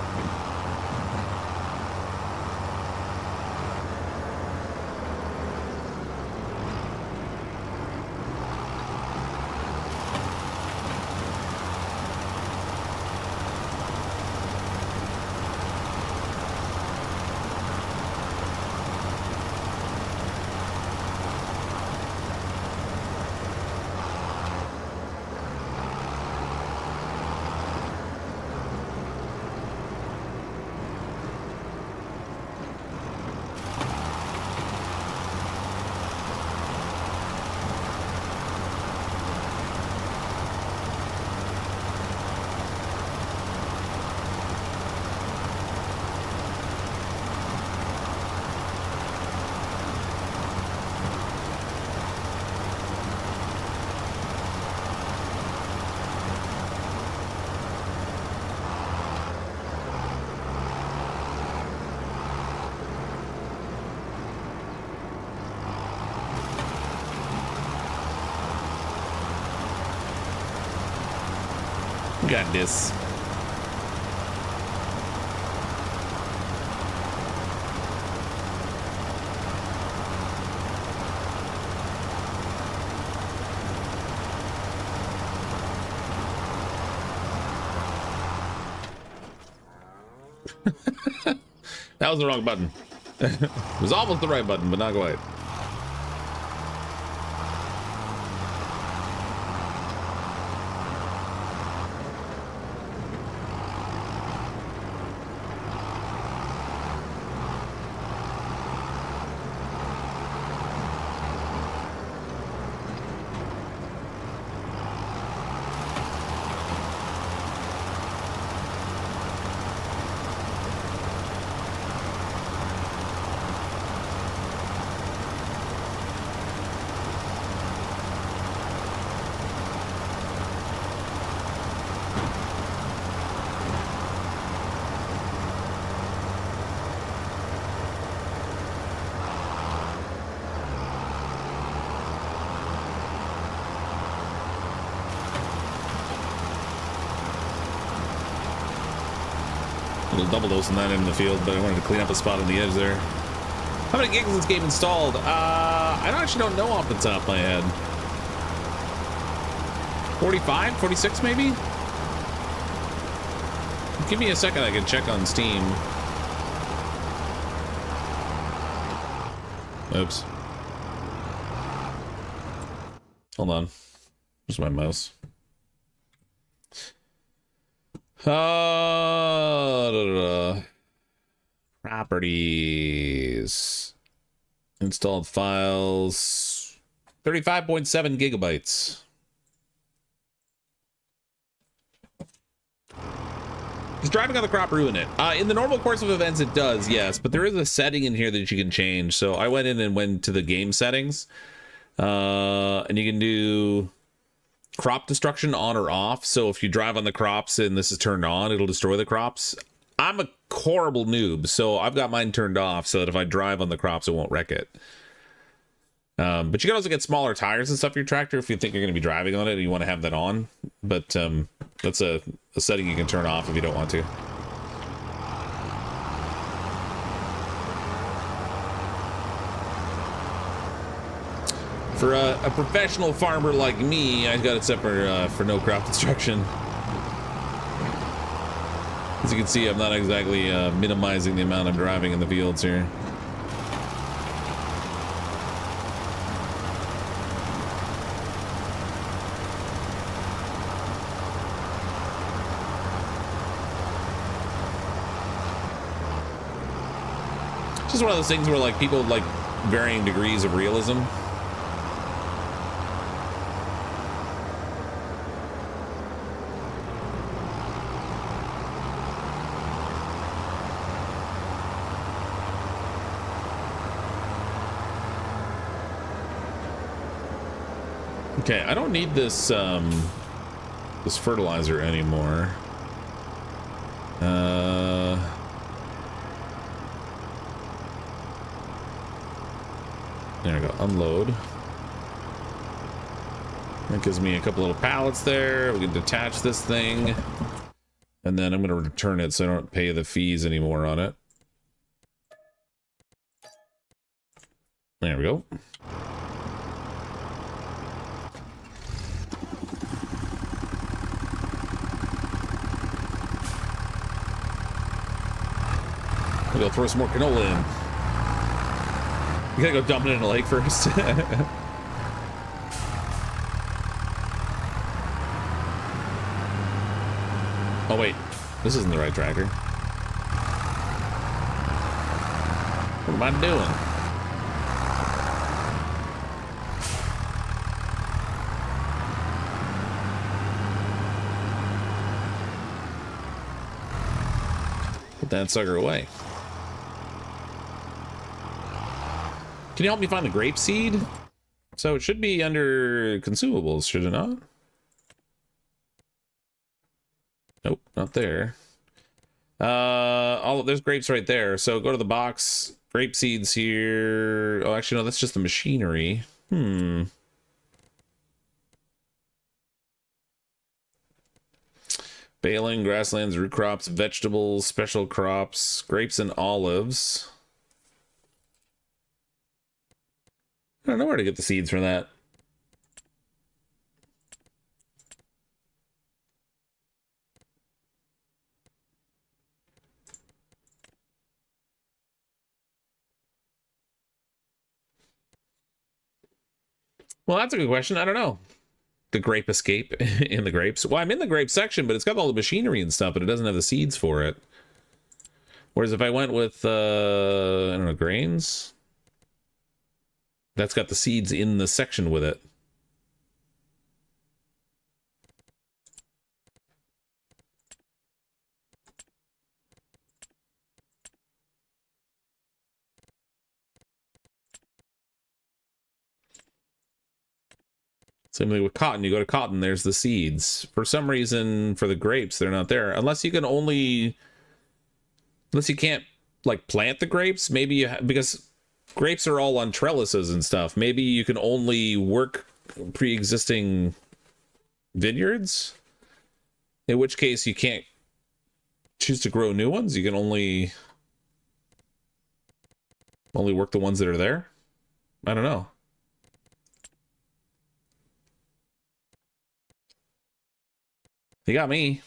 Got this. That was the wrong button. It was almost the right button, but not quite. Double dosing that in the field, but I wanted to clean up a spot on the edge there. How many gigs is this game installed? I actually don't know off the top of my head. 45, 46 maybe? Give me a second, I can check on Steam. Oops. Hold on. Where's my mouse? Properties. Installed files. 35.7 gigabytes. Does driving on the crop ruin it? In the normal course of events, it does, yes. But there is a setting in here that you can change. So I went in and went to the game settings. And you can do crop destruction on or off. So if you drive on the crops and this is turned on, it'll destroy the crops. I'm a horrible noob, so I've got mine turned off so that if I drive on the crops, it won't wreck it. But you can also get smaller tires and stuff for your tractor if you think you're going to be driving on it and you want to have that on. But that's a setting you can turn off if you don't want to. For a professional farmer like me, I got it set for no crop destruction. As you can see, I'm not exactly minimizing the amount I'm driving in the fields here. It's just one of those things where like people like varying degrees of realism. Okay, I don't need this this fertilizer anymore. There we go. Unload. That gives me a couple little pallets there. We can detach this thing. And then I'm going to return it so I don't pay the fees anymore on it. There we go. We'll go throw some more canola in. You gotta go dump it in a lake first. Oh wait, this isn't the right tractor. What am I doing? Put that sucker away. Can you help me find the grape seed? So it should be under consumables, should it not? Nope, not there. There's grapes right there. So go to the box. Grape seeds here. Oh, actually, no, that's just the machinery. Baling, grasslands, root crops, vegetables, special crops, grapes and olives. I don't know where to get the seeds for that. Well, that's a good question. I don't know. The grape escape in the grapes. Well, I'm in the grape section, but it's got all the machinery and stuff, but it doesn't have the seeds for it. Whereas if I went with, I don't know, grains, that's got the seeds in the section with it. Same thing with cotton. You go to cotton, there's the seeds. For some reason, for the grapes, they're not there. Unless you can't, like, plant the grapes. Maybe because grapes are all on trellises and stuff. Maybe you can only work pre-existing vineyards. In which case, you can't choose to grow new ones. You can only work the ones that are there. I don't know. You got me.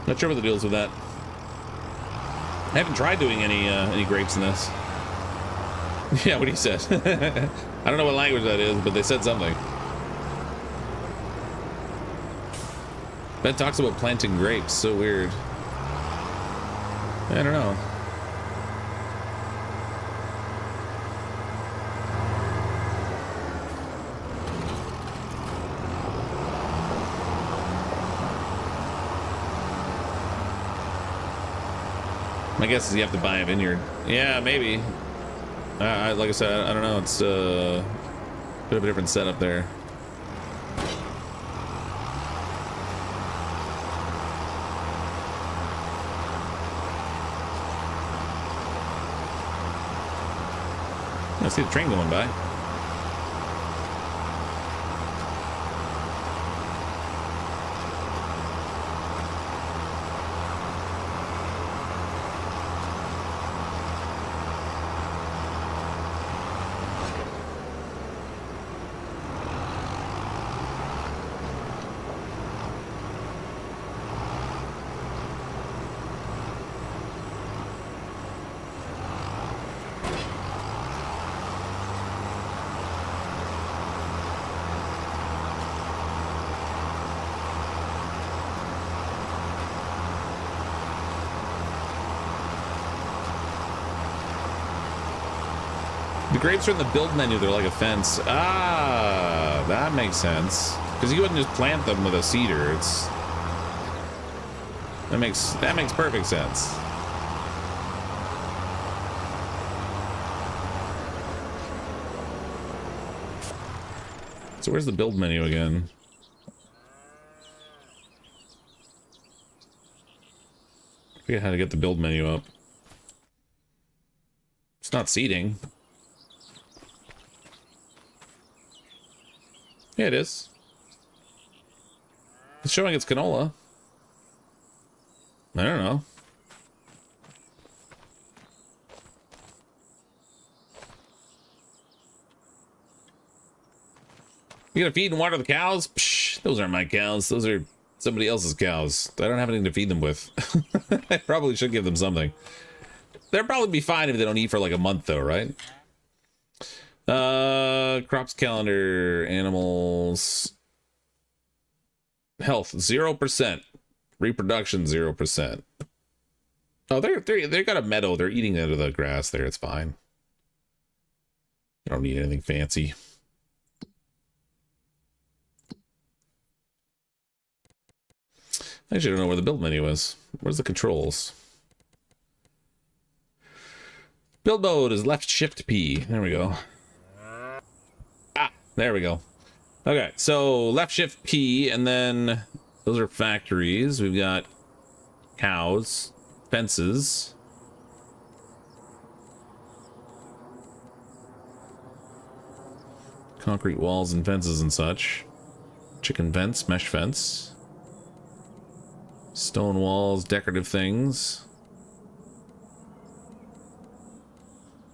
Not sure what the deal is with that. I haven't tried doing any grapes in this. Yeah, what he said. I don't know what language that is, but they said something. Ben talks about planting grapes. So weird. I don't know. My guess is you have to buy a vineyard. Yeah, maybe. Like I said, I don't know. It's a bit of a different setup there. I see the train going by. The grapes are in the build menu. They're like a fence. Ah, that makes sense. Because you wouldn't just plant them with a seeder. It's... That makes perfect sense. So where's the build menu again? I forget how to get the build menu up. It's not seating. Yeah, it is. It's showing it's canola. I don't know. You gonna feed and water the cows? Psh, those aren't my cows. Those are somebody else's cows. I don't have anything to feed them with. I probably should give them something. They'll probably be fine if they don't eat for like a month though, right? Crops calendar, animals. Health 0%. Reproduction 0%. Oh, they got a meadow. They're eating out of the grass there. It's fine. I don't need anything fancy. I actually don't know where the build menu is. Where's the controls? Build mode is left shift P. There we go. Ah, there we go. Okay, so left shift P, and then those are factories. We've got cows, fences. Concrete walls and fences and such. Chicken fence, mesh fence. Stone walls, decorative things.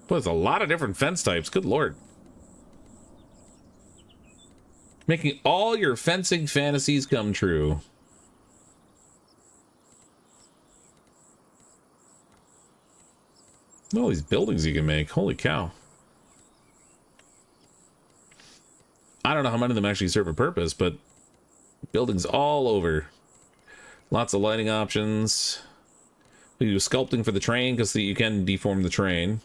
Boy, there's a lot of different fence types. Good lord. Making all your fencing fantasies come true. All these buildings you can make. Holy cow. I don't know how many of them actually serve a purpose, but buildings all over. Lots of lighting options. We do sculpting for the train because you can deform the train.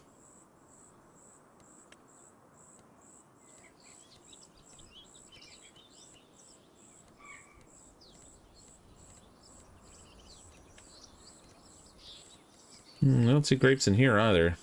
I don't see grapes in here either.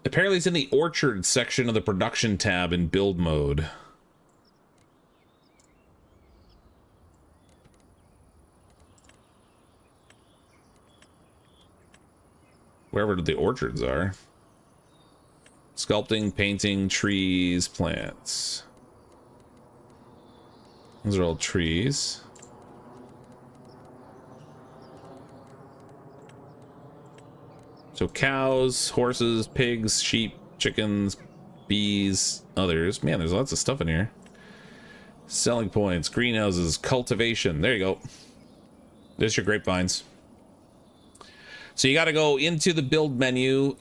Apparently it's in the orchard section of the production tab in build mode. Wherever the orchards are. Sculpting, painting, trees, plants. Those are all trees. So cows, horses, pigs, sheep, chickens, bees, others. Man, there's lots of stuff in here. Selling points, greenhouses, cultivation. There you go. There's your grapevines. So you got to go into the build menu,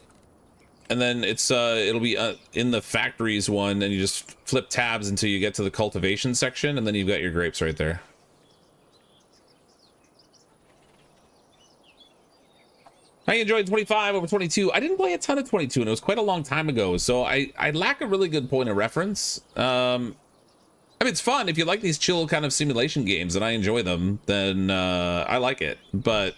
and then it's it'll be in the factories one, and you just flip tabs until you get to the cultivation section, and then you've got your grapes right there. I enjoyed 25 over 22. I didn't play a ton of 22, and it was quite a long time ago, so I lack a really good point of reference. I mean, it's fun. If you like these chill kind of simulation games, and I enjoy them, then I like it. But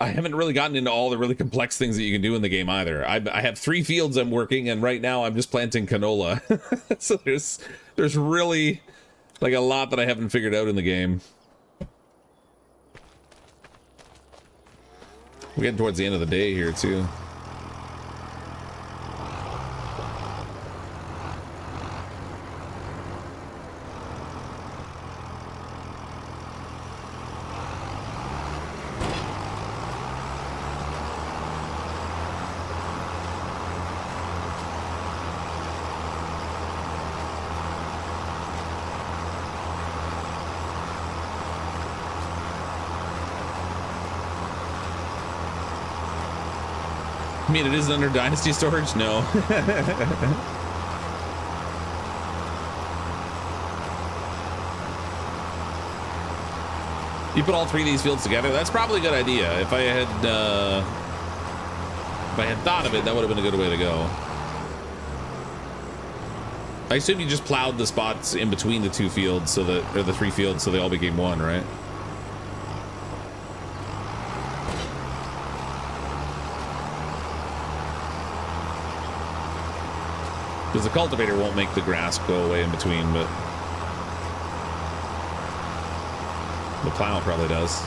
I haven't really gotten into all the really complex things that you can do in the game either. I have 3 fields I'm working, and right now I'm just planting canola. So there's really like a lot that I haven't figured out in the game. We're getting towards the end of the day here, too. I mean, it isn't under Dynasty storage? No. You put all three of these fields together. That's probably a good idea. If I had thought of it, that would have been a good way to go. I assume you just plowed the spots in between the two fields so that, or the three fields, so they all became one, right? Because the cultivator won't make the grass go away in between, but the plow probably does.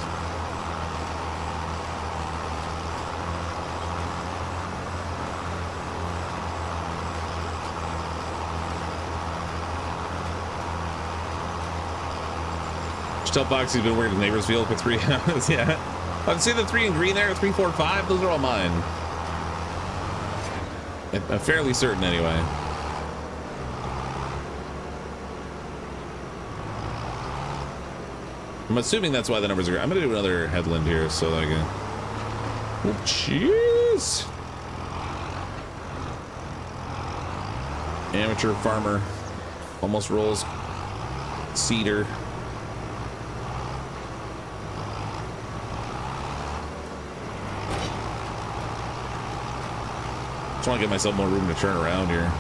Just tell Fox he's been working his neighbor's field for 3 hours. Yeah. I've seen the 3 in green there, 3, 4, 5. Those are all mine. I'm fairly certain anyway. I'm assuming that's why the numbers are. I'm gonna do another headland here so that I can. Oh, jeez. Amateur farmer almost rolls cedar. Just want to give myself more room to turn around here.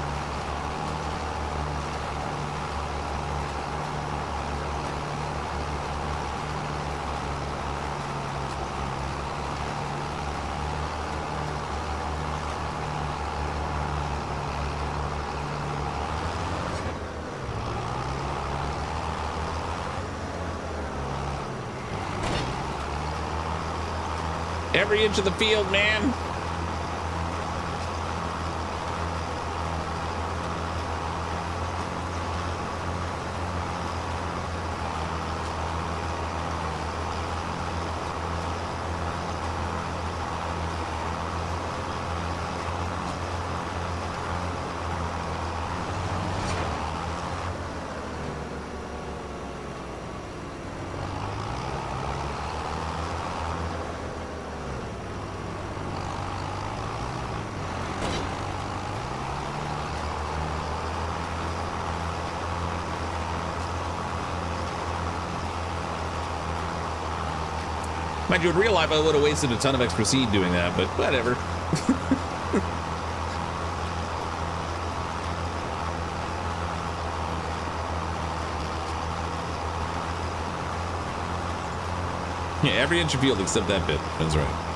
Every inch of the field, man. Mind you, in real life, I would have wasted a ton of extra seed doing that, but whatever. Yeah, every inch of field except that bit. That's right.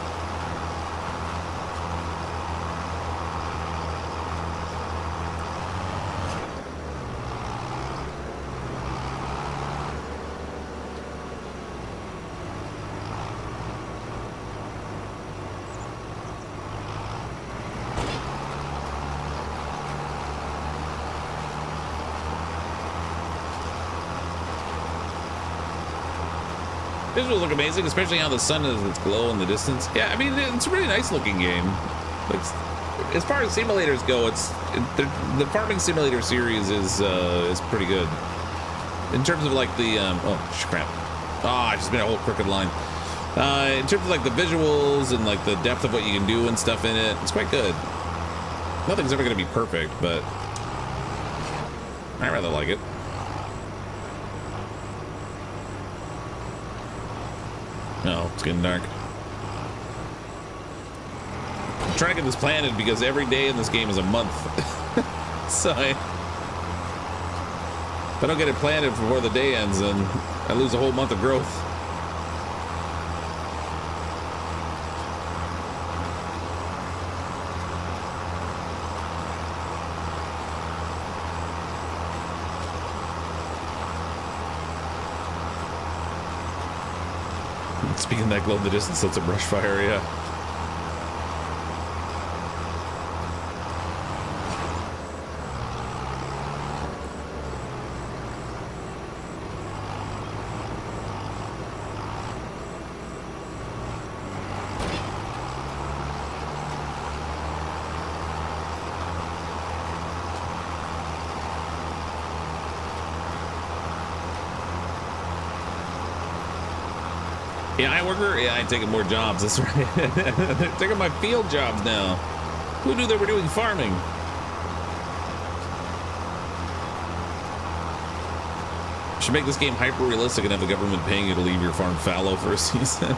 Visuals look amazing, especially how the sun is its glow in the distance. Yeah, I mean, it's a really nice looking game. Like, as far as simulators go, the farming simulator series is pretty good. In terms of like the oh crap, I just made a whole crooked line. In terms of like the visuals and like the depth of what you can do and stuff in it, it's quite good. Nothing's ever going to be perfect, but I rather like it. No, it's getting dark. I'm trying to get this planted because every day in this game is a month. So if I don't get it planted before the day ends, then I lose a whole month of growth. Speaking of that glow in the distance, that's a brush fire, yeah. AI worker? Yeah, I'm taking more jobs, that's right. They're taking my field jobs now. Who knew they were doing farming? Should make this game hyper realistic and have the government paying you to leave your farm fallow for a season.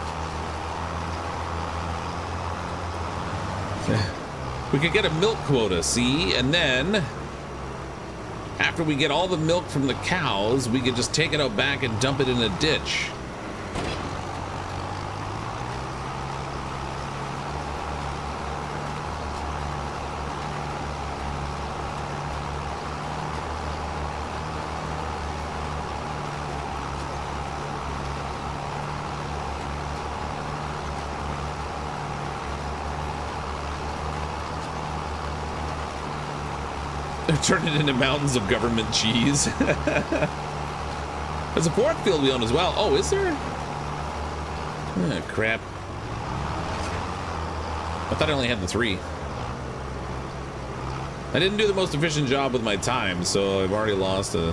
We could get a milk quota, see, and then after we get all the milk from the cows, we could just take it out back and dump it in a ditch. Turn it into mountains of government cheese. There's a fourth field we own as well. Oh, is there? Oh, crap. I thought I only had the 3. I didn't do the most efficient job with my time, so I've already lost a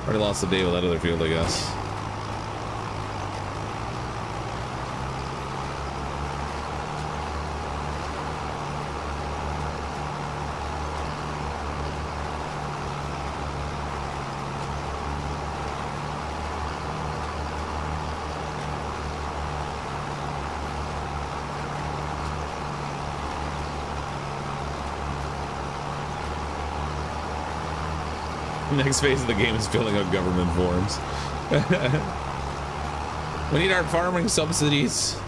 day with that other field, I guess. Next phase of the game is filling out government forms. We need our farming subsidies.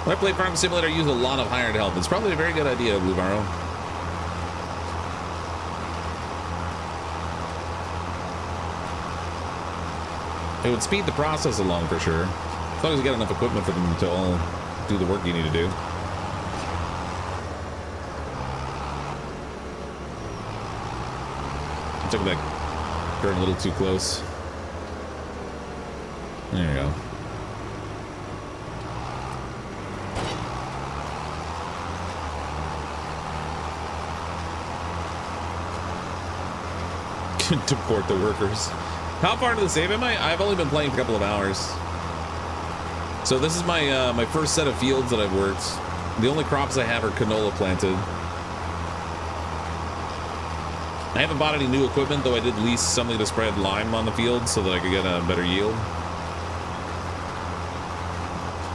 When I play Farming Simulator, I use a lot of hired help. It's probably a very good idea, Blue Barrow. It would speed the process along for sure. As long as you get enough equipment for them to all do the work you need to do. I took that turn a little too close. There you go. Deport the workers. How far into the save am I? I've only been playing for a couple of hours. So this is my my first set of fields that I've worked. The only crops I have are canola planted. I haven't bought any new equipment, though I did lease something to spread lime on the field so that I could get a better yield.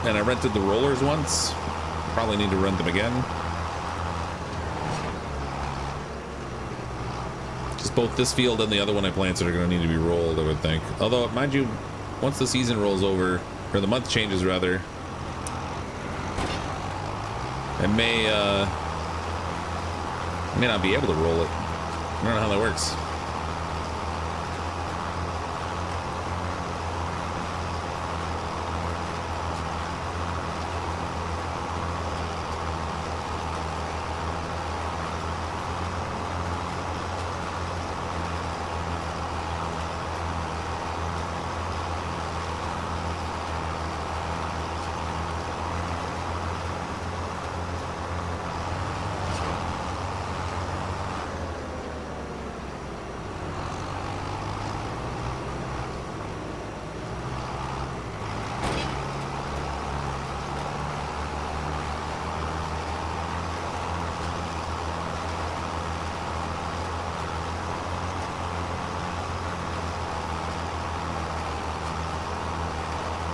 And I rented the rollers once. Probably need to rent them again. Both this field and the other one I planted are going to need to be rolled, I would think. Although, mind you, once the season rolls over, or the month changes rather, I may not be able to roll it. I don't know how that works.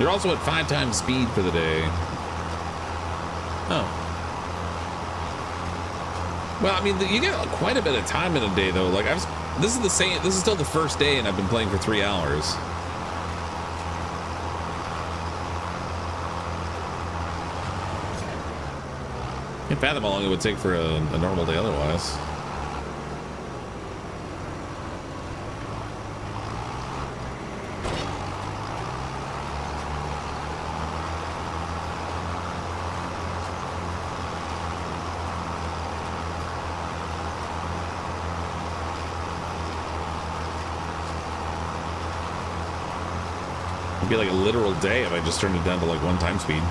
You're also at 5 times speed for the day. Oh. Well, I mean, you get quite a bit of time in a day, though. Like, this is still the first day, and I've been playing for 3 hours. Can't fathom how long it would take for a normal day otherwise. It'd be like a literal day if I just turned it down to like 1 time speed.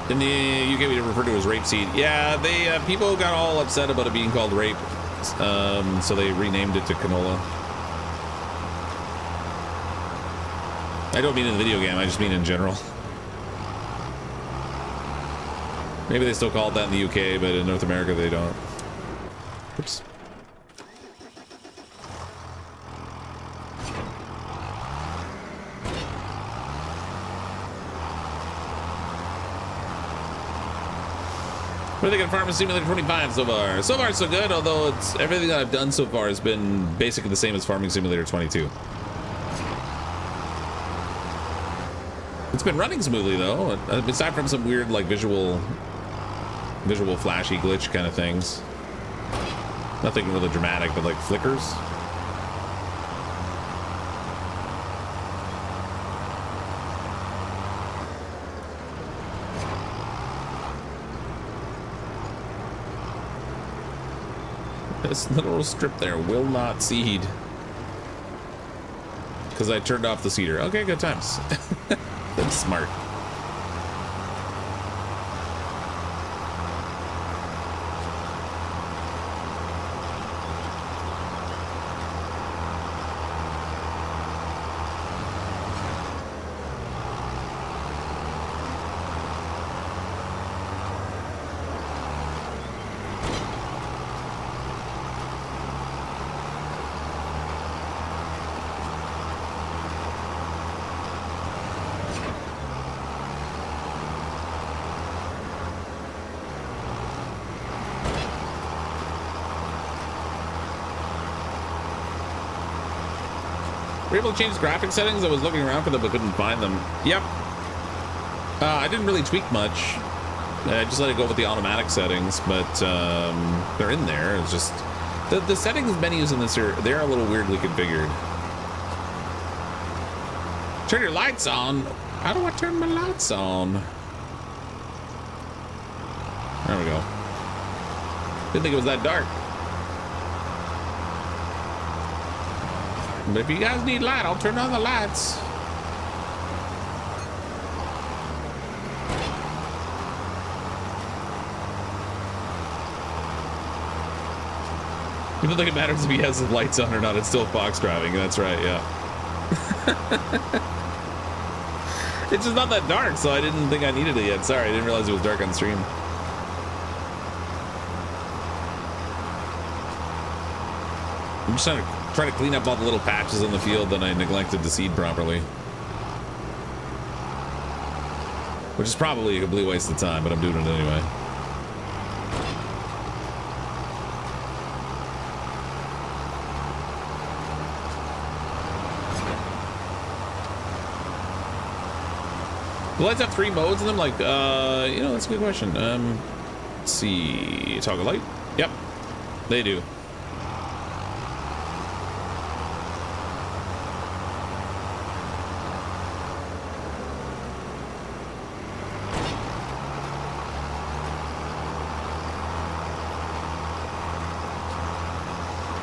In the UK, we refer to it as rapeseed. Yeah, they people got all upset about it being called rape, so they renamed it to canola. I don't mean in the video game, I just mean in general. Maybe they still call it that in the UK, but in North America they don't. Oops. What do you think of Farming Simulator 25 so far? So far, so good, although it's everything that I've done so far has been basically the same as Farming Simulator 22. It's been running smoothly, though, aside from some weird, like, visual flashy glitch kind of things. Nothing really dramatic, but, like, flickers. This little strip there will not seed because I turned off the seeder. Okay, good times. That's smart. Were you able to change graphic settings? I was looking around for them but couldn't find them. Yep. I didn't really tweak much. I just let it go with the automatic settings, but they're in there. It's just the settings menus in this they're a little weirdly configured. Turn your lights on. How do I turn my lights on? There we go. Didn't think it was that dark. But if you guys need light, I'll turn on the lights. You don't think it matters if he has his lights on or not? It's still Fox driving. That's right, yeah. It's just not that dark, so I didn't think I needed it yet. Sorry, I didn't realize it was dark on stream. I'm just trying to clean up all the little patches in the field that I neglected to seed properly. Which is probably a complete waste of time, but I'm doing it anyway. Do lights have 3 modes in them? Like, you know, that's a good question. Let's see. Toggle light? Yep, they do.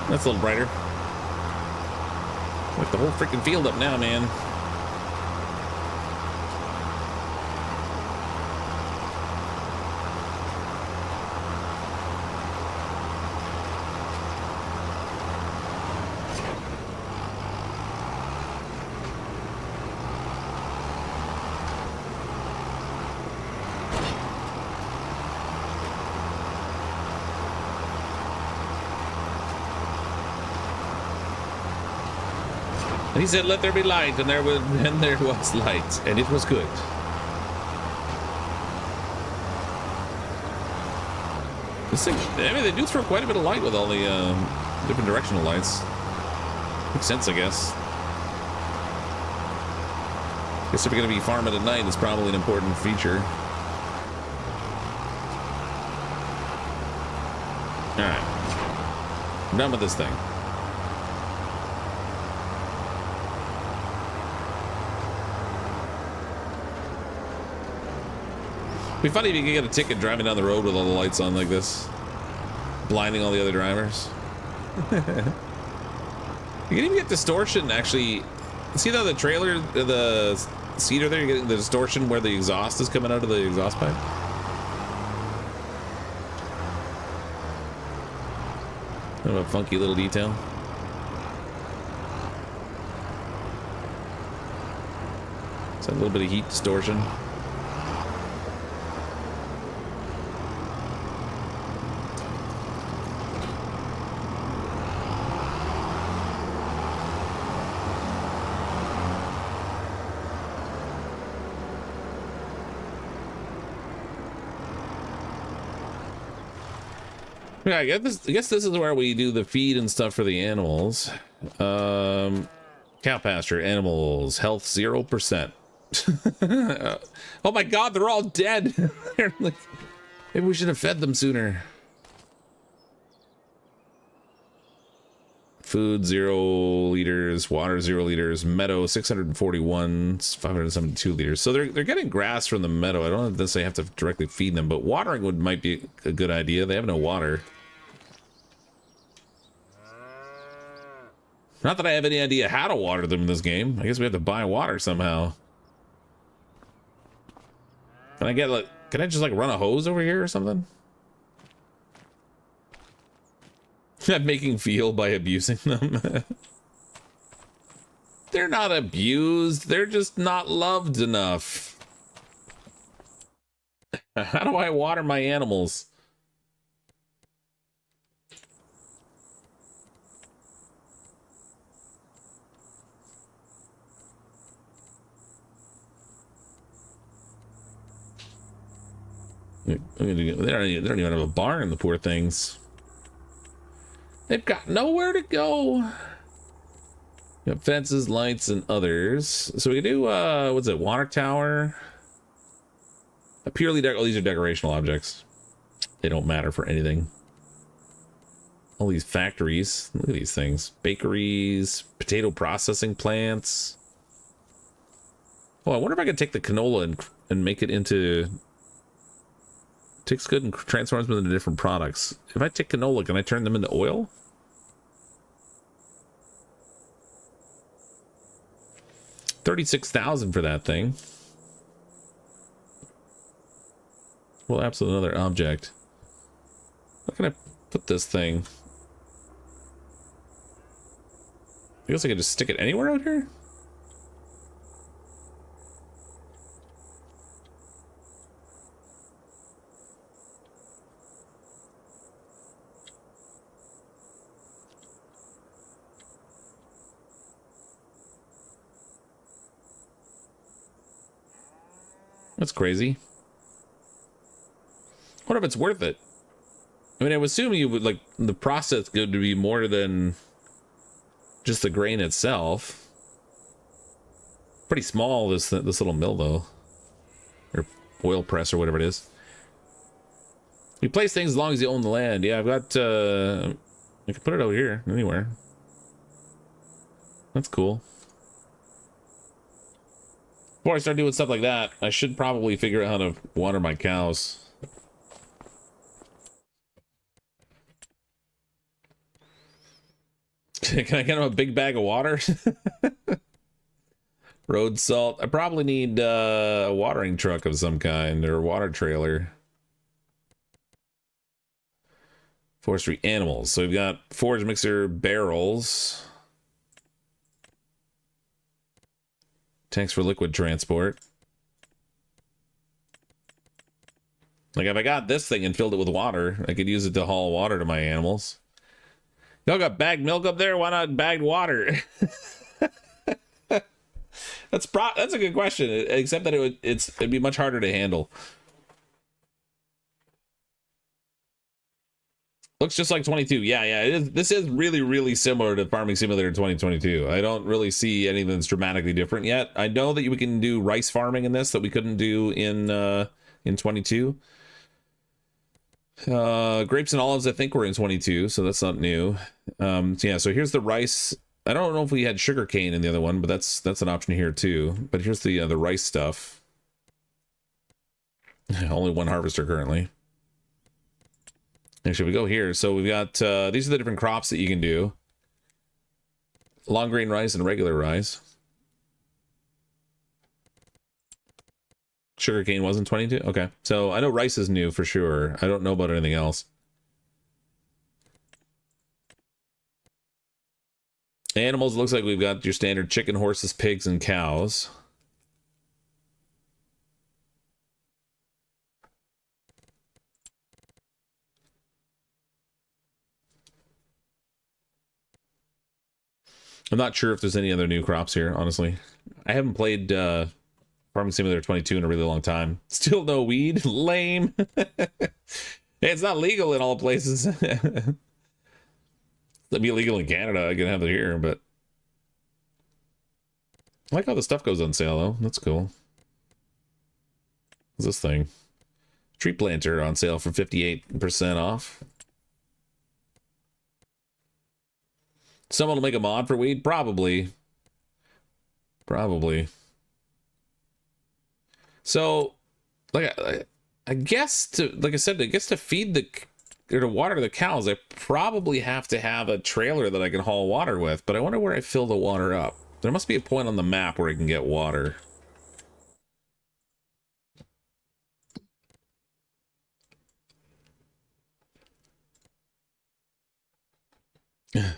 That's a little brighter. Like the whole freaking field up now, man. And he said, "Let there be light," and there was light, and it was good. This thing, I mean, they do throw quite a bit of light with all the different directional lights. Makes sense, I guess. Guess if you're going to be farming at night, it's probably an important feature. Alright. I'm done with this thing. It'd be funny if you could get a ticket driving down the road with all the lights on like this, blinding all the other drivers. You can even get distortion, actually. See how the trailer, the seater there, you're getting the distortion where the exhaust is coming out of the exhaust pipe? Kind of a funky little detail. It's a little bit of heat distortion. Yeah, I guess this is where we do the feed and stuff for the animals. Cow pasture, animals, health 0%. Oh my god, they're all dead. They're like, maybe we should have fed them sooner. Food 0 liters, water 0 liters, meadow 641, 572 liters. So they're getting grass from the meadow. I don't necessarily have to directly feed them, but watering might be a good idea. They have no water. Not that I have any idea how to water them in this game. I guess we have to buy water somehow. Can I just like run a hose over here or something? I'm making feel by abusing them. They're not abused. They're just not loved enough. How do I water my animals? They don't even have a barn, the poor things. They've got nowhere to go. We got fences, lights, and others. So we can do, what's it, water tower? A purely, oh, these are decorational objects. They don't matter for anything. All these factories. Look at these things. Bakeries, potato processing plants. Oh, I wonder if I could take the canola and make it into... Takes good and transforms them into different products. If I take canola, can I turn them into oil? $36,000 for that thing. Well, absolutely another object. How can I put this thing? I guess I could just stick it anywhere out here? That's crazy. What if it's worth it? I mean, I would assume you would like the process good to be more than just the grain itself. Pretty small, this little mill though, or oil press or whatever it is. You place things as long as you own the land. Yeah, I've got. I can put it out here anywhere. That's cool. Before I start doing stuff like that, I should probably figure out how to water my cows. Can I get them a big bag of water? Road salt. I probably need a watering truck of some kind or a water trailer. Forestry animals. So we've got forage mixer barrels. Tanks for liquid transport. Like if I got this thing and filled it with water, I could use it to haul water to my animals. Y'all got bagged milk up there? Why not bagged water? That's a good question, except that it'd be much harder to handle. Looks just like 22. Yeah, yeah. It is. This is really, really similar to Farming Simulator 2022. I don't really see anything that's dramatically different yet. I know that we can do rice farming in this that we couldn't do in 22. Grapes and olives, I think, were in 22, so that's not new. So yeah, so here's the rice. I don't know if we had sugar cane in the other one, but that's an option here too. But here's the rice stuff. Only one harvester currently. Actually, we go here. So we've got these are the different crops that you can do: long grain rice and regular rice. Sugarcane wasn't 22. Okay, so I know rice is new for sure. I don't know about anything else. Animals, looks like we've got your standard chicken, horses, pigs, and cows. I'm not sure if there's any other new crops here, honestly. I haven't played Farming Simulator 22 in a really long time. Still no weed? Lame. It's not legal in all places. It'd be illegal in Canada. I can have it here, but I like how the stuff goes on sale, though. That's cool. What's this thing? Tree planter on sale for 58% off. Someone will make a mod for weed? Probably. Probably. So, I guess like I said, I guess to feed or to water the cows, I probably have to have a trailer that I can haul water with, but I wonder where I fill the water up. There must be a point on the map where I can get water.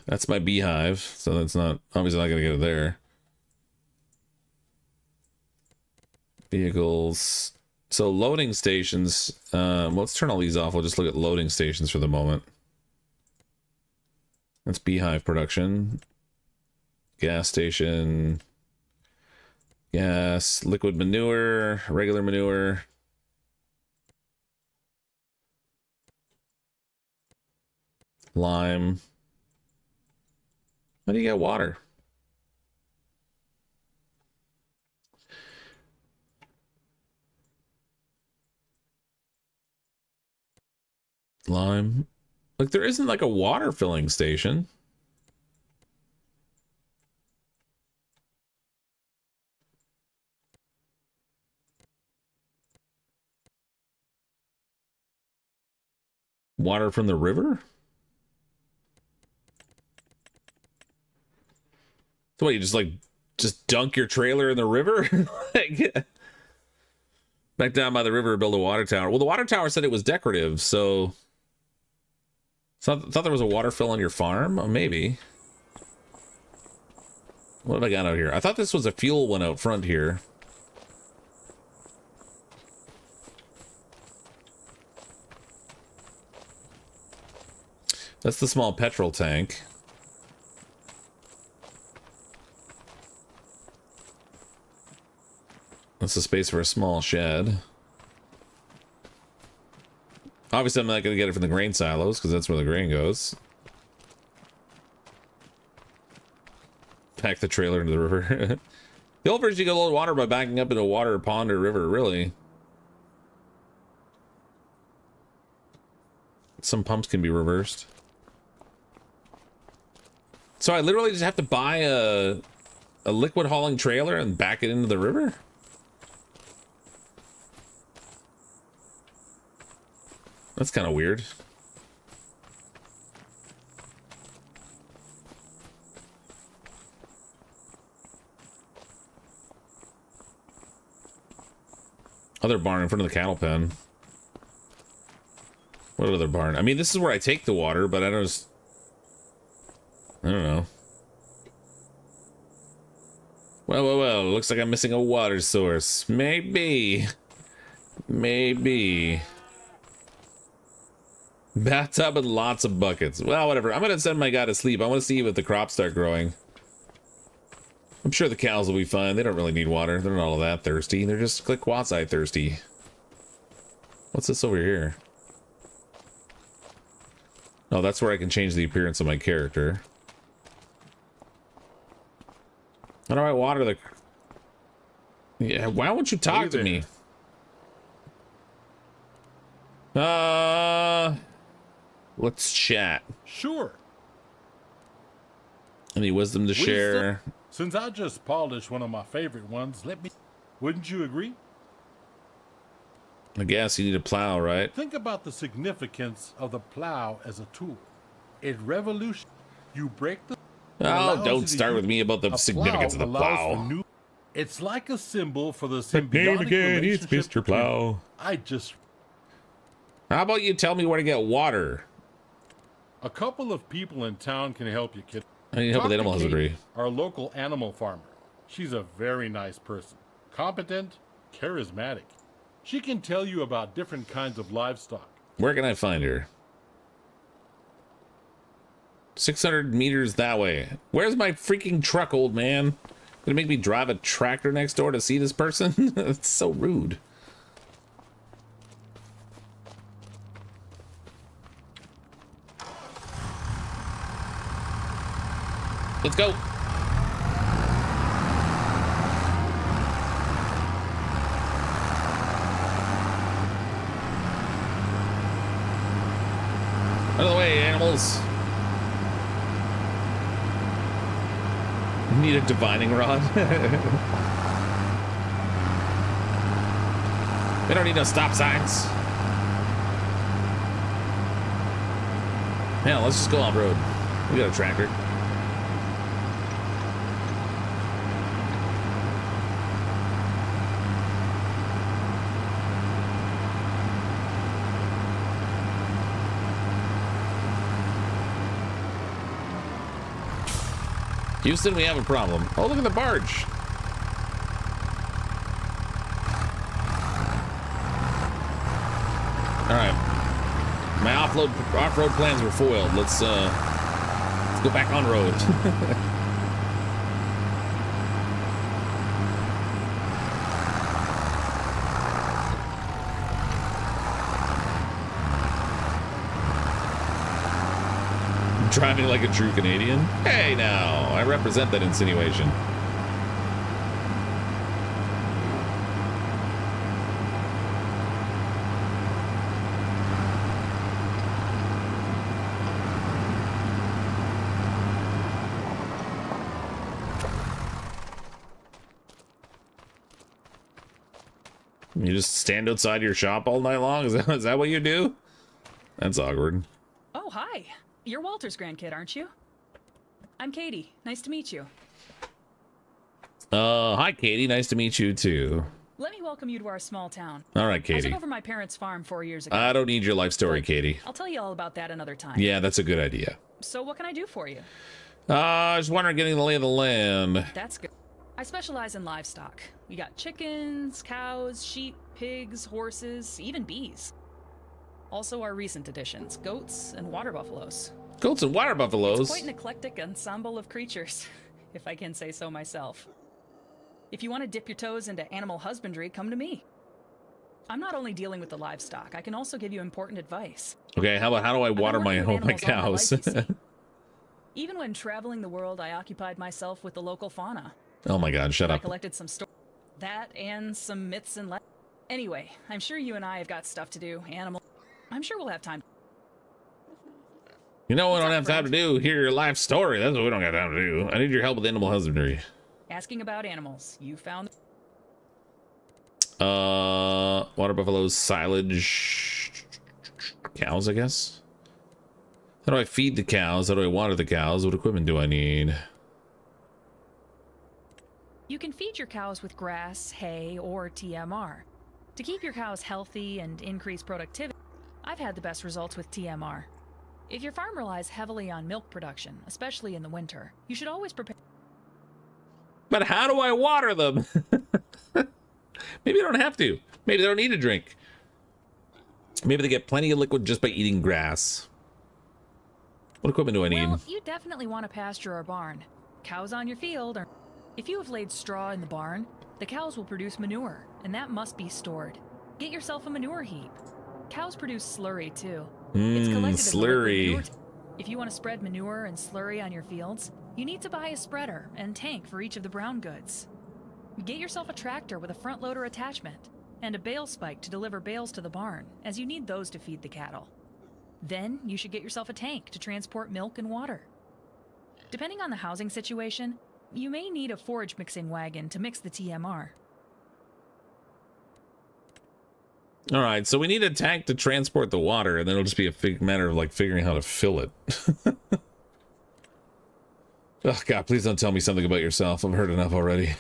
That's my beehive, so that's not obviously not gonna get it there. Vehicles. So loading stations. Let's turn all these off. We'll just look at loading stations for the moment. That's beehive production. Gas station. Gas. Liquid manure. Regular manure. Lime. How do you get water? Lime. Like, there isn't like a water filling station. Water from the river? So what, you just dunk your trailer in the river? Like, back down by the river, build a water tower. Well, the water tower said it was decorative, so I thought there was a water fill on your farm? Oh, maybe. What have I got out here? I thought this was a fuel one out front here. That's the small petrol tank. That's the space for a small shed. Obviously, I'm not going to get it from the grain silos, because that's where the grain goes. Pack the trailer into the river. The old version, you can load water by backing up into a water pond or river, really. Some pumps can be reversed. So I literally just have to buy a liquid hauling trailer and back it into the river? That's kind of weird. Other barn in front of the cattle pen. What other barn? I mean, this is where I take the water, but I don't know. Well, looks like I'm missing a water source. Maybe. Bathtub and lots of buckets. Well, whatever. I'm gonna send my guy to sleep. I want to see if the crops start growing. I'm sure the cows will be fine. They don't really need water. They're not all that thirsty. They're just like quasi-thirsty. What's this over here? Oh, that's where I can change the appearance of my character. How do I water the... Yeah, why won't you talk to me? Let's chat. Sure. Any wisdom to share? Since I just polished one of my favorite ones, wouldn't you agree? I guess you need a plow, right? Think about the significance of the plow as a tool. It revolutionizes. You break the... Oh, don't start with me about the significance of the plow. It's like a symbol for the symbiotic again, it's relationship Mr. Plow. How about you tell me where to get water? A couple of people in town can help you, kid. I need help with animal husbandry. Our local animal farmer. She's a very nice person. Competent, charismatic. She can tell you about different kinds of livestock. Where can I find her? 600 meters that way. Where's my freaking truck, old man? Gonna make me drive a tractor next door to see this person? That's so rude. Let's go. Out of the way, animals. Need a divining rod. They don't need no stop signs. Yeah, let's just go off road. We got a tractor. Houston, we have a problem. Oh, look at the barge. All right. My off-road plans were foiled. Let's go back on road. Driving like a true Canadian? Hey now, I represent that insinuation. You just stand outside your shop all night long? Is that what you do? That's awkward. Oh, hi. You're Walter's grandkid, aren't you? I'm Katie. Nice to meet you. Hi, Katie. Nice to meet you, too. Let me welcome you to our small town. All right, Katie. I took over my parents' farm 4 years ago. I don't need your life story, Katie. I'll tell you all about that another time. Yeah, that's a good idea. So what can I do for you? I was wondering, getting the lay of the land. That's good. I specialize in livestock. We got chickens, cows, sheep, pigs, horses, even bees. Also our recent additions, goats and water buffaloes. Goats and water buffaloes? It's quite an eclectic ensemble of creatures, if I can say so myself. If you want to dip your toes into animal husbandry, come to me. I'm not only dealing with the livestock, I can also give you important advice. Okay, how do I water my cows? Even when traveling the world, I occupied myself with the local fauna. Oh my god, shut up. I collected some that and some myths and legends. Anyway, I'm sure you and I have got stuff to do. I'm sure we'll have time. You know what we don't have time to do? Hear your life story. That's what we don't got time to do. I need your help with animal husbandry. Asking about animals. You found... water buffaloes, silage, cows, I guess. How do I feed the cows? How do I water the cows? What equipment do I need? You can feed your cows with grass, hay, or TMR. To keep your cows healthy and increase productivity, I've had the best results with TMR. If your farm relies heavily on milk production, especially in the winter, you should always prepare... But how do I water them? Maybe I don't have to. Maybe they don't need a drink. Maybe they get plenty of liquid just by eating grass. What equipment do I need? Well, you definitely want a pasture or barn. Cows on your field are... If you have laid straw in the barn, the cows will produce manure, and that must be stored. Get yourself a manure heap. Cows produce slurry, too. It's collected slurry. If you want to spread manure and slurry on your fields, you need to buy a spreader and tank for each of the brown goods. Get yourself a tractor with a front loader attachment and a bale spike to deliver bales to the barn, as you need those to feed the cattle. Then you should get yourself a tank to transport milk and water. Depending on the housing situation, you may need a forage mixing wagon to mix the TMR. All right, so we need a tank to transport the water, and then it'll just be a matter of like figuring how to fill it. Oh God, please don't tell me something about yourself. I've heard enough already.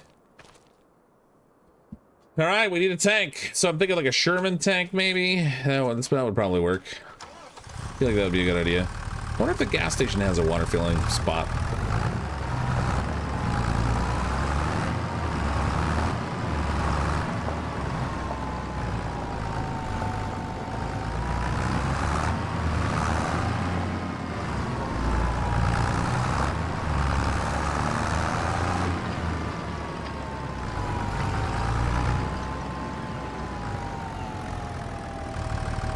All right, we need a tank. So I'm thinking like a Sherman tank, maybe. That would probably work. I feel like that would be a good idea. I wonder if the gas station has a water filling spot.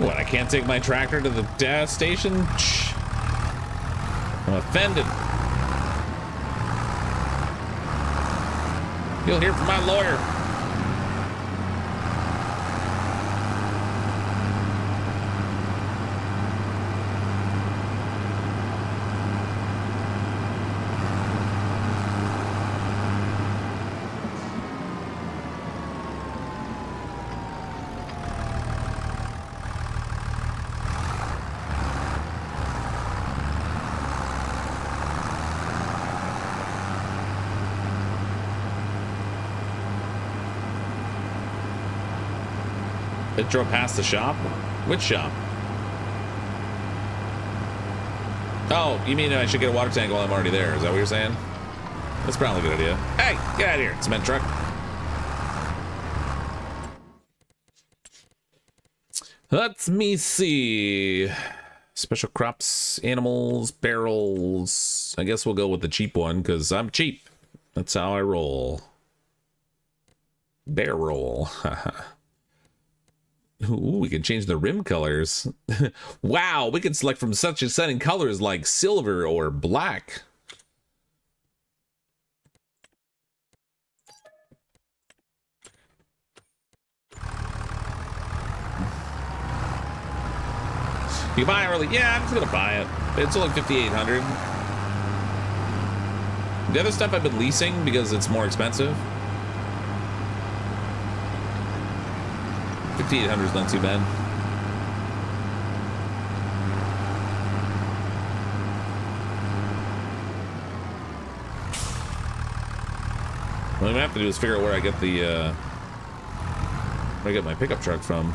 What, I can't take my tractor to the gas station? Shh. I'm offended. You'll hear from my lawyer. It drove past the shop? Which shop? Oh, you mean I should get a water tank while I'm already there? Is that what you're saying? That's probably a good idea. Hey, get out of here, cement truck. Let me see. Special crops, animals, barrels. I guess we'll go with the cheap one because I'm cheap. That's how I roll. Barrel. Ooh, we can change the rim colors. Wow, we can select from such exciting colors like silver or black. You buy it early? Yeah, I'm just gonna buy it. It's only $5,800. The other stuff I've been leasing because it's more expensive. $5,800 is not too bad. What I'm gonna have to do is figure out where I get the where I get my pickup truck from.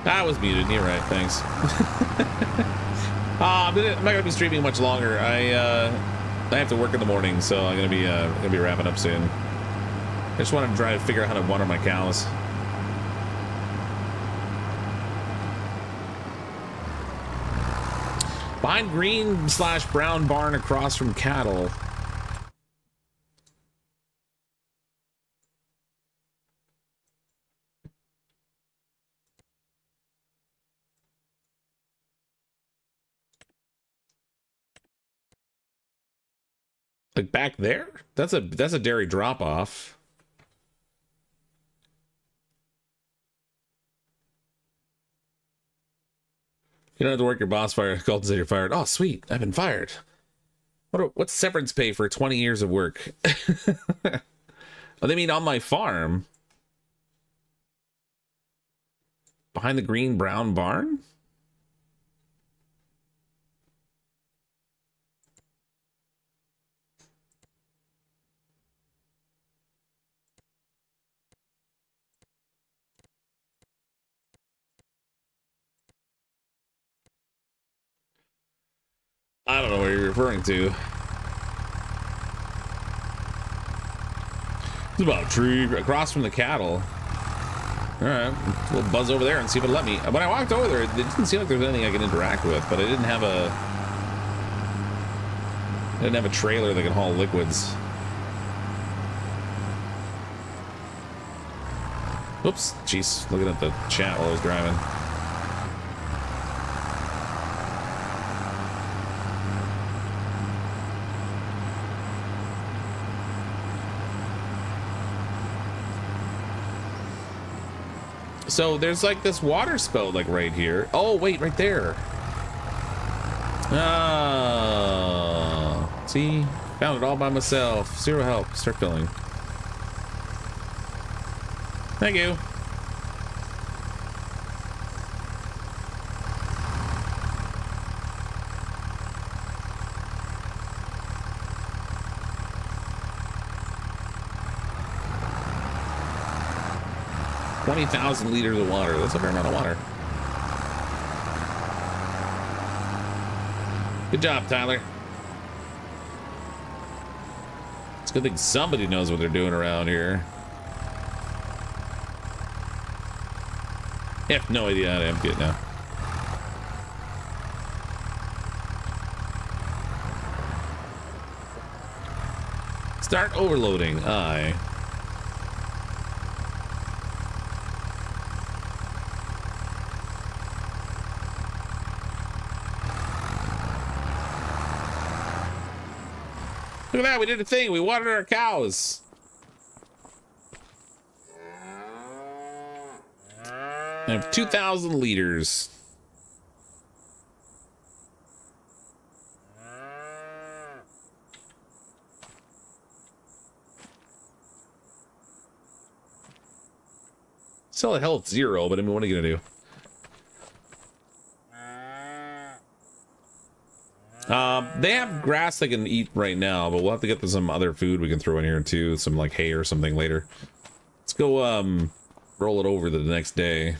I was muted. You're right. Thanks. I'm not gonna be streaming much longer. I have to work in the morning, so I'm gonna be wrapping up soon. I just want to try to figure out how to water my cows. Behind green/brown barn across from cattle. Like back there? That's a dairy drop off. You don't have to work your boss fire called and say you're fired. Oh, sweet. I've been fired. What's severance pay for 20 years of work? Oh, they mean on my farm. Behind the green brown barn? I don't know what you're referring to. It's about a tree across from the cattle. Alright, we'll buzz over there and see if it'll let me. When I walked over there, it didn't seem like there was anything I could interact with, but I didn't have a trailer that could haul liquids. Oops, jeez, looking at the chat while I was driving. So there's like this water spout like right here. Oh, wait, right there. Ah, see? Found it all by myself. Zero help. Start filling. Thank you. $20,000 liters of water. That's a fair amount of water. Good job, Tyler. It's a good thing somebody knows what they're doing around here. I have no idea how to empty it now. Start overloading. Aye. Look at that, we did a thing. We watered our cows. I have 2,000 liters. Still a health 0, but I mean, what are you gonna do? They have grass they can eat right now, but we'll have to get some other food we can throw in here too. Some like hay or something later. Let's go roll it over the next day.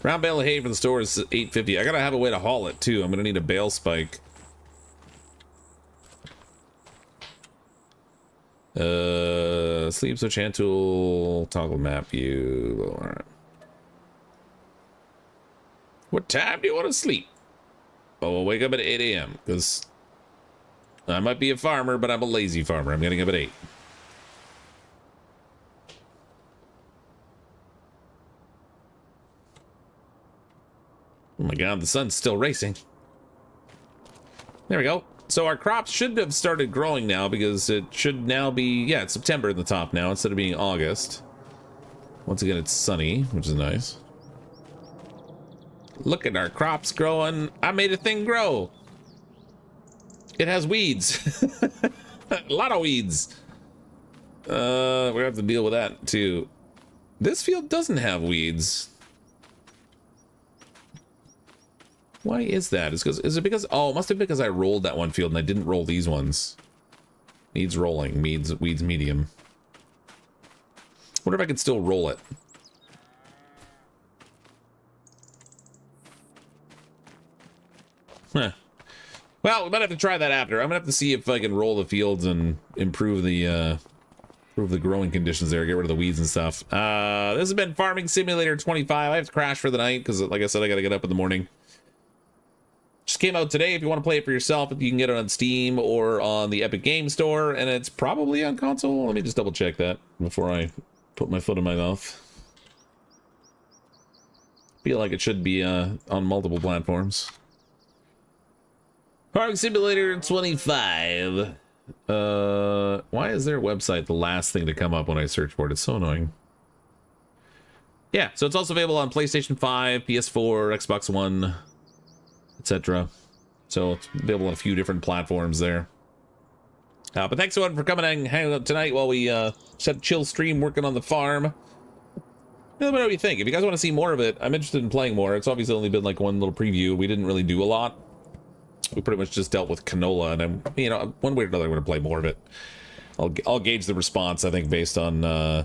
Round bale of hay for the store is $8.50. I gotta have a way to haul it too. I'm gonna need a bale spike. Sleep switch hand tool, toggle map view. All right. What time do you want to sleep? Oh, I'll wake up at 8 a.m. because I might be a farmer, but I'm a lazy farmer. I'm getting up at 8. Oh my god, the sun's still racing. There we go. So our crops should have started growing now because it should now be, yeah, it's September at the top now instead of being August. Once again, it's sunny, which is nice. Look at our crops growing. I made a thing grow. It has weeds. A lot of weeds. We have to deal with that too. This field doesn't have weeds. Why is that? Is it because, oh, it must have been because I rolled that one field and I didn't roll these ones. Needs rolling. Weeds medium. Wonder if I can still roll it. Huh. Well, we might have to try that after. I'm gonna have to see if I can roll the fields and improve the growing conditions there, get rid of the weeds and stuff. This has been Farming Simulator 25. I have to crash for the night because, like I said, I gotta get up in the morning. Just came out today. If you want to play it for yourself, you can get it on Steam or on the Epic Game Store, and it's probably on console. Let me just double check that before I put my foot in my mouth. Feel like it should be on multiple platforms. Farming Simulator 25. Why is their website the last thing to come up when I search for it? It's so annoying. Yeah, so it's also available on PlayStation 5, PS4, Xbox One, etc. So it's available on a few different platforms there. But thanks everyone for coming and hanging out tonight while we set a chill stream working on the farm. Let me know what you think. If you guys want to see more of it, I'm interested in playing more. It's obviously only been like one little preview. We didn't really do a lot. We pretty much just dealt with canola, and I'm, you know, one way or another, I'm going to play more of it. I'll gauge the response, I think, based on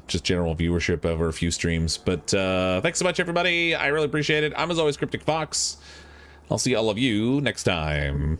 just general viewership over a few streams. But thanks so much, everybody. I really appreciate it. I'm, as always, CrypticFox. I'll see all of you next time.